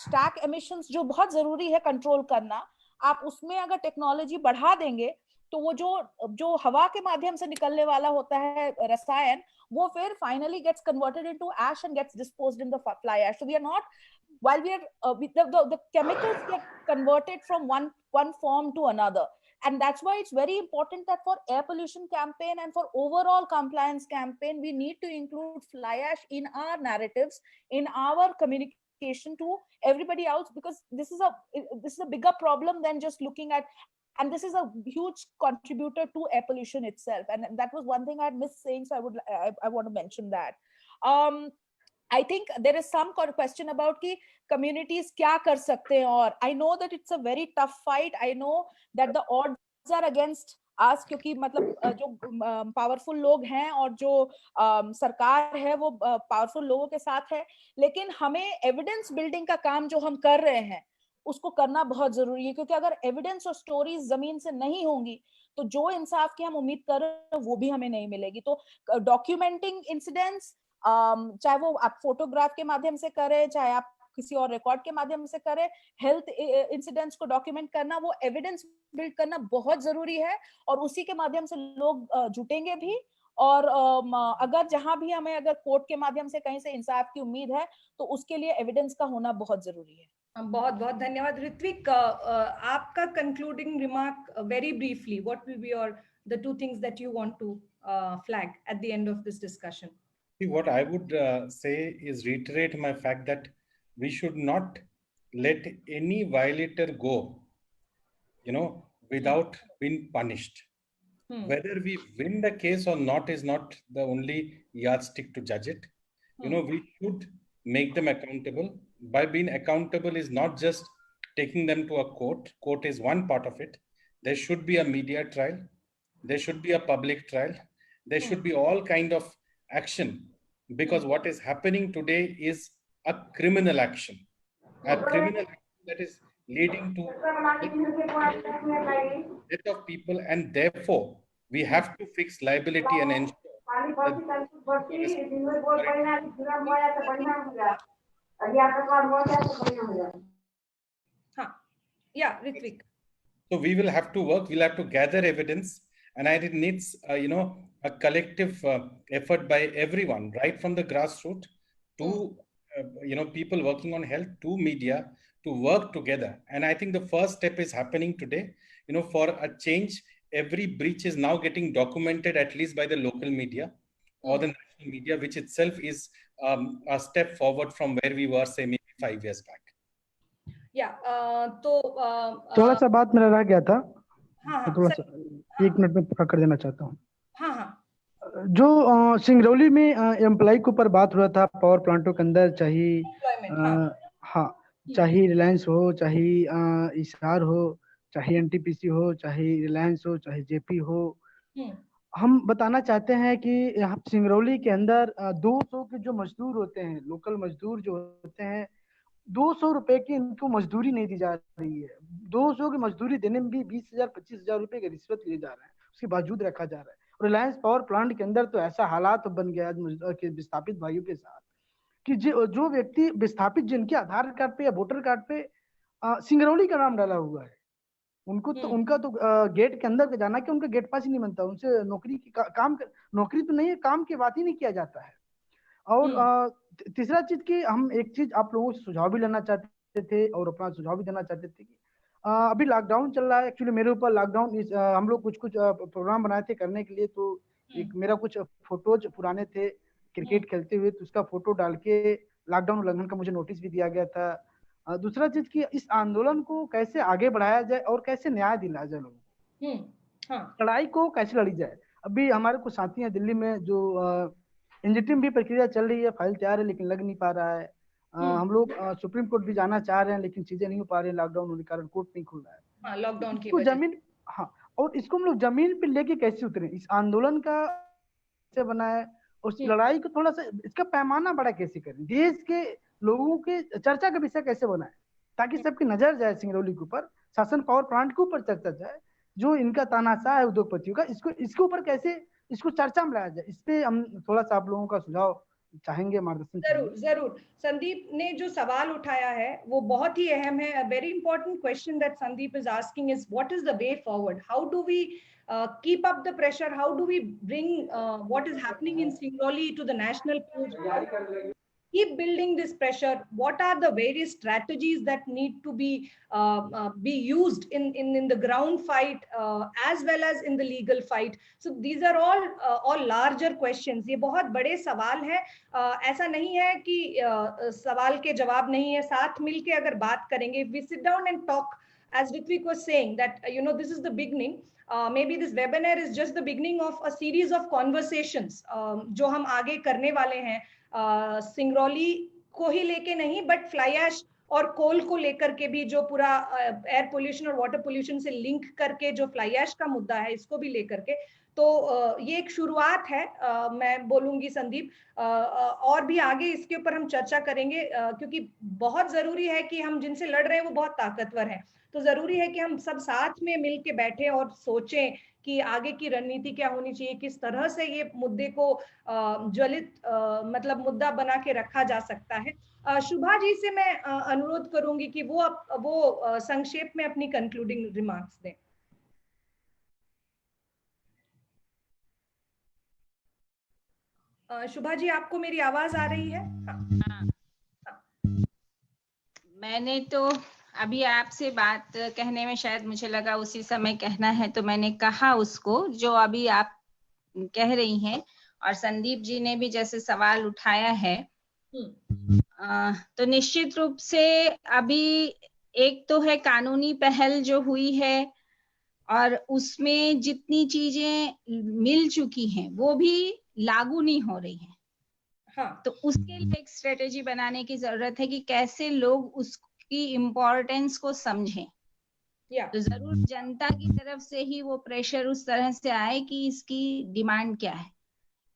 stack emissions जो बहुत जरूरी है control करना, आप उसमें अगर technology बढ़ा देंगे तो वो जो हवा के माध्यम से निकलने वाला होता है रसायन, वो फिर finally gets converted into ash and gets disposed in the fly ash. So we are not, while we are the chemicals get converted from one form to another, and that's why it's very important that for air pollution campaign and for overall compliance campaign, we need to include fly ash in our narratives, in our communication to everybody else, because this is a bigger problem than just looking at, and this is a huge contributor to air pollution itself. And that was one thing I had missed saying, so I want to mention that. I think there is some question about ki communities kya kar sakte hain, or I know that it's a very tough fight. I know that the odds are against us, क्योंकि मतलब जो powerful लोग हैं और जो सरकार है वो पावरफुल लोगों के साथ है, लेकिन हमें एविडेंस बिल्डिंग का काम जो हम कर रहे हैं उसको करना बहुत जरूरी है, क्योंकि अगर एविडेंस और स्टोरीज जमीन से नहीं होंगी तो जो इंसाफ की हम उम्मीद कर रहे हैं वो भी हमें नहीं मिलेगी. तो डॉक्यूमेंटिंग इंसिडेंट्स, चाहे वो आप फोटोग्राफ के माध्यम से करें, चाहे आप किसी और रिकॉर्ड के माध्यम से करें, हेल्थ इंसिडेंट्स को डॉक्यूमेंट करना, वो एविडेंस बिल्ड करना बहुत जरूरी है, और उसी के माध्यम से लोग जुटेंगे भी. और अगर जहां भी हमें अगर कोर्ट के माध्यम से कहीं से इंसाफ की उम्मीद है तो उसके लिए एविडेंस का होना बहुत जरूरी है. बहुत बहुत धन्यवाद. ऋत्विक, आपका concluding remark very briefly, what will be your the two things that you want to flag at the end of this discussion? What I would say is reiterate my fact that we should not let any violator go, without being punished. Whether we win the case or not is not the only yardstick to judge it. We should make them accountable. By being accountable is not just taking them to a court. Court is one part of it. There should be a media trial. There should be a public trial. There should be all kind of action, because what is happening today is a criminal action. A criminal action that is leading to death of people, and therefore we have to fix liability and ensure Yeah, Ritwik. So we will have to work, we'll have to gather evidence, and it needs, a collective effort by everyone, right from the grassroots to, people working on health, to media, to work together. And I think the first step is happening today. For a change, every breach is now getting documented, at least by the local media or the national media, which itself is a step forward from where we were, say, maybe 5 years back. Yeah, तो थोड़ा सा बात मेरा रह गया था. हाँ, थोड़ा सा 1 मिनट में पूरा कर देना चाहता हूँ. हाँ. जो सिंगरौली में एम्प्लॉय के ऊपर बात हो रहा था, पावर प्लांटों के अंदर, चाहे रिलायंस हो, चाहे इसार हो, चाहे एनटीपीसी हो, चाहे रिलायंस हो, चाहे जेपी हो, हम बताना चाहते हैं कि यहाँ सिंगरौली के अंदर 200 के जो मजदूर होते हैं, लोकल मजदूर जो होते हैं, 200 रुपए की इनको मजदूरी नहीं दी जा रही है. 200 की मजदूरी देने में भी 20,000 25,000 रुपए की रिश्वत लिए जा रहे हैं, उसके बावजूद रखा जा रहा है. रिलायंस पावर प्लांट के अंदर तो ऐसा हालात बन गया के विस्थापित भाइयों के साथ कि जो व्यक्ति विस्थापित, जिनके आधार कार्ड पे या वोटर कार्ड पे सिंगरौली का नाम डाला हुआ है, उनको तो उनका तो गेट के अंदर जाना कि उनका गेट पास ही नहीं बनता, उनसे नौकरी की नौकरी तो नहीं है, काम की बात ही नहीं किया जाता है. और तीसरा चीज की हम एक चीज आप लोगों से सुझाव भी लेना चाहते थे और अपना सुझाव भी देना चाहते थे कि अभी लॉकडाउन चल रहा है. एक्चुअली मेरे ऊपर लॉकडाउन हम लोग कुछ प्रोग्राम बनाए थे करने के लिए, तो एक मेरा कुछ फोटोज पुराने थे क्रिकेट खेलते हुए, तो उसका फोटो डाल के लॉकडाउन उल्लंघन का मुझे नोटिस भी दिया गया था. दूसरा चीज की इस आंदोलन को कैसे आगे बढ़ाया जाए और कैसे न्याय दिलाया जाए लोगों को, लड़ाई को कैसे लड़ी जाए. अभी हमारे कुछ साथी हैं दिल्ली में जो एनजीटी में भी प्रक्रिया चल रही है, फाइल तैयार है लेकिन लग नहीं पा रहा है. हम लोग सुप्रीम कोर्ट भी जाना चाह रहे हैं लेकिन चीजें नहीं हो पा रही है, लॉकडाउन होने के कारण कोर्ट नहीं खुल रहा है. लॉकडाउन की वजह जमीन और इसको हम लोग जमीन पे लेके कैसे उतरे, इस आंदोलन का कैसे बनाए, उस लड़ाई को थोड़ा सा इसका पैमाना बड़ा कैसे करें, देश के लोगों के चर्चा का विषय कैसे बनाए, ताकि सबकी नजर जाए सिंगरौली के ऊपर, शासन पावर प्लांट के ऊपर चर्चा जाए, जो इनका तानाशाह है उद्योगपतियों का, इसके ऊपर कैसे इसको चर्चा में लाया जाए. इस पे हम थोड़ा सा आप लोगों का सुझाव चाहेंगे मार्गदर्शन? जरूर जरूर। संदीप ने जो सवाल उठाया है वो बहुत ही अहम है। A very important question that Sandeep is asking is what is the way forward? How do we keep up the pressure? How do we bring what is happening in Singrauli to the national page? Keep building this pressure. What are the various strategies that need to be used in the ground fight as well as in the legal fight? So these are all larger questions. ये बहुत बड़े सवाल हैं। ऐसा नहीं है कि सवाल के जवाब नहीं है। साथ मिलके अगर बात करेंगे, we sit down and talk, as Ritvik was saying that this is the beginning. Maybe this webinar is just the beginning of a series of conversations जो हम आगे करने वाले हैं। सिंगरौली को ही लेके नहीं, बट फ्लाई ऐश और कोल को लेकर के भी, जो पूरा एयर पोल्यूशन और वाटर पोल्यूशन से लिंक करके जो फ्लाई ऐश का मुद्दा है, इसको भी लेकर के। तो ये एक शुरुआत है, मैं बोलूंगी संदीप, और भी आगे इसके ऊपर हम चर्चा करेंगे, क्योंकि बहुत जरूरी है कि हम जिनसे लड़ रहे हैं वो बहुत ताकतवर हैं। तो जरूरी है कि हम सब साथ में मिल के बैठे और सोचें कि आगे की रणनीति क्या होनी चाहिए, किस तरह से ये मुद्दे को ज्वलित मतलब मुद्दा बना के रखा जा सकता है। शुभा जी से मैं अनुरोध करूंगी कि वो संक्षेप में अपनी कंक्लूडिंग रिमार्क्स दें। शुभा जी, आपको मेरी आवाज आ रही है? हाँ। मैंने तो अभी आपसे बात कहने में शायद मुझे लगा उसी समय कहना है, तो मैंने कहा उसको जो अभी आप कह रही हैं, और संदीप जी ने भी जैसे सवाल उठाया है, तो निश्चित रूप से अभी एक तो है कानूनी पहल जो हुई है, और उसमें जितनी चीजें मिल चुकी हैं वो भी लागू नहीं हो रही है। हाँ। तो उसके लिए एक स्ट्रेटेजी बनाने की जरूरत है कि कैसे लोग उसकी इम्पोर्टेंस को समझें। तो जरूर जनता की तरफ से ही वो प्रेशर उस तरह से आए कि इसकी डिमांड क्या है।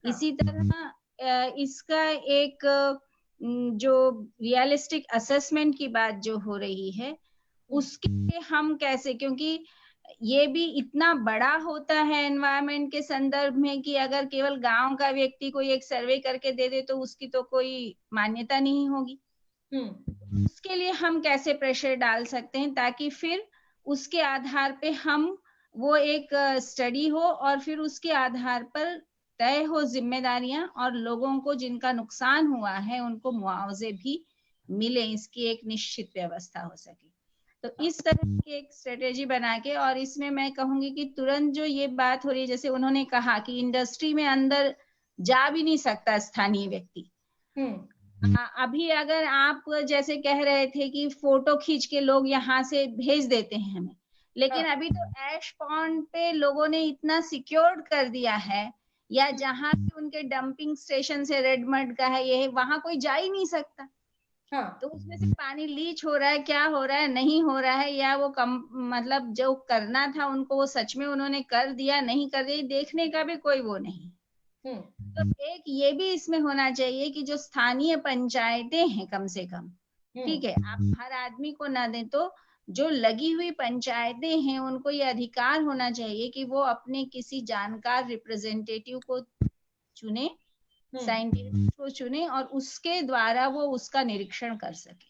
इसी तरह इसका एक जो रियलिस्टिक असेसमेंट की बात जो हो रही है, उसके लिए हम कैसे, क्योंकि ये भी इतना बड़ा होता है एनवायरनमेंट के संदर्भ में कि अगर केवल गांव का व्यक्ति कोई एक सर्वे करके दे दे तो उसकी तो कोई मान्यता नहीं होगी। उसके लिए हम कैसे प्रेशर डाल सकते हैं ताकि फिर उसके आधार पे हम वो एक स्टडी हो और फिर उसके आधार पर तय हो जिम्मेदारियां, और लोगों को जिनका नुकसान हुआ है उनको मुआवजे भी मिले, इसकी एक निश्चित व्यवस्था हो सके। तो इस तरह की एक स्ट्रेटेजी बना के, और इसमें मैं कहूंगी कि तुरंत जो ये बात हो रही है, जैसे उन्होंने कहा कि इंडस्ट्री में अंदर जा भी नहीं सकता स्थानीय व्यक्ति। अभी अगर आप जैसे कह रहे थे कि फोटो खींच के लोग यहाँ से भेज देते हैं हमें, लेकिन अभी तो ऐश पॉन्ड पे लोगों ने इतना सिक्योर्ड कर दिया है, या जहाँ भी उनके डंपिंग स्टेशन से रेड मड का है, ये वहां कोई जा ही नहीं सकता। तो उसमें से पानी लीच हो रहा है, क्या हो रहा है, नहीं हो रहा है, या वो मतलब जो करना था उनको वो सच में उन्होंने कर दिया, नहीं कर दिया, देखने का भी कोई वो नहीं। तो एक ये भी इसमें होना चाहिए कि जो स्थानीय पंचायतें हैं, कम से कम, ठीक है, आप हर आदमी को ना दें, तो जो लगी हुई पंचायतें हैं उनको ये अधिकार होना चाहिए कि वो अपने किसी जानकार रिप्रेजेंटेटिव को चुने, साइंटिस्ट को चुने, और उसके द्वारा वो उसका निरीक्षण कर सके।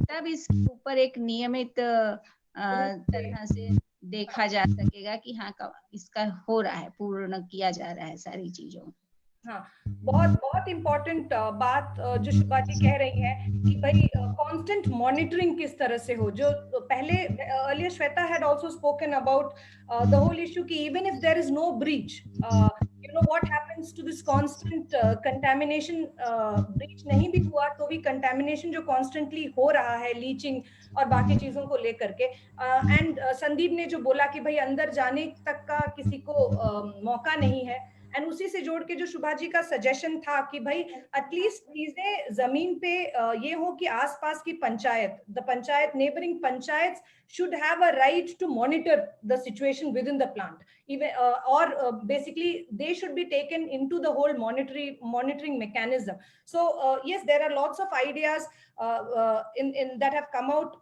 तब इसके ऊपर एक नियमित तरह से देखा जा सकेगा कि हाँ इसका हो रहा है, पूर्ण किया जा रहा है सारी चीजों। हाँ, बहुत बहुत इम्पोर्टेंट बात जो शुभा जी कह रही है कि भाई कांस्टेंट मॉनिटरिंग किस तरह से हो। जो पहले earlier Shweta had also spoken about the whole issue कि even if there is no breach, what happens to this constant contamination, breach नहीं भी हुआ तो भी contamination जो constantly हो रहा है, लीचिंग और बाकी चीजों को लेकर के, एंड संदीप ने जो बोला कि भाई अंदर जाने तक का किसी को मौका नहीं है, एंड उसी से जोड़ के जो शुभा जी का सजेशन था कि भाई एटलीस्ट चीजें जमीन पे ये हो कि आसपास की panchayat, the panchayat, neighbouring panchayat should have a right to monitor the situation within the plant, even or basically they should be taken into the whole monitoring mechanism. So yes, there are lots of ideas in that have come out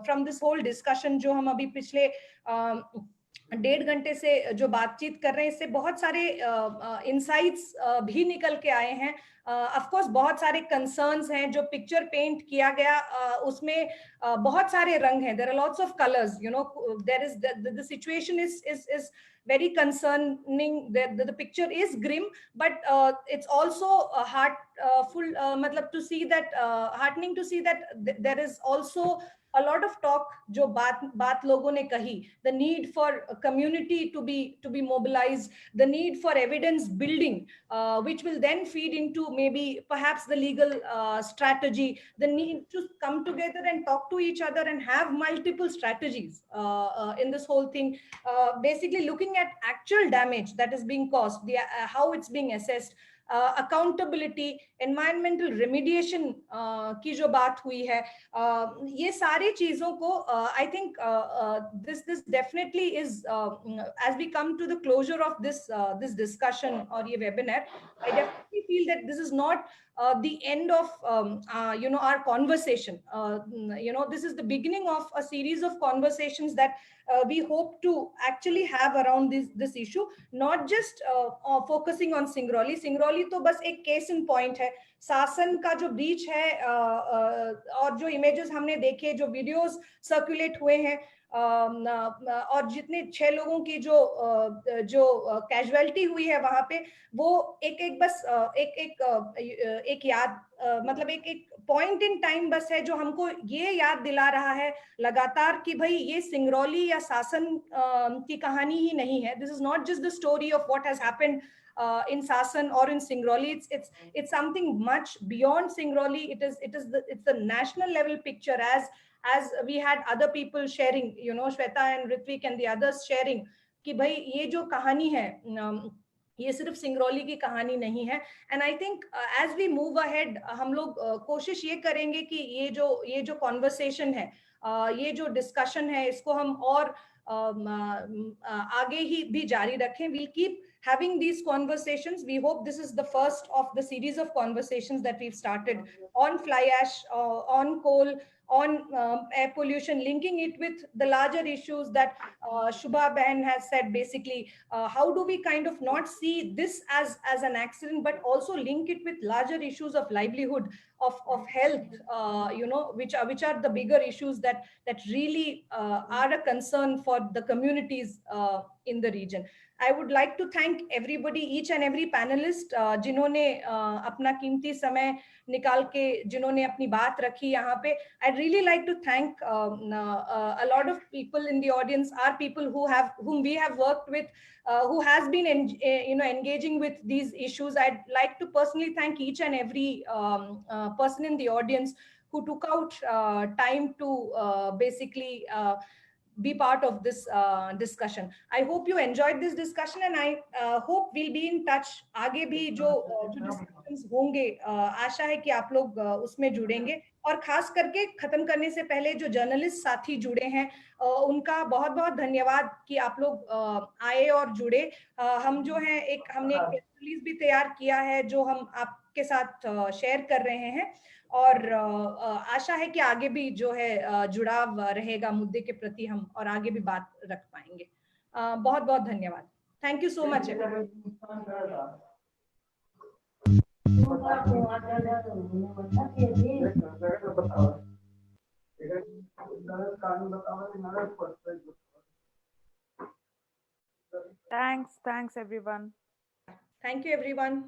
from this whole discussion जो हम अभी पिछले 1.5 घंटे से जो बातचीत कर रहे हैं, इससे बहुत सारे इंसाइट्स भी निकल के आए हैं. ऑफ कोर्स बहुत सारे कंसर्न्स हैं. जो पिक्चर पेंट किया गया उसमें बहुत सारे रंग हैं. There are lots of colours, you know. There is the situation is very concerning. The picture is grim, but it's also heartful, matlab to see that, heartening to see that there is also a lot of talk जो बात लोगों ने कही. The need for a community to be mobilized, the need for evidence building, which will then feed into maybe perhaps the legal strategy, the need to come together and talk to each other and have multiple strategies in this whole thing. Basically looking at actual damage that is being caused, the how it's being assessed, accountability, environmental remediation की जो बात हुई है, ये सारी चीजों को I think this definitely is, as we come to the closure of this discussion or ये webinar, I definitely feel that this is not the end of you know, our conversation. You know, this is the beginning of a series of conversations that we hope to actually have around this issue, not just focusing on Singrauli तो बस एक case in point है. शासन का जो breach है और जो इमेजेस हमने देखे, जो वीडियोस सर्कुलेट हुए हैं, और जितने 6 लोगों की जो कैजुअलिटी हुई है वहां पे, वो एक बस एक याद, मतलब एक पॉइंट इन टाइम बस है जो हमको ये याद दिला रहा है लगातार कि भाई ये सिंगरौली या शासन की कहानी ही नहीं है. This is not just the story of what has happened in Sasan or in Singrauli. It's something much beyond Singrauli. It's the national level picture, as we had other people sharing, you know, Shweta and Ritvik and the others sharing कि भाई ये जो कहानी है ये सिर्फ सिंगरौली की कहानी नहीं है. And I think as we move ahead हम लोग कोशिश ये करेंगे कि ये जो कॉन्वर्सेशन है, ये जो डिस्कशन है, इसको हम और आगे ही भी जारी रखें. We'll keep having these conversations. We hope this is the first of the series of conversations that we've started on fly ash, on coal, on air pollution, linking it with the larger issues that Shubha Behan has said. Basically, how do we kind of not see this as an accident, but also link it with larger issues of livelihood, of health, you know, which are the bigger issues that really are a concern for the communities in the region. I would like to thank everybody, each and every panelist, जिन्होंने अपना कीमती समय निकाल के जिन्होंने अपनी बात रखी यहाँ पे. I'd really like to thank a lot of people in the audience, are people whom we have worked with, who has been you know, engaging with these issues. I'd like to personally thank each and every person in the audience who took out time to basically be part of this discussion. I hope you enjoyed this discussion, and I hope we'll be in touch. आगे भी जो discussions होंगे, आशा है कि आप लोग उसमें जुड़ेंगे. और खास करके खत्म करने से पहले जो जर्नलिस्ट साथी जुड़े हैं, उनका बहुत बहुत धन्यवाद कि आप लोग आए और जुड़े. हम जो हैं हमने एक प्रेस रिलीज भी तैयार किया है जो हम आपके साथ शेयर कर रहे हैं, और आशा है कि आगे भी जो है जुड़ाव रहेगा मुद्दे के प्रति, हम और आगे भी बात रख पाएंगे. बहुत बहुत धन्यवाद. Thank you so much. Thanks everyone. Thank you everyone.